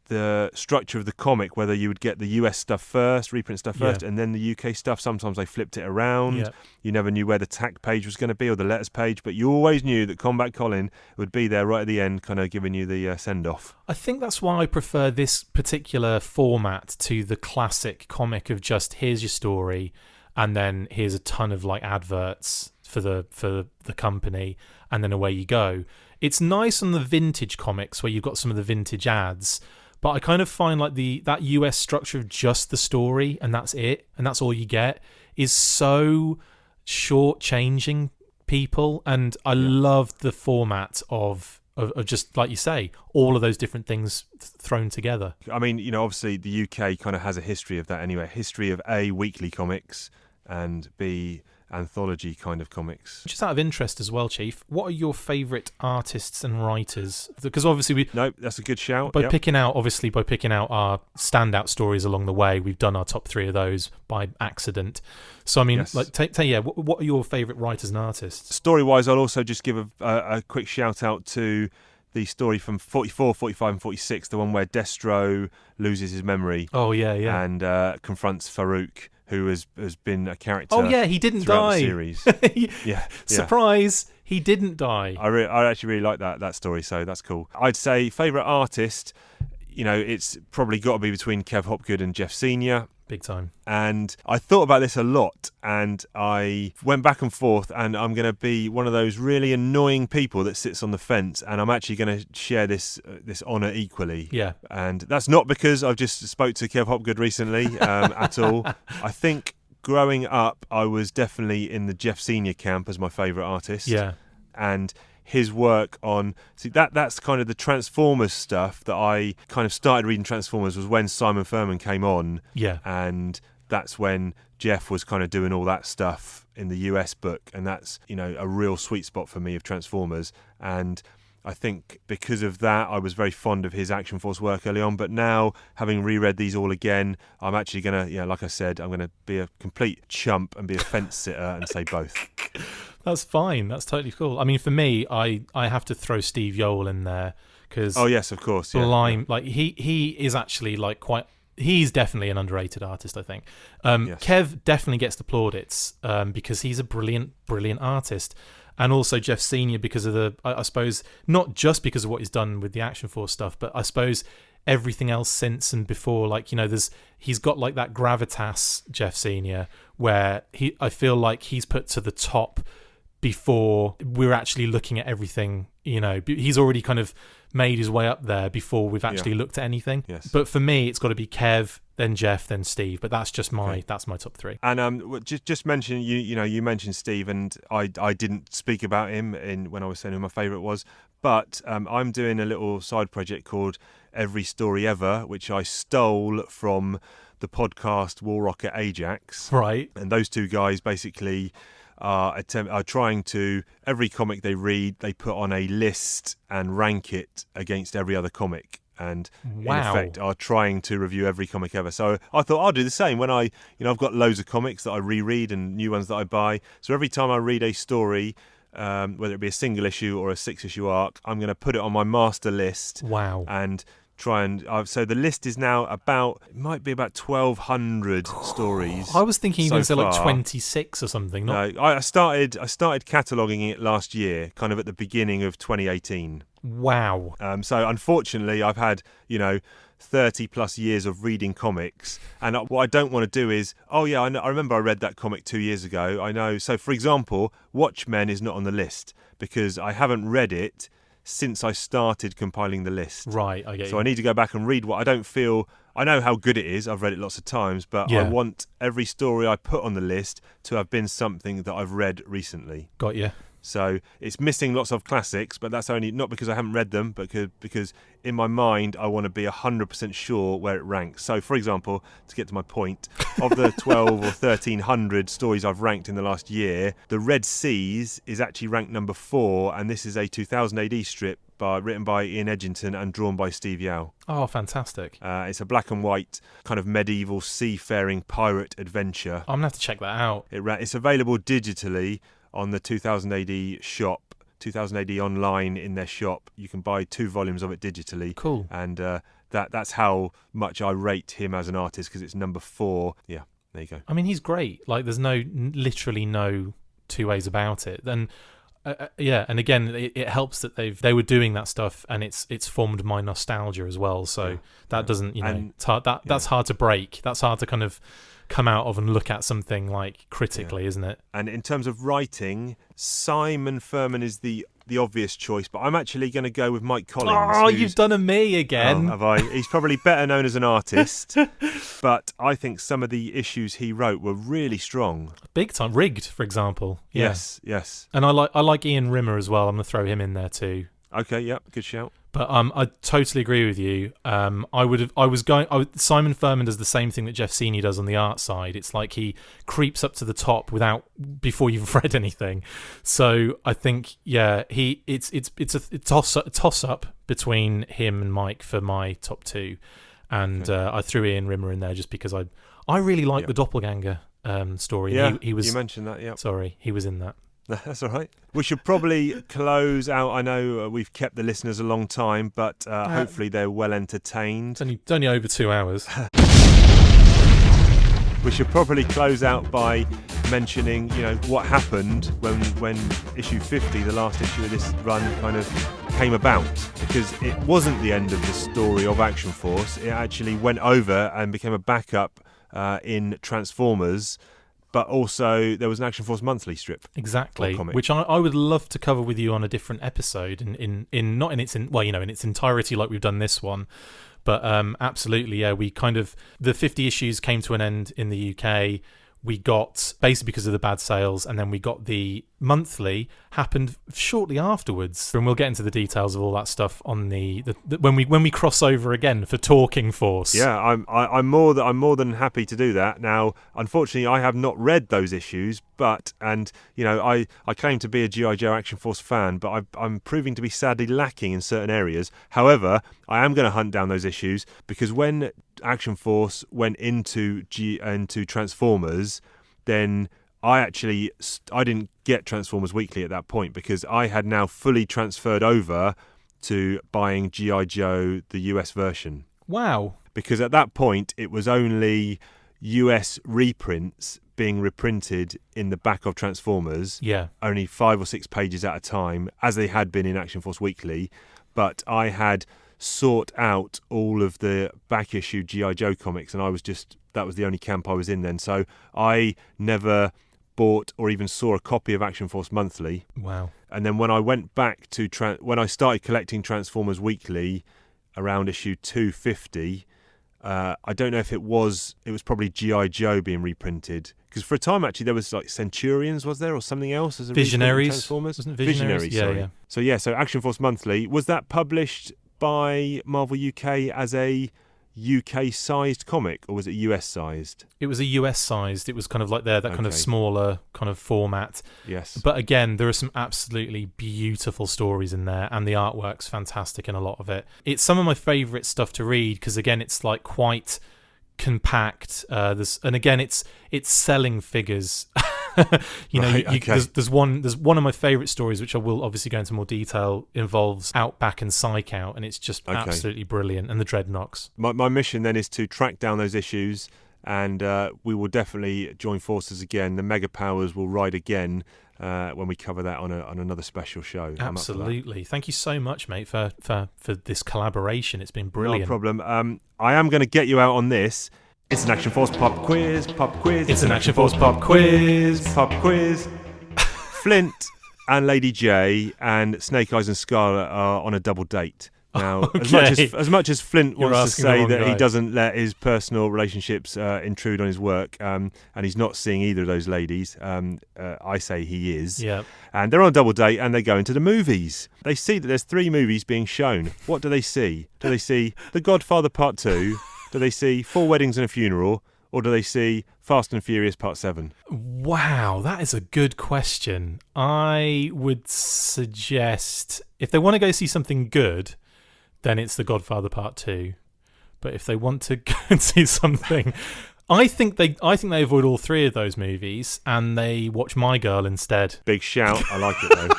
the structure of the comic whether you would get the US stuff first, reprint stuff first, and then the UK stuff. Sometimes they flipped it around. You never knew where the tack page was going to be, or the letters page, but you always knew that Combat Colin would be there right at the end, kind of giving you the send-off. I think that's why I prefer this particular format to the classic comic of just, here's your story, and then here's a ton of like adverts for the company, and then away you go. It's nice on the vintage comics where you've got some of the vintage ads, but I kind of find like that US structure of just the story and that's it, and that's all you get, is so short-changing people. And I love the format of just, like you say, all of those different things thrown together. I mean, obviously the UK kind of has a history of that anyway. History of A, weekly comics, and B, anthology kind of comics. Just out of interest as well, Chief, what are your favourite artists and writers? Because obviously that's a good shout. By picking out our standout stories along the way, we've done our top 3 of those by accident. So I mean, what are your favourite writers and artists? Story-wise, I'll also just give a quick shout out to the story from 44, 45 and 46, the one where Destro loses his memory. Oh, yeah. And confronts Farouk, who has been a character. Oh yeah, he didn't die. The series. Surprise, he didn't die. I actually really like that story, so that's cool. I'd say favourite artist, it's probably got to be between Kev Hopgood and Jeff Senior. Big time. And I thought about this a lot, and I went back and forth, and I'm going to be one of those really annoying people that sits on the fence, and I'm actually going to share this honour equally. Yeah. And that's not because I've just spoke to Kev Hopgood recently at all. I think growing up, I was definitely in the Jeff Senior camp as my favourite artist. Yeah. And his work on... See, that's kind of the Transformers stuff that I kind of started reading Transformers was when Simon Furman came on. Yeah. And that's when Jeff was kind of doing all that stuff in the US book. And that's, a real sweet spot for me of Transformers. And I think because of that, I was very fond of his Action Force work early on. But now, having reread these all again, I'm actually going to, like I said, I'm going to be a complete chump and be a fence sitter and say both. That's fine. That's totally cool. I mean, for me, I have to throw Steve Yeowell in there because... Oh, yes, of course. Blime, like he is actually like quite... He's definitely an underrated artist, I think. Yes. Kev definitely gets the plaudits because he's a brilliant, brilliant artist. And also Jeff Senior because of I suppose, not just because of what he's done with the Action Force stuff, but I suppose everything else since and before. Like, he's got like that gravitas, Jeff Senior, where I feel like he's put to the top before we're actually looking at everything. He's already kind of made his way up there before we've actually looked at anything. Yes. But for me, it's got to be Kev, then Jeff, then Steve. But that's just my top three. And just mention you mentioned Steve, and I didn't speak about him when I was saying who my favourite was. But I'm doing a little side project called Every Story Ever, which I stole from the podcast War Rocket Ajax. Right. And those two guys basically are trying to, every comic they read, they put on a list and rank it against every other comic. And in effect are trying to review every comic ever. So I thought I'll do the same when I've got loads of comics that I reread and new ones that I buy. So every time I read a story, whether it be a single issue or a 6-issue arc, I'm going to put it on my master list. Wow. And try and so the list is now it might be about 1,200 stories. I was thinking so even so like far. 26 or something. No, I started cataloguing it last year, kind of at the beginning of 2018. Wow. So unfortunately, I've had 30 plus years of reading comics, and what I don't want to do is, I remember I read that comic 2 years ago. I know. So for example, Watchmen is not on the list because I haven't read it since I started compiling the list. Right, I get you. So I need to go back and read what I don't feel... I know how good it is, I've read it lots of times, but I want every story I put on the list to have been something that I've read recently. Got you. So it's missing lots of classics, but that's only not because I haven't read them, but because in my mind I want to be 100% sure where it ranks. So, for example, to get to my point, of the 12 or 1,300 stories I've ranked in the last year, The Red Seas is actually ranked number 4, and this is a 2000 AD strip written by Ian Edgington and drawn by Steve Yeowell. Oh, fantastic. It's a black and white kind of medieval seafaring pirate adventure. I'm going to have to check that out. It's available digitally on the 2000 AD shop, 2000 AD online in their shop. You can buy 2 volumes of it digitally. Cool. And that's how much I rate him as an artist, because it's number 4. Yeah, there you go. I mean, he's great. Like, there's literally no two ways about it. And and again, it helps that they were doing that stuff, and it's formed my nostalgia as well. So that doesn't, it's hard, that's hard to break. That's hard to kind of come out of and look at something like critically, isn't it? And in terms of writing, Simon Furman is the obvious choice, but I'm actually going to go with Mike Collins. Oh, you've done a me again. Oh, have I? He's probably better known as an artist, but I think some of the issues he wrote were really strong. Big time. Rigged, for example. Yeah. Yes. And I like Ian Rimmer as well. I'm going to throw him in there too. Okay, yep, good shout. But I totally agree with you. Simon Furman does the same thing that Jeff Senior does on the art side. It's like he creeps up to the top before you've read anything. So I think it's a toss up between him and Mike for my top 2, and I threw Ian Rimmer in there just because I really like the Doppelganger story. Yeah, he was. You mentioned that. Yeah. Sorry, he was in that. That's all right. We should probably close out. I know we've kept the listeners a long time, but hopefully they're well entertained. It's only over 2 hours. We should probably close out by mentioning, what happened when issue 50, the last issue of this run, kind of came about, because it wasn't the end of the story of Action Force. It actually went over and became a backup in Transformers. But also, there was an Action Force monthly strip. Exactly, which I would love to cover with you on a different episode, in its entirety like we've done this one. But absolutely, we kind of, the 50 issues came to an end in the UK. we got, basically because of the bad sales, and then we got the monthly happened shortly afterwards. And we'll get into the details of all that stuff on the when we cross over again for Talking Force. Yeah, I'm more than happy to do that. Now, unfortunately, I have not read those issues, and I claim to be a G.I. Joe Action Force fan, but I'm proving to be sadly lacking in certain areas. However, I am going to hunt down those issues, because when Action Force went into Transformers, then I didn't get Transformers Weekly at that point, because I had now fully transferred over to buying G.I. Joe, the US version. Wow. Because at that point, it was only US reprints being reprinted in the back of Transformers. Yeah. Only 5 or 6 pages at a time, as they had been in Action Force Weekly. But I had sought out all of the back issue G.I. Joe comics, and that was the only camp I was in then. So I never bought or even saw a copy of Action Force Monthly. Wow. And then when I went back to when I started collecting Transformers Weekly around issue 250, I don't know if it was probably G.I. Joe being reprinted, because for a time actually there was like Centurions, was there, or something else as a Visionaries. Transformers? Wasn't it Visionaries? Sorry. Yeah. So Action Force Monthly, was that published by Marvel UK as a UK-sized comic, or was it US-sized? It was a US-sized. It was kind of like that kind of smaller kind of format. Yes. But again, there are some absolutely beautiful stories in there, and the artwork's fantastic in a lot of it. It's some of my favourite stuff to read, because again, it's like quite compact. It's selling figures. There's one of my favourite stories, which I will obviously go into more detail, involves Outback and Psych Out, and it's just absolutely brilliant. And the Dreadnoks. My mission then is to track down those issues, and we will definitely join forces again. The Mega Powers will ride again when we cover that on another special show. Absolutely. Thank you so much, mate, for this collaboration. It's been brilliant. No problem. I am going to get you out on this. It's an Action Force pop quiz. It's an Action Force pop quiz. Flint and Lady J and Snake Eyes and Scarlet are on a double date. Now, as much as Flint wants to say that he doesn't let his personal relationships intrude on his work, and he's not seeing either of those ladies, I say he is. Yeah. And they're on a double date, and they go into the movies. They see that there's 3 movies being shown. What do they see? Do they see The Godfather Part 2? Do they see 4 Weddings and a Funeral? Or do they see Fast and Furious Part 7? Wow, that is a good question. I would suggest, if they want to go see something good, then it's The Godfather Part 2. But if they want to go and see something, I think they avoid all 3 of those movies and they watch My Girl instead. Big shout. I like it though.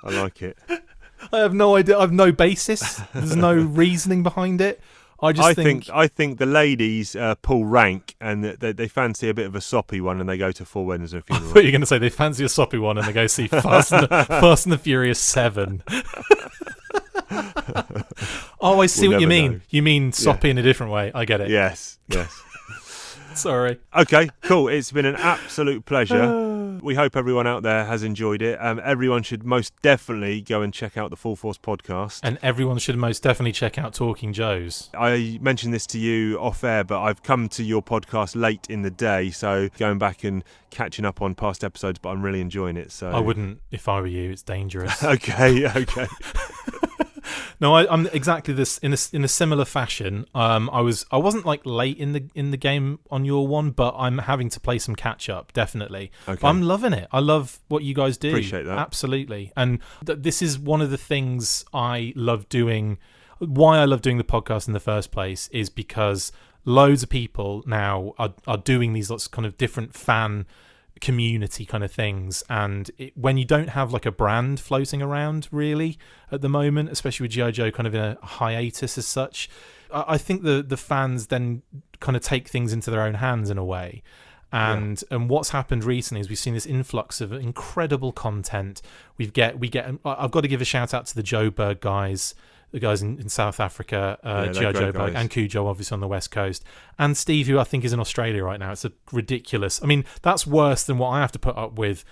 I like it. I have no idea. I have no basis. There's no reasoning behind it. I think the ladies pull rank, and they fancy a bit of a soppy one, and they go to 4 Weddings and a Funeral. I thought you were going to say they fancy a soppy one and they go see Fast and the Furious 7. Oh, I see what you mean. Know. You mean soppy in a different way. I get it. Yes. Sorry. Okay, cool. It's been an absolute pleasure. We hope everyone out there has enjoyed it. Everyone should most definitely go and check out the Full Force podcast. And everyone should most definitely check out Talking Joe's. I mentioned this to you off air, but I've come to your podcast late in the day, so going back and catching up on past episodes, but I'm really enjoying it. So I wouldn't if I were you. It's dangerous. Okay. No, I'm exactly this in a similar fashion. I wasn't like late in the game on your one, but I'm having to play some catch up, definitely. Okay. I'm loving it. I love what you guys do. Appreciate that. Absolutely. And this is one of the things I love doing. Why I love doing the podcast in the first place is because loads of people now are doing these lots of kind of different fan community kind of things, and when you don't have like a brand floating around really at the moment, especially with G.I. Joe kind of in a hiatus as such, I think the fans then kind of take things into their own hands in a way. And what's happened recently is we've seen this influx of incredible content. I've got to give a shout out to the Joe Berg guys, the guys in South Africa, G.I. Joe Berg, and Cujo, obviously on the West Coast, and Steve, who I think is in Australia right now. It's ridiculous. I mean, that's worse than what I have to put up with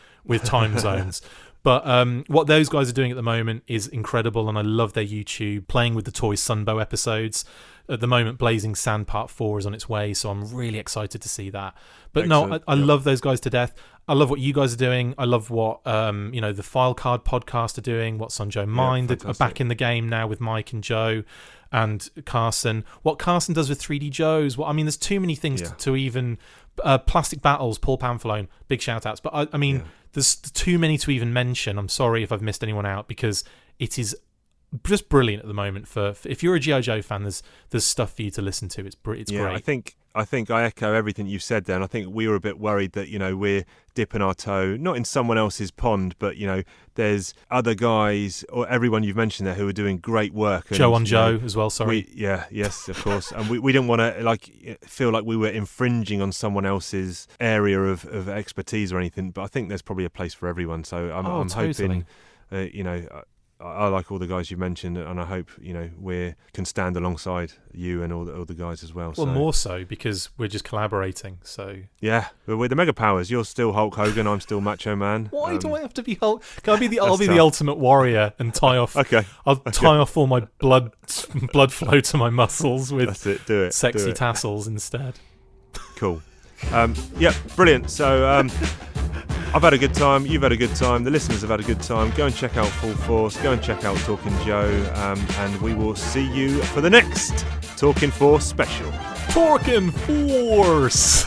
time zones. But what those guys are doing at the moment is incredible, and I love their YouTube, playing with the toy Sunbow episodes. At the moment, Blazing Sand Part 4 is on its way, so I'm really excited to see that. But Excellent. I love those guys to death. I love what you guys are doing. I love what the File Card podcast are doing, what Sunjoe Mind are back in the game now with Mike and Joe and Carson. What Carson does with 3D Joes. There's too many things to even... Plastic Battles, Paul Pamphilone, big shout-outs. But there's too many to even mention. I'm sorry if I've missed anyone out, because it is just brilliant at the moment. For if you're a G.I. Joe fan, there's stuff for you to listen to. It's great. I think I echo everything you've said there, and I think we were a bit worried that we're dipping our toe not in someone else's pond, but there's other guys or everyone you've mentioned there who are doing great work. And, Joe on Joe as well. Sorry. Yes, of course. And we didn't want to feel like we were infringing on someone else's area of expertise or anything. But I think there's probably a place for everyone. So I'm totally. hoping, I like all the guys you mentioned, and I hope we can stand alongside you and all the guys as well. Well, more so because we're just collaborating. So yeah, we're the Mega Powers. You're still Hulk Hogan. I'm still Macho Man. Why do I have to be Hulk? Can I be I'll be the Ultimate Warrior and tie off. Okay. I'll tie off all my blood flow to my muscles with That's it. Do it. sexy tassels instead. Cool. Brilliant. So. I've had a good time, you've had a good time, the listeners have had a good time. Go and check out Full Force, go and check out Talking Joe, and we will see you for the next Talking Force special. Talking Force!